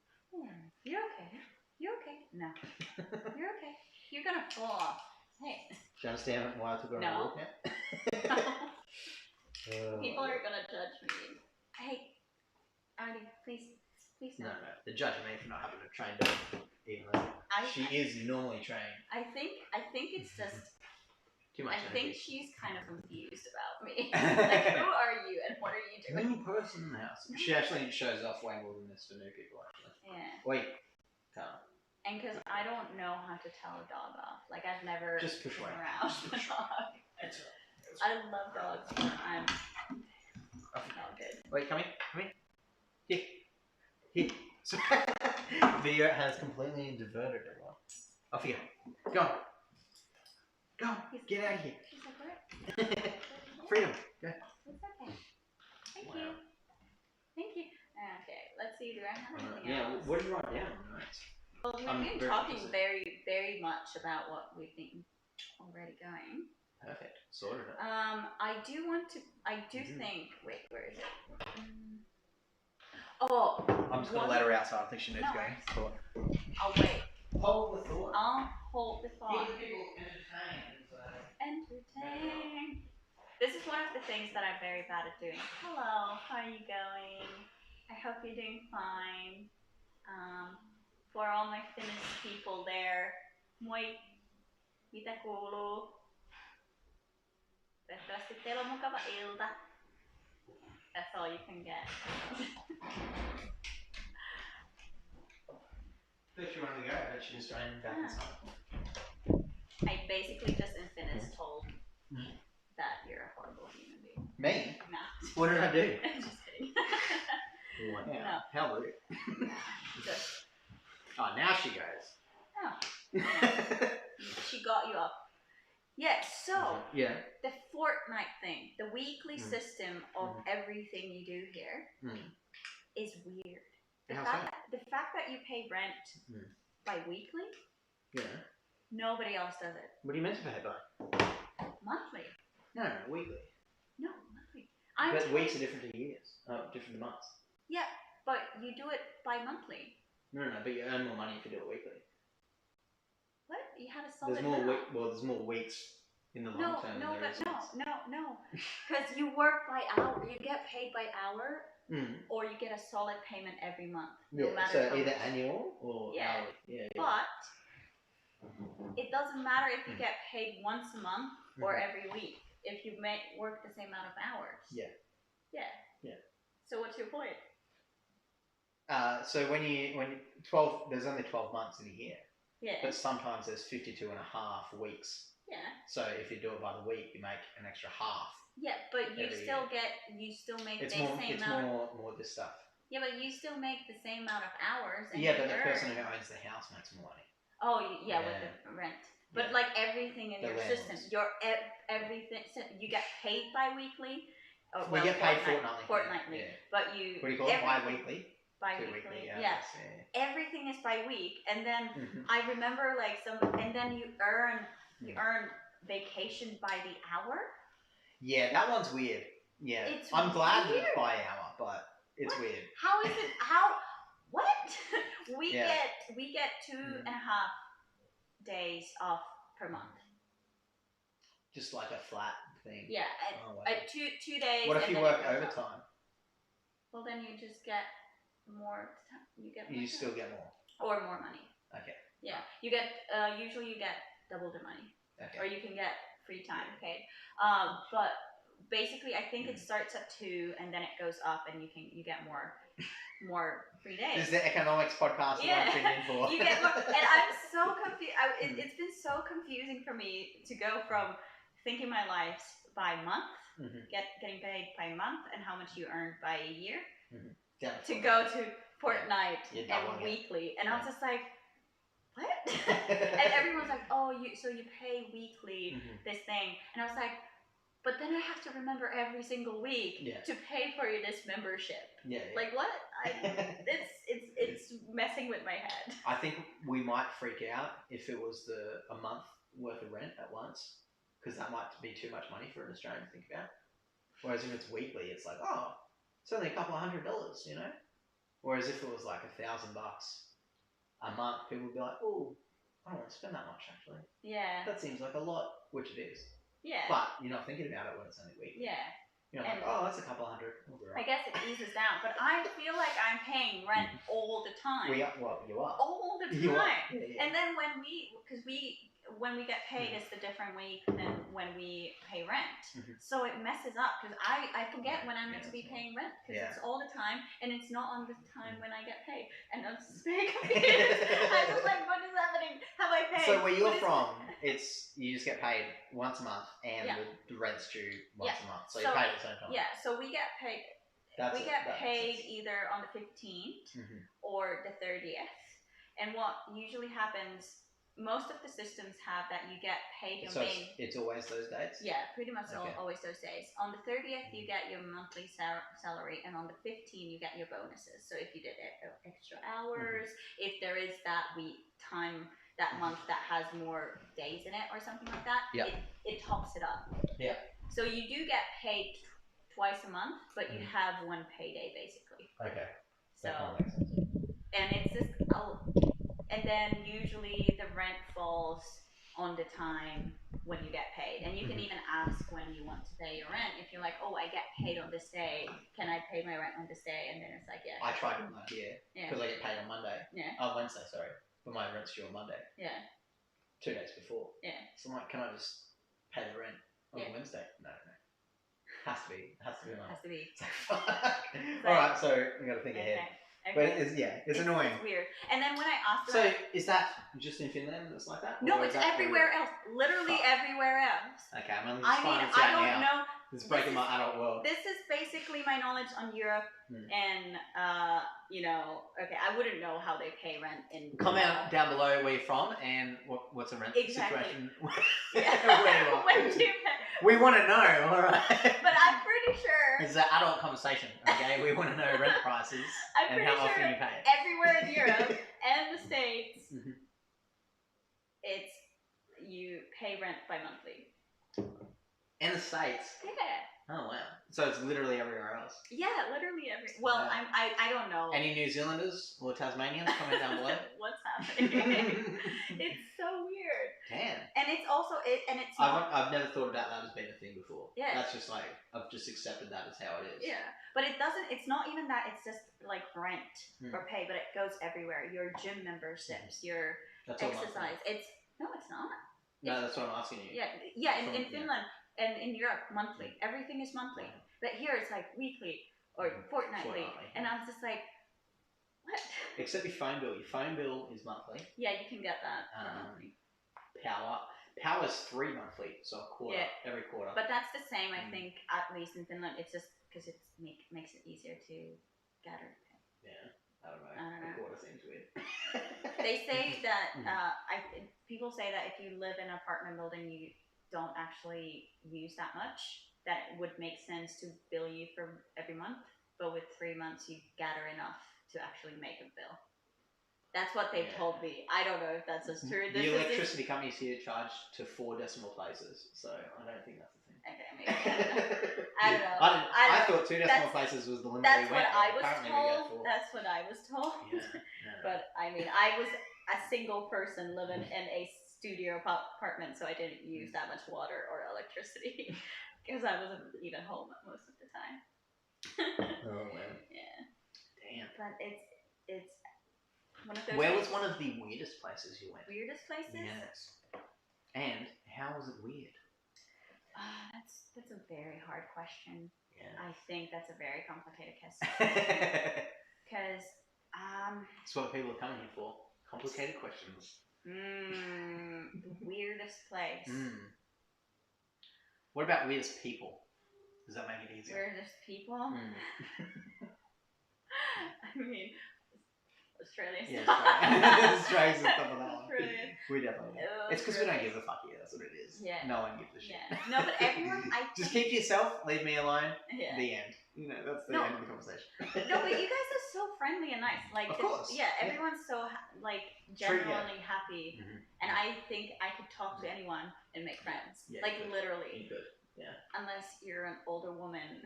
You're okay. You're okay. No. You're okay. You're gonna fall off. Hey. Do you understand why I took her on a walk now? People are gonna judge me. Hey, Artie, please no. No. They're judging me for not having a trained dog, even though she is normally trained. I think it's just too much. I think she's kind of confused about me. Like, who are you and what are you doing? New person in the house. She actually shows off way more than this for new people, actually. Yeah. Wait. Come. And because I don't know how to tell a dog off. Like, I've never just push away. Around a dog. I love dogs, but I'm not good. Wait, come here. Here. So, video has completely diverted everyone. Off you go. Go on. Go, get out of here. She's like, what? Freedom. Go. It's okay. Thank you. Thank you. Okay, let's see. Do I have anything else? What did you write down? Nice. Well, we've been talking very, very much about what we've been already going. Perfect. Sorted it. I do want to. I do think. Wait, where is it? Oh. I'm just gonna let her outside. I think she needs to go. I'll wait. Hold the thought. I'll hold the thought. Keep people entertained. Entertain. This is one of the things that I'm very bad at doing. Hello, how are you going? I hope you're doing fine. For all my Finnish people there, moi, mitä kuuluu? Toivottavasti teillä on mukava ilta. That's all you can get. If you want to go, but she's trying back inside. I basically just in Finnish told that you're a horrible human being. Me? No. What did I do? Just kidding. Wow. No. How rude. Just. Oh, now she goes. Oh. She got you up. Yeah, so the fortnight thing, the weekly system of everything you do here is weird. The fact that you pay rent bi-weekly, nobody else does it. What do you meant to pay by? Monthly. No, weekly. No, monthly. But weeks are different to years, different to months. Yeah, but you do it bi-monthly. No, but you earn more money if you do it weekly. What? You have a solid there's more weeks in the long term. No. Because you work by hour. You get paid by hour, or you get a solid payment every month. No matter so either annual or hourly. Yeah. But it doesn't matter if you get paid once a month or every week if you work the same amount of hours. Yeah. So what's your point? So when 12, there's only 12 months in a year. Yeah. But sometimes there's 52 and a half weeks. Yeah. So if you do it by the week, you make an extra half. Yeah, but you still make the same amount. It's more this stuff. Yeah, but you still make the same amount of hours. And but the person who owns the house makes more money. Oh yeah, with the rent. But like everything in your system, everything you get paid bi-weekly. We get paid fortnightly. Yeah. What do you call it? Bi-weekly? Bi-weekly, yeah. Everything is bi-week, and then I remember and then you earn vacation by the hour. Yeah, that one's weird. Yeah, I'm glad that it's by hour, but it's weird. How is it? What? We get 2.5 days off per month. Just like a flat thing. Yeah, 2 days. What if you work overtime? Well, then you just get more. You still get more. Or more money. Okay. Yeah, you get usually you get double the money. Okay. Or you can get free time. Okay. But basically, I think it starts at 2 and then it goes up, and you get more free days. This is the economics podcast I'm tuning in for. You get more, and I'm so confused. It's been so confusing for me to go from thinking my life by month, getting paid by month, and how much you earn by a year, to go to fortnight and weekly, and I was just like, what? And everyone's like, oh, so you pay weekly this thing, and I was like, but then I have to remember every single week to pay for this membership. Like what? It's messing with my head. I think we might freak out if it was a month worth of rent at once, because that might be too much money for an Australian to think about. Whereas if it's weekly, it's like, oh, it's only a couple of $100, you know. Whereas if it was like $1,000 a month, people would be like, oh, I don't want to spend that much actually. Yeah. That seems like a lot, which it is. Yeah. But you're not thinking about it when it's only weekly. Yeah. You're like, oh, that's a couple $100. We'll be right. I guess it eases down, but I feel like I'm paying rent all the time. You are. All the time. You are. Yeah. And then when we get paid, it's a different week than when we pay rent. So it messes up because I forget when I'm meant to be paying rent because it's all the time and it's not on the time when I get paid. And I'm just very confused. I'm just like, what is happening? Have I paid? So where you're from, you just get paid once a month and the rent's due once a month. So you pay at the same time. Yeah, so we get paid. We get paid either on the 15th or the 30th. And what usually happens most of the systems have that you get paid your So main. it's always those dates? Yeah, pretty much Okay. always those days. On the 30th, you get your monthly salary, and on the 15th, you get your bonuses. So if you did extra hours, if there is that that month that has more days in it or something like that, it tops it up. Yeah. So you do get paid twice a month, but you have one payday basically. Okay. So, that makes sense. and it's just, and then usually the rent falls on the time when you get paid, and you can even ask when you want to pay your rent. If you're like, oh, I get paid on this day, can I pay my rent on this day? And then it's like, yeah. I tried doing that here because I get paid on Monday. Yeah. Oh, Wednesday, sorry, but my rent's due on Monday. Yeah. 2 days before. Yeah. So I'm like, can I just pay the rent on Wednesday? No. Has to be Monday. Has to be. It's like, fuck. All right, so we got to think ahead. Okay. But it's annoying. It's weird. And then when I asked So is that just in Finland that's like that? No, it's everywhere else. Literally everywhere else. Okay, I don't know. It's breaking my adult world. This is basically my knowledge on Europe, and okay, I wouldn't know how they pay rent in. Comment down below where you're from and what's a rent situation. When do you pay? We want to know, all right. But I'm pretty sure it's an adult conversation. Okay, we want to know rent prices and how often you pay. Everywhere in Europe and the States, it's you pay rent bi-monthly. In the States? Yeah. Oh, wow. So it's literally everywhere else? Yeah, literally everywhere. Well, yeah. I don't know. Any New Zealanders or Tasmanians? Comment down below. What's happening? It's so weird. Damn. And it's also, it's I've never thought about that as being a thing before. Yeah. That's just like, I've just accepted that as how it is. Yeah. But it's not even that, it's just like rent or pay, but it goes everywhere. Your gym memberships, your exercise. No, it's not. No, that's what I'm asking you. Yeah. In Finland and in Europe, monthly. Everything is monthly. But here it's like weekly or fortnightly. And I was just like, what? Except your phone bill. Your phone bill is monthly. Yeah, you can get that monthly. Power's 3 monthly, so a quarter, every quarter. But that's the same, I think, at least in Finland. It's just because it makes it easier to gather. Yeah, I don't know. The quarter seems weird. They say that people say that if you live in an apartment building, you don't actually use that much. That it would make sense to bill you for every month, but with 3 months, you gather enough to actually make a bill. That's what they've told me. I don't know if that's as true. The electricity companies here charge to 4 decimal places, so I don't think that's a thing. Okay, maybe. I don't know. I thought 2 decimal places was the limit. That's what I was told. That's what I was told. Yeah. But I mean, I was a single person living in a studio apartment, so I didn't use that much water or electricity because I wasn't even home most of the time. Oh man. Yeah. Damn. But it's one of those. Where was one of the weirdest places you went? Weirdest places? Yes. And how was it weird? That's a very hard question. Yeah. I think that's a very complicated question. Because it's what people are coming here for. Complicated questions. The weirdest place. What about weirdest people? Does that make it easier? Weirdest people? I mean, Australia. Yeah, Australia's on top of that one. We definitely do. It's because we don't give a fuck here. That's what it is. Yeah. No one gives a shit. Yeah. No, but everyone. Just keep to yourself. Leave me alone. Yeah. The end. You know, that's the end of the conversation. No, but you guys are so friendly and nice. Like, of course. Yeah, everyone's so genuinely happy, and I think I could talk to anyone and make friends. Yeah, like literally. You could. Yeah. Unless you're an older woman.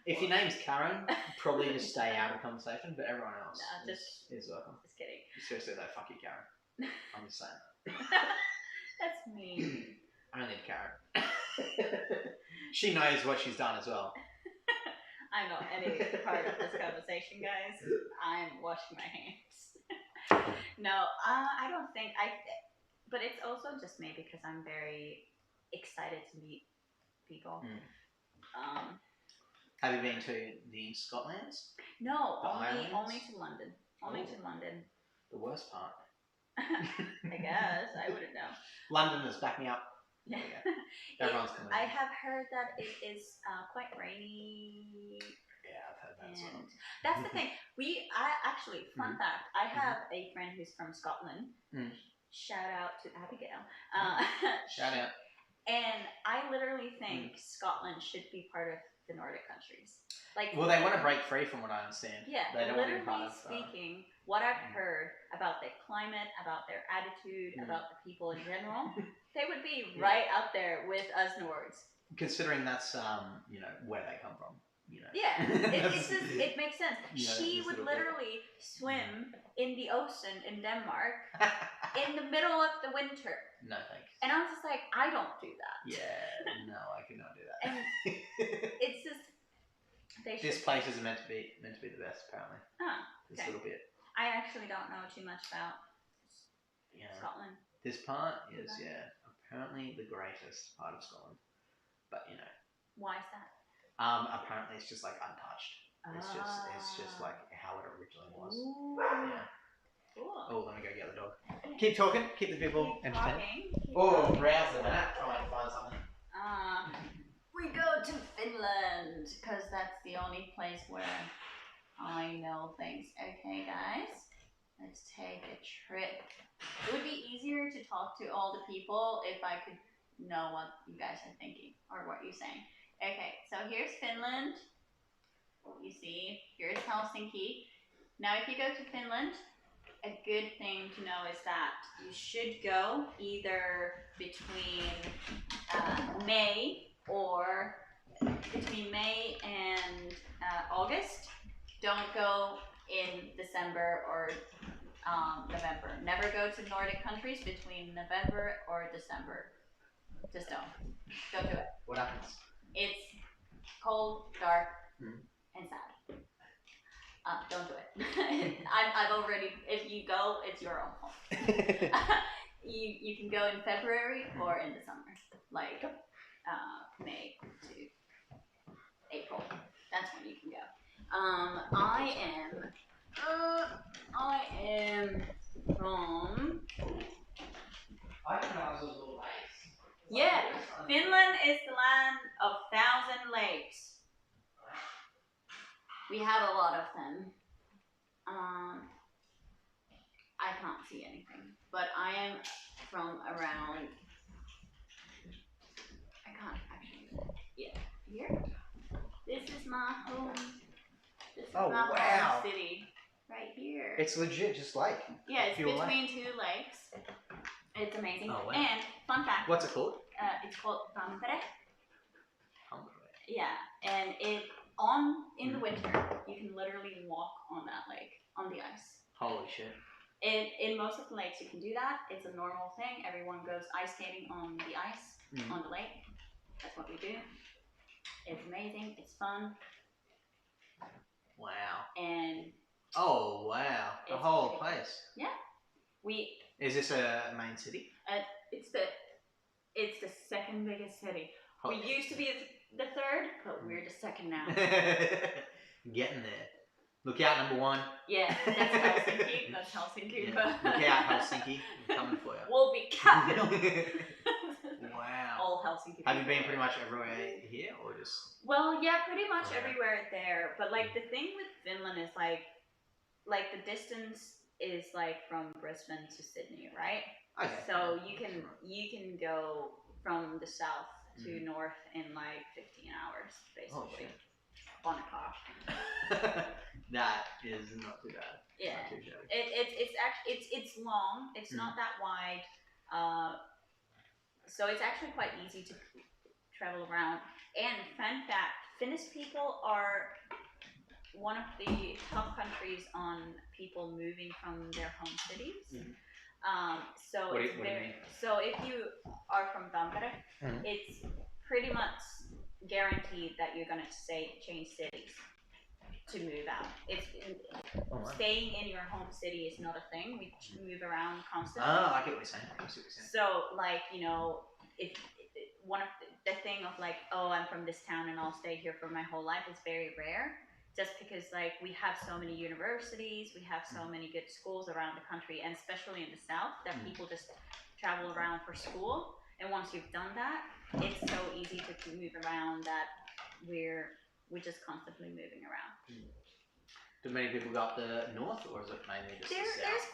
If your name's Karen, probably just stay out of the conversation, but everyone else is welcome. Just kidding. Seriously though, fuck you, Karen. I'm just saying that. That's mean. Only Karen. She knows what she's done as well. I'm not any part of this conversation, guys. I'm washing my hands. No, I don't think but it's also just me because I'm very excited to meet people. Have you been to the Scotlands? No, only to London. Only to London. The worst part. I guess. I wouldn't know. Londoners, back me up. Yeah. Everyone's coming. I have heard that it is quite rainy. Yeah, I've heard that as well. That's the thing. Actually, fun fact, I have a friend who's from Scotland, Shout out to Abigail. Shout out. And I literally think Scotland should be part of the Nordic countries. Like, well, they want to break free from what I understand. Yeah, they don't literally want to be part of, speaking, what I've heard about their climate, about their attitude, about the people in general, they would be right up there with us Nords. Considering that's where they come from. Yeah, it makes sense. She would literally swim in the ocean in Denmark in the middle of the winter. No thanks. And I'm just like, I don't do that. Yeah, no, I could not do that. And it's just this place is meant to be the best, apparently. This little bit. I actually don't know too much about Scotland. This part is apparently the greatest part of Scotland, but why is that? Apparently it's just like untouched. It's just like how it originally was. Ooh. Yeah. Cool. Oh, let me go get the dog. Keep talking. Keep the people entertained. Browse a minute. Trying to find something. We go to Finland because that's the only place where I know things. Okay, guys, let's take a trip. It would be easier to talk to all the people if I could know what you guys are thinking or what you're saying. Okay, so here's Finland. You see, here's Helsinki. Now, if you go to Finland, a good thing to know is that you should go either between May and August. Don't go in December or November. Never go to Nordic countries between November or December. Just don't. Don't do it. What happens? It's cold, dark, and sad. Don't do it. I've already. If you go, it's your own fault. You can go in February or in the summer, like May to April. That's when you can go. I am from. I didn't know it was a little nice. Yeah, Finland is the land of 1,000 lakes. We have a lot of them. I can't see anything, but I am from around. I can't actually. Yeah, here. This is my home. This is my home city, right here. It's legit, just like. Yeah, it's between two lakes. It's amazing. Oh, wow. And fun fact. What's it called? It's called Tampere. Tampere. Yeah, and in the winter you can literally walk on that lake on the ice. Holy shit. In most of the lakes you can do that. It's a normal thing. Everyone goes ice skating on the ice on the lake. That's what we do. It's amazing. It's fun. Wow. And oh wow, the whole place. Yeah. Is this a main city? It's the second biggest city. Holy we used to be the third, but we're the second now. Getting there. Look out, number one. Yeah, that's Helsinki. That's Helsinki. Yeah. Look out, Helsinki. I'm coming for you. We'll be capital. Wow. All Helsinki. Have you been pretty much everywhere here, or just? Well, yeah, pretty much everywhere there. But like the thing with Finland is like the distance is like from Brisbane to Sydney, right? Okay. So you can go from the south to north in like 15 hours, basically, on a car. That is not too bad. Yeah. Not too shabby. It's long. It's not that wide. So it's actually quite easy to travel around. And fun fact, Finnish people are one of the top countries on people moving from their home cities. So what do you mean? So if you are from Tampere, it's pretty much guaranteed that you're gonna change cities to move out. It's staying in your home city is not a thing. We move around constantly. Oh, I get what you're saying. I see what you're saying. So like if one of the thing of like, oh, I'm from this town and I'll stay here for my whole life is very rare. Just because like we have so many universities, we have so many good schools around the country, and especially in the south, that people just travel around for school. And once you've done that, it's so easy to move around that we're just constantly moving around. Do many people go up the north, or is it mainly just the south? There's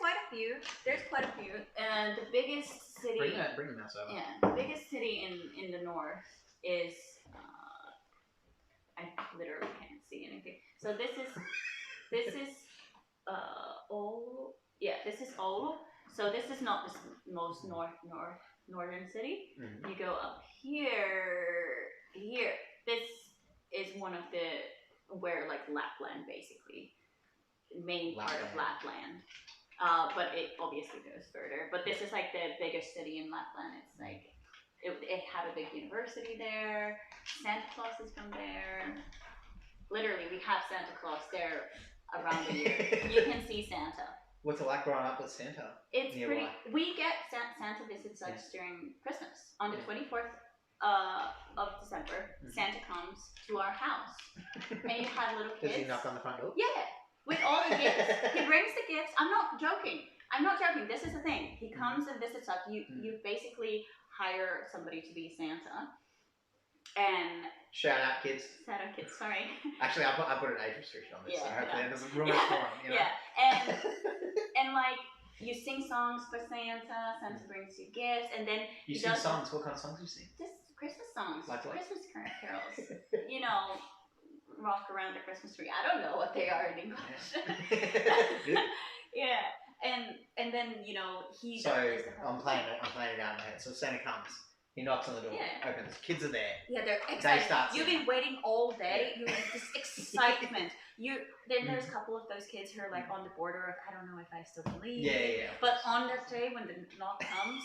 quite a few. And the biggest city. Bring the mouse over. Yeah, the biggest city in the north is. I literally can't see anything. So this is Oulu. Yeah, this is Oulu. So this is not the most northern city. Mm-hmm. You go up here. This is one of the where like Lapland basically, main part of Lapland. But it obviously goes further. But this is like the biggest city in Lapland. It's like it had a big university there. Santa Claus is from there. Literally, we have Santa Claus there around the year. You can see Santa. What's it like growing up with Santa? It's pretty. We get Santa visits us during Christmas on the 24th of December. Mm-hmm. Santa comes to our house, and you have little kids. Does he knock on the front door? Yeah, with all the gifts. He brings the gifts. I'm not joking. This is the thing. He comes and visits us. You basically hire somebody to be Santa, and shout out kids. Sorry. Actually, I put an age restriction on this, so hopefully it doesn't ruin it for him. You know? Yeah, and like you sing songs for Santa. Santa brings you gifts, and then you sing songs. What kind of songs do you sing? Just Christmas songs, like Christmas carols. You know, rock around the Christmas tree. I don't know what they are in English. Yeah. And then he. So I'm playing it out in my head. So Santa comes, he knocks on the door, opens. Kids are there. Yeah, they're excited. You've been waiting all day. You have this excitement. There's a couple of those kids who are like on the border of I don't know if I still believe. Yeah. But on that day when the knock comes,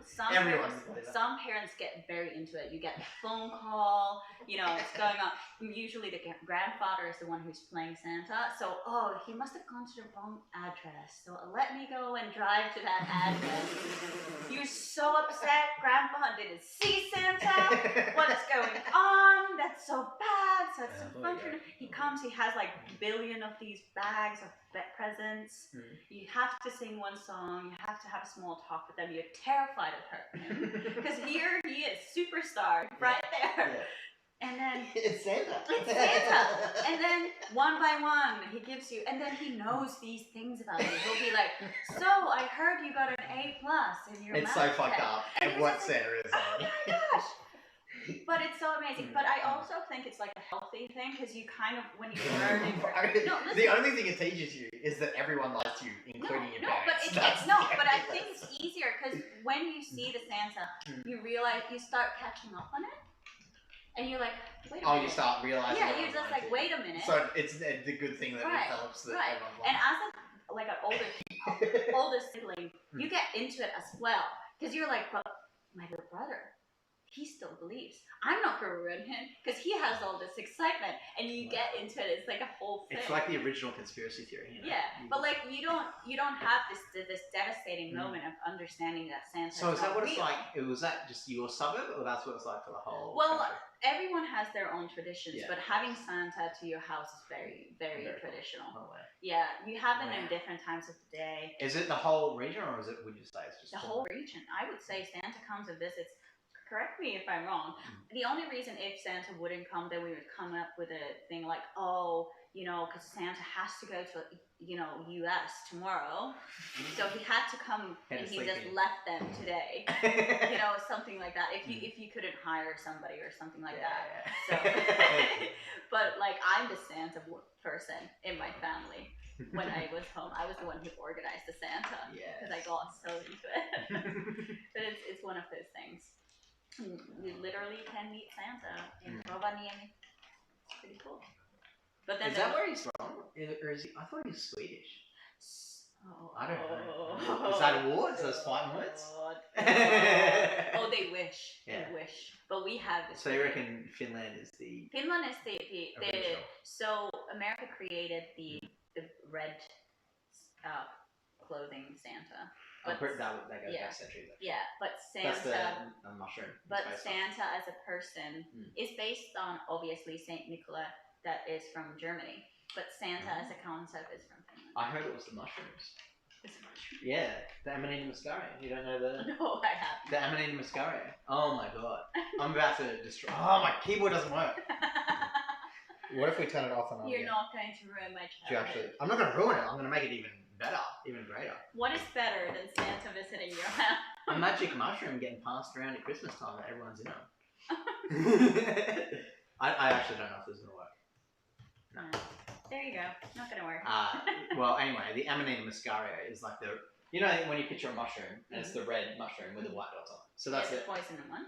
some parents get very into it. You get a phone call. It's going on. Usually the grandfather is the one who's playing Santa. So he must have gone to the wrong address. So let me go and drive to that address. You're so upset. Grandpa didn't see Santa. What's going on? That's so bad. So it's so fun for him. He comes. He has like a billion of these bags of presents. You have to sing one song. You have to have a small talk with them. You're terrified of him because here he is, superstar, right there. Yeah. And then it's Santa. And then one by one he gives you, and then he knows these things about you. He'll be like, "So I heard you got an A+ in your math." It's so fucked up. And what Santa is oh my gosh. But it's so amazing. But I also think it's like a healthy thing because you kind of, when you learn it. The only thing it teaches you is that everyone likes you, including your parents. But I think it's easier because when you see the Santa, you realize, you start catching up on it. And you're like, wait a minute. You start realizing. Yeah, you're just like, wait a minute. So it's the good thing that develops that everyone likes. And as an older sibling, you get into it as well. Because you're like, but my little brother, he still believes. I'm not going to ruin him because he has all this excitement, and you get into it. It's like a whole thing. It's like the original conspiracy theory. Yeah, but like you don't have this devastating moment of understanding that Santa. So is that what it's like? Was that just your suburb, or that's what it's like for the whole? Well, everyone has their own traditions, but having Santa to your house is very, very traditional. Cool. Oh, wow. Yeah, you have it in different times of the day. Is it the whole region, or is it? Would you say it's just the whole region? I would say Santa comes and visits. Correct me if I'm wrong. The only reason if Santa wouldn't come, then we would come up with a thing like, because Santa has to go to, U.S. tomorrow, so he had to come and he just left them today. Something like that. If you couldn't hire somebody or something like that. So, but like I'm the Santa person in my family. When I was home, I was the one who organized the Santa because I got so into it. But it's one of those things. You literally can meet Santa in Rovaniemi. It's pretty cool. But then is that where he's from? Or is he? I thought he was Swedish. I don't know. Is that awards? Those fighting words? They wish. They wish. But we have this. So you reckon Finland is the? Finland is the so America created the red clothing Santa. But that goes back centuries. Yeah, but Santa. That's the mushroom. But Santa as a person is based on obviously Saint Nicholas, that is from Germany. But Santa as a concept is from Finland. I heard it was the mushrooms. Yeah, the Amanita muscaria. You don't know the? No, I haven't. The Amanita muscaria. Oh my god, I'm about to destroy. Oh, my keyboard doesn't work. What if we turn it off and on? You're not going to ruin my childhood. I'm not going to ruin it. I'm going to make it even better, even greater. What is better than Santa visiting your house? A magic mushroom getting passed around at Christmas time that everyone's in on. I actually don't know if this is going to work. No. There you go. Not going to work. Well, anyway, the Amanita muscaria is like the... You know when you picture a mushroom, and it's the red mushroom with the white dots on it. So that's the poison one.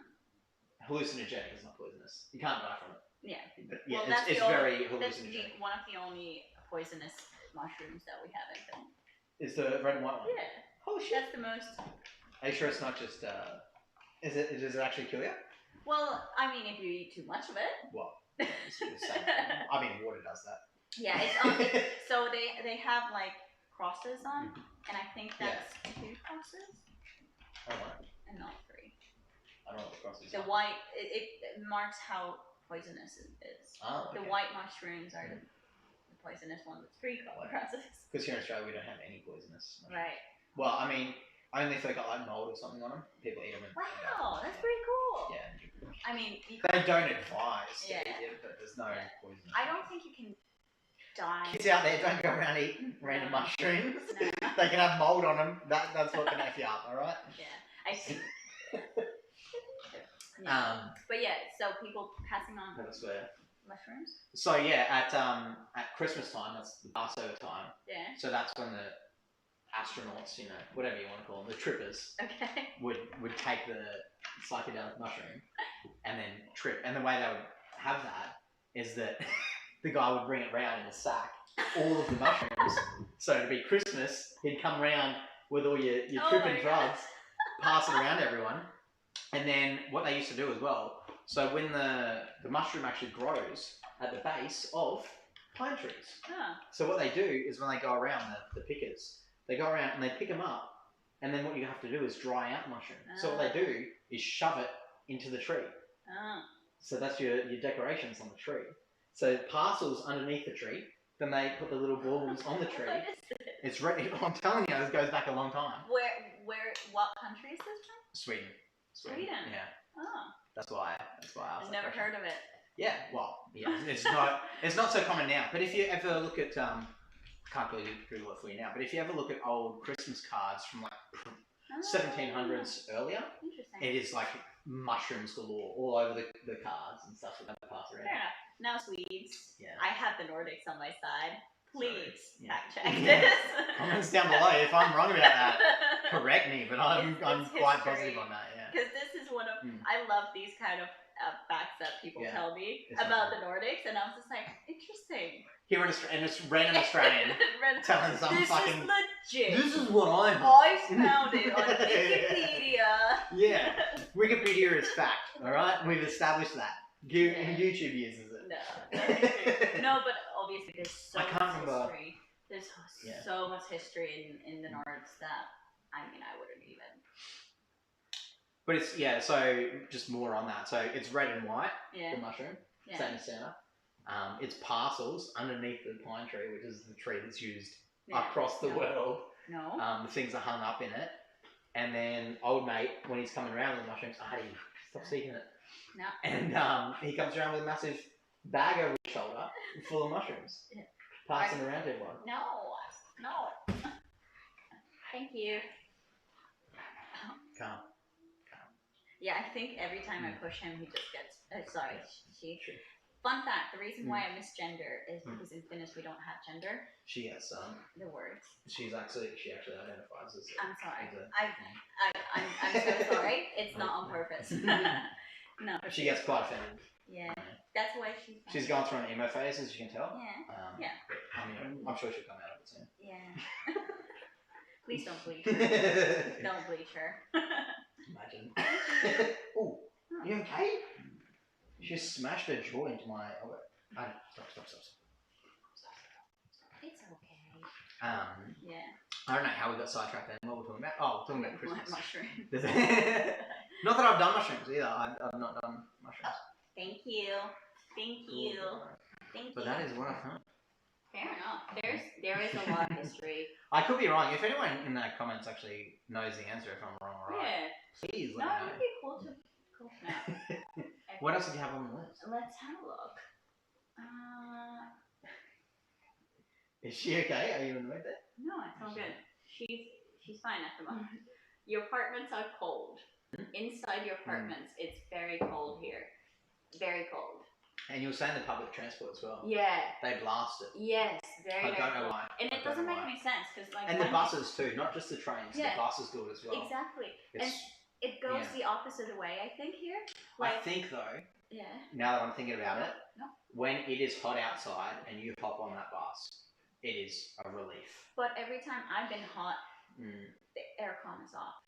Hallucinogenic is not poisonous. You can't die from it. Yeah. But yeah, well, it's very That's hallucinogenic. one of the only poisonous mushrooms that we have in film. Is the red and white one? Yeah. Holy shit. That's the most... Are you sure it's not just... Does it actually kill you? Well, I mean, if you eat too much of it. Well, it's the same thing. I mean, water does that. Yeah, it's so they have like crosses on, and I think that's 2 crosses. Oh, right. And not 3. I don't know what the crosses are. The white, it marks how poisonous it is. Oh, okay. The white mushrooms are the poisonous ones with 3 crosses. Because here in Australia we don't have any poisonous mushrooms. Right. Well, I mean, only if they got like mold or something on them, people eat them. Wow, that's pretty cool. Yeah. I mean, they don't advise to eat it, but there's no poison. I don't think you can die. Kids out there, don't go around eating random mushrooms. No. They can have mold on them. That's what can F you up, alright? Yeah, I see. But yeah, so people passing on mushrooms? So yeah, at Christmas time, that's the Passover time. Yeah. So that's when the astronauts, whatever you want to call them, the trippers, would take the psychedelic mushroom and then trip. And the way they would have that is that the guy would bring it round in a sack, all of the mushrooms. So it'd be Christmas, he'd come round with all your tripping drugs, pass it around everyone. And then what they used to do as well, so when the mushroom actually grows at the base of pine trees. So what they do is when they go around, the pickers, they go around and they pick them up, and then what you have to do is dry out the mushroom. So what they do is shove it into the tree. So that's your decorations on the tree. So parcels underneath the tree, then they put the little balls on the tree. What is this? It's ready. I'm telling you, this goes back a long time. What country is this from? Sweden. Yeah. Oh. That's why I asked I've never heard of it. Yeah, well, yeah, it's not so common now. But if you ever look at, I can't really Google it for you now, but if you ever look at old Christmas cards from like 1700s earlier, it is like mushrooms galore all over the cards and stuff that they pass around. Fair enough. Now Swedes. Yeah. I have the Nordics on my side. Please fact check this. Comments down below if I'm wrong about that. Correct me, but I'm quite positive on that. Yeah. Because this is one of I love these kind of facts that people tell me about the Nordics, and I was just like, interesting. Here in a random Australian telling some this fucking. This is legit. This is what I found it on Wikipedia. Yeah, Wikipedia is fact. All right, we've established that. YouTube uses it. No, but obviously there's so much history. There's so much history in the Nords that I wouldn't even. But it's so just more on that. So it's red and white, the mushroom, same as Santa. It's parcels underneath the pine tree, which is the tree that's used across the world. No. The things are hung up in it. And then old mate, when he's coming around with the mushrooms, stop seeking it. No. And he comes around with a massive bag over his shoulder full of mushrooms. Passing around to everyone. No. Thank you. Calm. Yeah, I think every time I push him, he just gets. She. Fun fact: the reason why I misgender is because in Finnish we don't have gender. She has the words. She actually identifies as. I'm sorry. I'm so sorry. It's not on purpose. No. She gets quite offended. Yeah, that's why she's gone through an emo phase, as you can tell. Yeah. I'm sure she'll come out of it soon. Yeah. Please don't bleach her. Don't bleach her. Imagine. Oh, you okay? She just smashed her jaw into my elbow. Stop. It's okay. Yeah. I don't know how we got sidetracked then. What were we talking about? Oh, we're talking about Christmas. Mushrooms. Not that I've done mushrooms either. I've not done mushrooms. Thank you. But that is what I've done. Fair enough. There is a lot of history. I could be wrong. If anyone in the comments actually knows the answer, if I'm wrong or right, please let me know. No, it'd be cool to know. What else did you have on the list? Let's have a look. Is she okay? Are you annoyed there? No, it's all good. She's fine at the moment. Your apartments are cold. Inside your apartments, it's very cold here. Very cold. And you were saying the public transport as well. Yeah. They blast it. Yes, very, I don't know why. And it doesn't make any sense because like. And the buses too, not just the trains. Yeah. The buses do it as well. Exactly. And it goes the opposite way, I think here. Like, I think though. Yeah. Now that I'm thinking about it, when it is hot outside and you hop on that bus, it is a relief. But every time I've been hot, the aircon is off.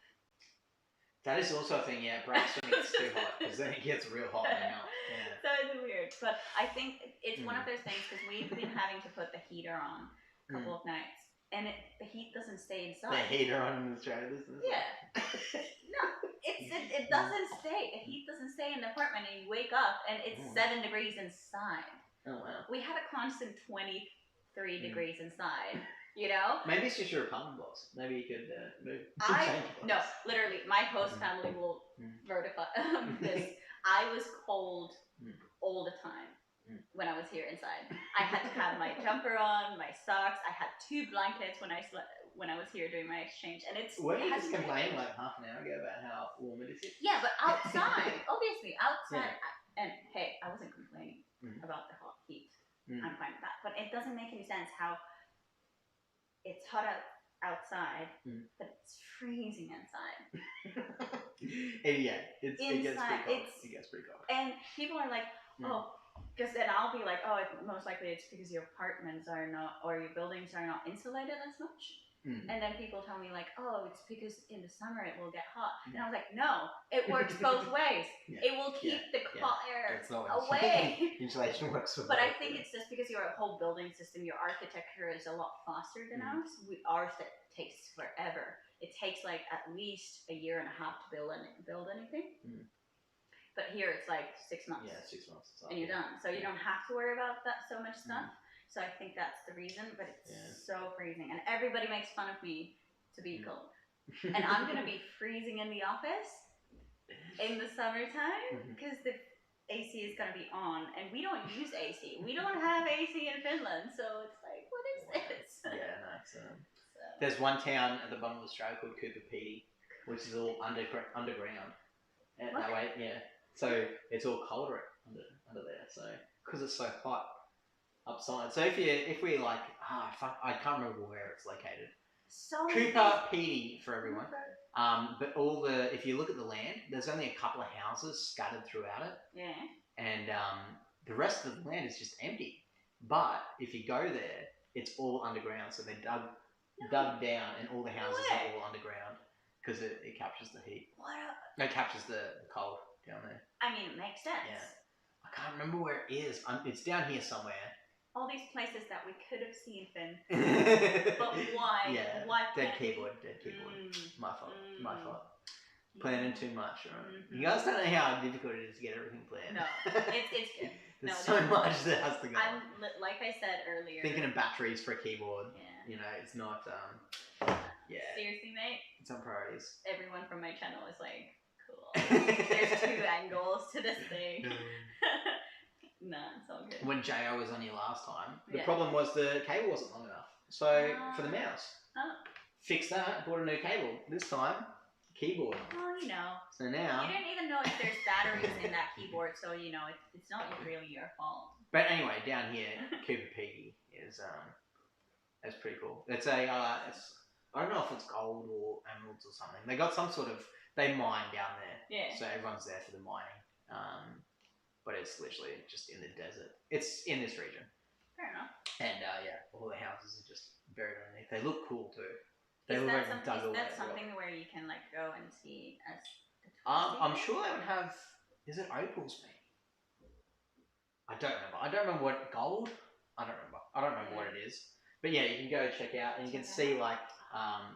That is also a thing, perhaps when it's too hot, because then it gets real hot and melt. Yeah. So it's weird, but I think it's one of those things, because we've been having to put the heater on a couple of nights, and the heat doesn't stay inside. The heater on in Australia doesn't? Yeah. No, it doesn't stay. The heat doesn't stay in the apartment, and you wake up, and it's 7 degrees inside. Oh, wow. We had a constant 23 degrees inside. You know? Maybe it's just your apartment box. Maybe you could move. No, literally, my host family will verify this. I was cold all the time when I was here inside. I had to have my jumper on, my socks. I had 2 blankets when I was here doing my exchange, and it's. Were you just complaining like half an hour ago about how warm it is here? Yeah, but outside, obviously outside, and hey, I wasn't complaining about the hot heat. I'm fine with that, but it doesn't make any sense how. It's hot outside, but it's freezing inside. It gets pretty cold. It gets pretty cold. And people are like, because then I'll be like, most likely it's because your apartments are not, or your buildings are not insulated as much. And then people tell me like, it's because in the summer it will get hot. And I was like, no, it works both ways. It will keep the hot air away. Insulation works for both. But I think it's just because your whole building system, your architecture is a lot faster than ours. Ours takes forever. It takes like at least a year and a half to build anything. But here it's like 6 months. Yeah, 6 months. And you're done. So you don't have to worry about that so much stuff. So I think that's the reason, but it's so freezing. And everybody makes fun of me to be cold. And I'm going to be freezing in the office in the summertime because the AC is going to be on. And we don't use AC. We don't have AC in Finland. So it's like, what is this? Yeah, no, it's, there's one town at the bottom of Australia called Cooper Pedy, which is all underground. And that way, so it's all colder under there. So, because it's so hot. Upside. So if we like, I can't remember where it's located. Cooper Pedy for everyone. But if you look at the land, there's only a couple of houses scattered throughout it. Yeah. And the rest of the land is just empty. But if you go there, it's all underground. So they dug down, and all the houses are all underground because it captures the heat. It captures the cold down there. I mean, it makes sense. Yeah. I can't remember where it is. It's down here somewhere. All these places that we could have seen, Finn. But why? Yeah. Why dead keyboard. My fault. Planning too much. Right? You guys don't know how difficult it is to get everything planned. No, it's good. There's so much that has to go. Like I said earlier. Thinking of batteries for a keyboard. Yeah. It's not. Seriously, mate. It's on priorities. Everyone from my channel is like, cool. There's 2 angles to this thing. No, it's all good. When JO was on here last time, the problem was the cable wasn't long enough. So, for the mouse. Fix that, bought a new cable. This time, keyboard. Well, So now... You didn't even know if there's batteries in that keyboard, so, it's not really your fault. But anyway, down here, Cooper Pedy is, that's pretty cool. It's a, I don't know if it's gold or emeralds or something. They got some sort of, they mine down there. Yeah. So everyone's there for the mining. But it's literally just in the desert. It's in this region. Fair enough. And all the houses are just buried underneath. They look cool too. Is that something where you can like go and see as the I'm sure they would have. Is it opals, mate? I don't remember what gold. I don't remember what it is. But yeah, you can go check out and you can see like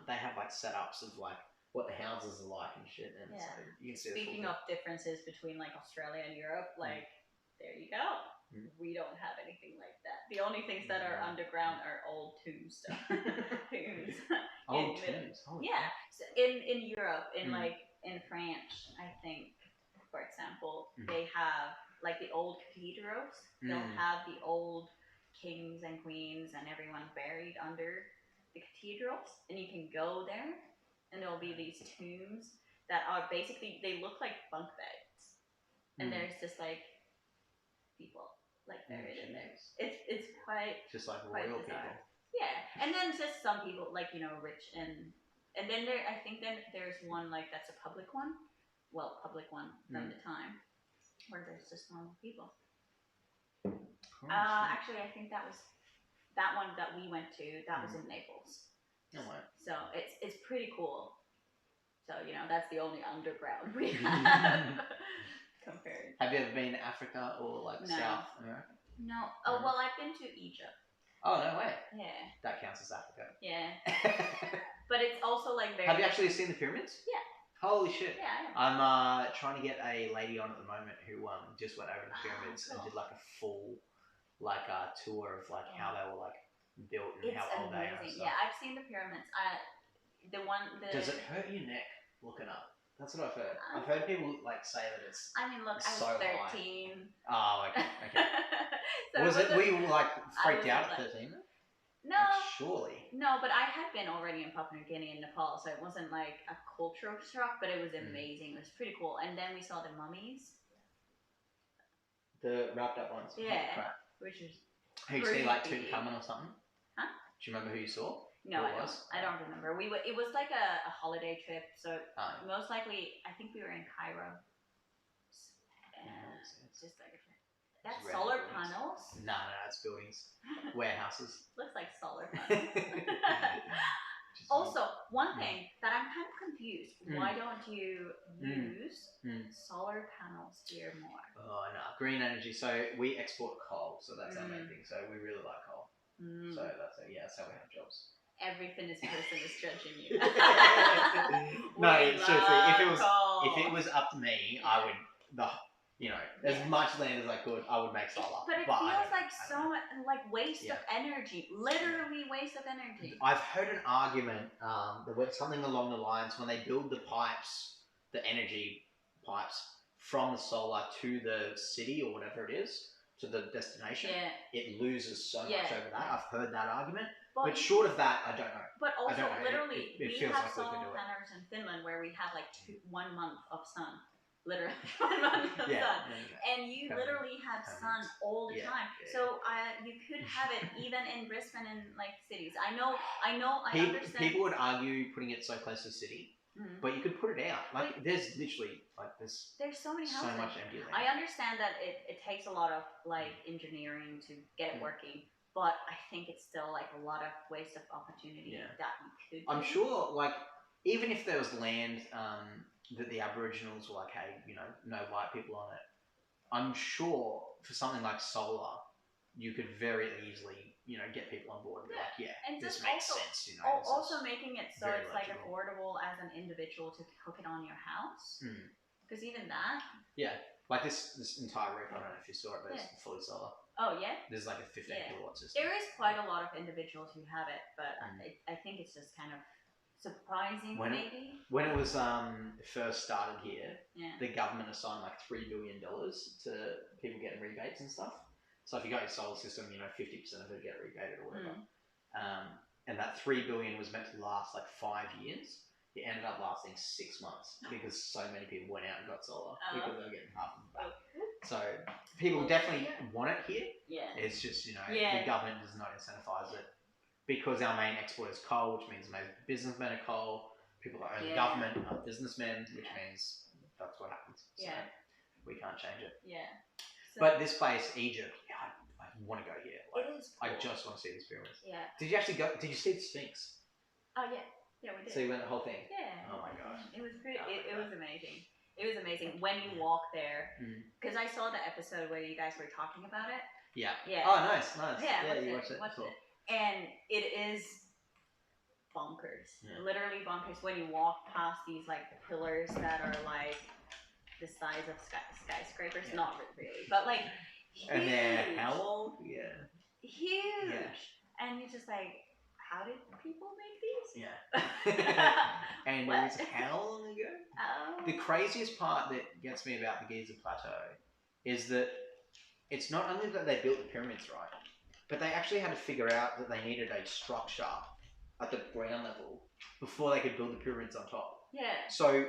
they have like setups of like what the houses are like and shit. And so you can see. Speaking of differences between like Australia and Europe, like there you go. We don't have anything like that. The only things that are underground are old tombs. Old tombs. Yeah, so in Europe, in like in France, I think for example, they have like the old cathedrals. They'll have the old kings and queens and everyone buried under the cathedrals, and you can go there, and there'll be these tombs that are basically, they look like bunk beds, and there's just like people like buried in there. It's quite just like quite royal bizarre. people. Yeah, and then just some people like rich and then I think then there's one like that's a public one, public one from the time where there's just normal people. Actually, I think that was that one that we went to. That was in Naples. Oh, wow. So it's pretty cool. So that's the only underground we have compared. Have you ever been to Africa or like South America? No. Oh well, I've been to Egypt. Oh no way. Yeah. That counts as Africa. Yeah. But it's also like very. Have you actually seen the pyramids? Yeah. Holy shit. Yeah. I'm trying to get a lady on at the moment who just went over the pyramids and did like a full tour of like how they were like built and how old they are. Yeah, I've seen the pyramids. Does it hurt your neck looking up? That's what I've heard. I've heard people like say that it's. I mean, look, I was 13. Oh, okay. So were you like freaked out at 13? No. Like, surely. No, but I had been already in Papua New Guinea and Nepal, so it wasn't like a cultural shock, but it was amazing. It was pretty cool. And then we saw the mummies. The wrapped up ones. Yeah. Which is. Who you see like Tutankhamun or something? Huh? Do you remember who you saw? No, I don't remember. It was like a holiday trip, so most likely I think we were in Cairo. It's just like that's solar panels. No, it's buildings, warehouses. Looks like solar panels. Also, one thing that I'm kind of confused. Why don't you use solar panels here more? Oh no, green energy. So we export coal, so that's our main thing. So we really like coal. So that's it. Yeah, that's how we have jobs. Every Finnish person is judging you. No, seriously. If it was up to me, I would as much land as I could, I would make solar. But it feels like so much like waste of energy. Literally waste of energy. I've heard an argument something along the lines when they build the pipes, the energy pipes from the solar to the city or whatever it is, to the destination, it loses so much over that. I've heard that argument. But short of that, I don't know. But also, literally, it we feels have like we solar can do it. panels in Finland where we have like 1 month of sun. Literally 1 month of sun. And you literally have sun all the time. So you could have it even in Brisbane and like cities. I understand. People would argue putting it so close to the city. But you could put it out. Like there's literally there's so many houses. So much empty land. I understand that it takes a lot of like engineering to get it working, but I think it's still like a lot of waste of opportunity that you could do. I'm sure like even if there was land that the Aboriginals were like, hey, no white people on it, I'm sure for something like solar, you could very easily get people on board and be like, and this makes sense, Also making it so it's like affordable as an individual to hook it on your house. Because even that. Yeah. Like this entire roof, I don't know if you saw it, but it's fully solar. Oh, yeah? There's like a 15 kilowatt system. There is quite a lot of individuals who have it, but I think it's just kind of surprising, maybe. When it was first started here, the government assigned like $3 billion to people getting rebates and stuff. So if you got your solar system, 50% of it get rebated or whatever. And that $3 billion was meant to last like 5 years. It ended up lasting 6 months because so many people went out and got solar because they were getting half of it back. So people definitely want it here. Yeah. It's just, the government does not incentivize it because our main export is coal, which means most businessmen are coal. People that own the government are businessmen, which means that's what happens. So we can't change it. Yeah. So, but this place, Egypt, I want to go here. Like, it is cool. I just want to see these pyramids. Yeah. Did you actually go? Did you see the Sphinx? Oh yeah, yeah we did. So you went the whole thing? Yeah. Oh my gosh. It was pretty. It was amazing. It was amazing when you walk there. Because I saw the episode where you guys were talking about it. Yeah. Yeah. Oh, nice. Yeah, you watched it. Cool. And it is bonkers. Yeah. Literally bonkers when you walk past these like pillars that are like the size of skyscrapers. Yeah. Not really, but like huge. And they're how old? Yeah. Huge. Yeah. And you're just like, how did people make these? Yeah. And it was how long ago? The craziest part that gets me about the Giza Plateau is that it's not only that they built the pyramids right, but they actually had to figure out that they needed a structure at the ground level before they could build the pyramids on top. Yeah. So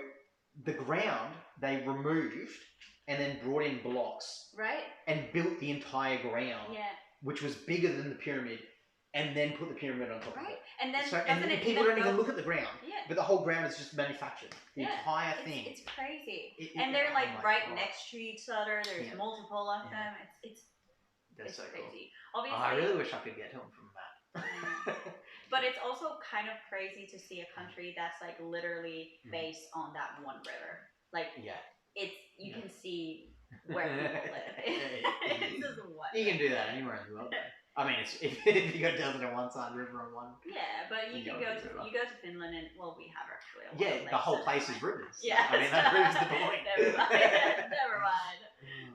the ground they removed and then brought in blocks. Right. And built the entire ground. Yeah. Which was bigger than the pyramid, and then put the pyramid on top of it. Right. And then people don't even look at the ground. Yeah. But the whole ground is just manufactured. The entire thing. It's crazy. And they're like next to each other. There's multiple of them. It's so crazy. Cool. Obviously, I really wish I could get home from that. But it's also kind of crazy to see a country that's like literally based on that one river. Like you can see where people live. It's just what you can do that anywhere in the world. Though. I mean, if you got desert on one side, river on one. Yeah, but you can go to Finland and we have actually. The whole place is rivers. Yeah, I mean that proves the point.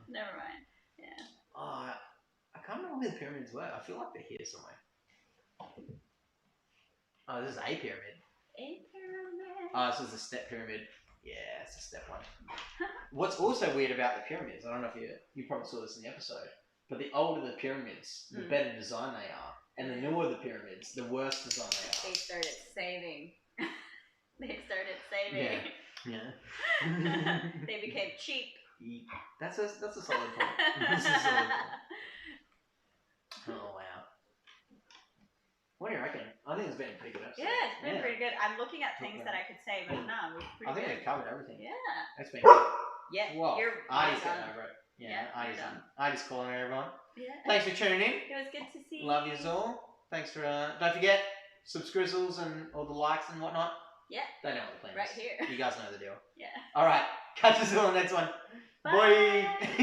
Never mind. Yeah. Oh, I can't remember where the pyramids were. I feel like they're here somewhere. Oh, this is a pyramid. A pyramid. Oh, this is a step pyramid. Yeah, it's a step one. What's also weird about the pyramids, I don't know if you probably saw this in the episode, but the older the pyramids, the better design they are. And the newer the pyramids, the worse design they are. They started saving. Yeah. They became cheap. That's a solid point. That's a solid point. Oh, wow. What do you reckon? I think it's been a pretty good episode. Yeah, it's been pretty good. I'm looking at things that I could say, but no, we've pretty I think good. we've covered everything. Yeah. It's been good. Yeah. Well, Artie's done. getting over it. You're done. Artie's calling everyone. Yeah. Thanks for tuning in. It was good to see you. Love yous all. Thanks for, don't forget, subscrizzles and all the likes and whatnot. Yeah. They know what the plan is. Right here. You guys know the deal. Yeah. Alright, catch us all on the next one. Bye. Bye.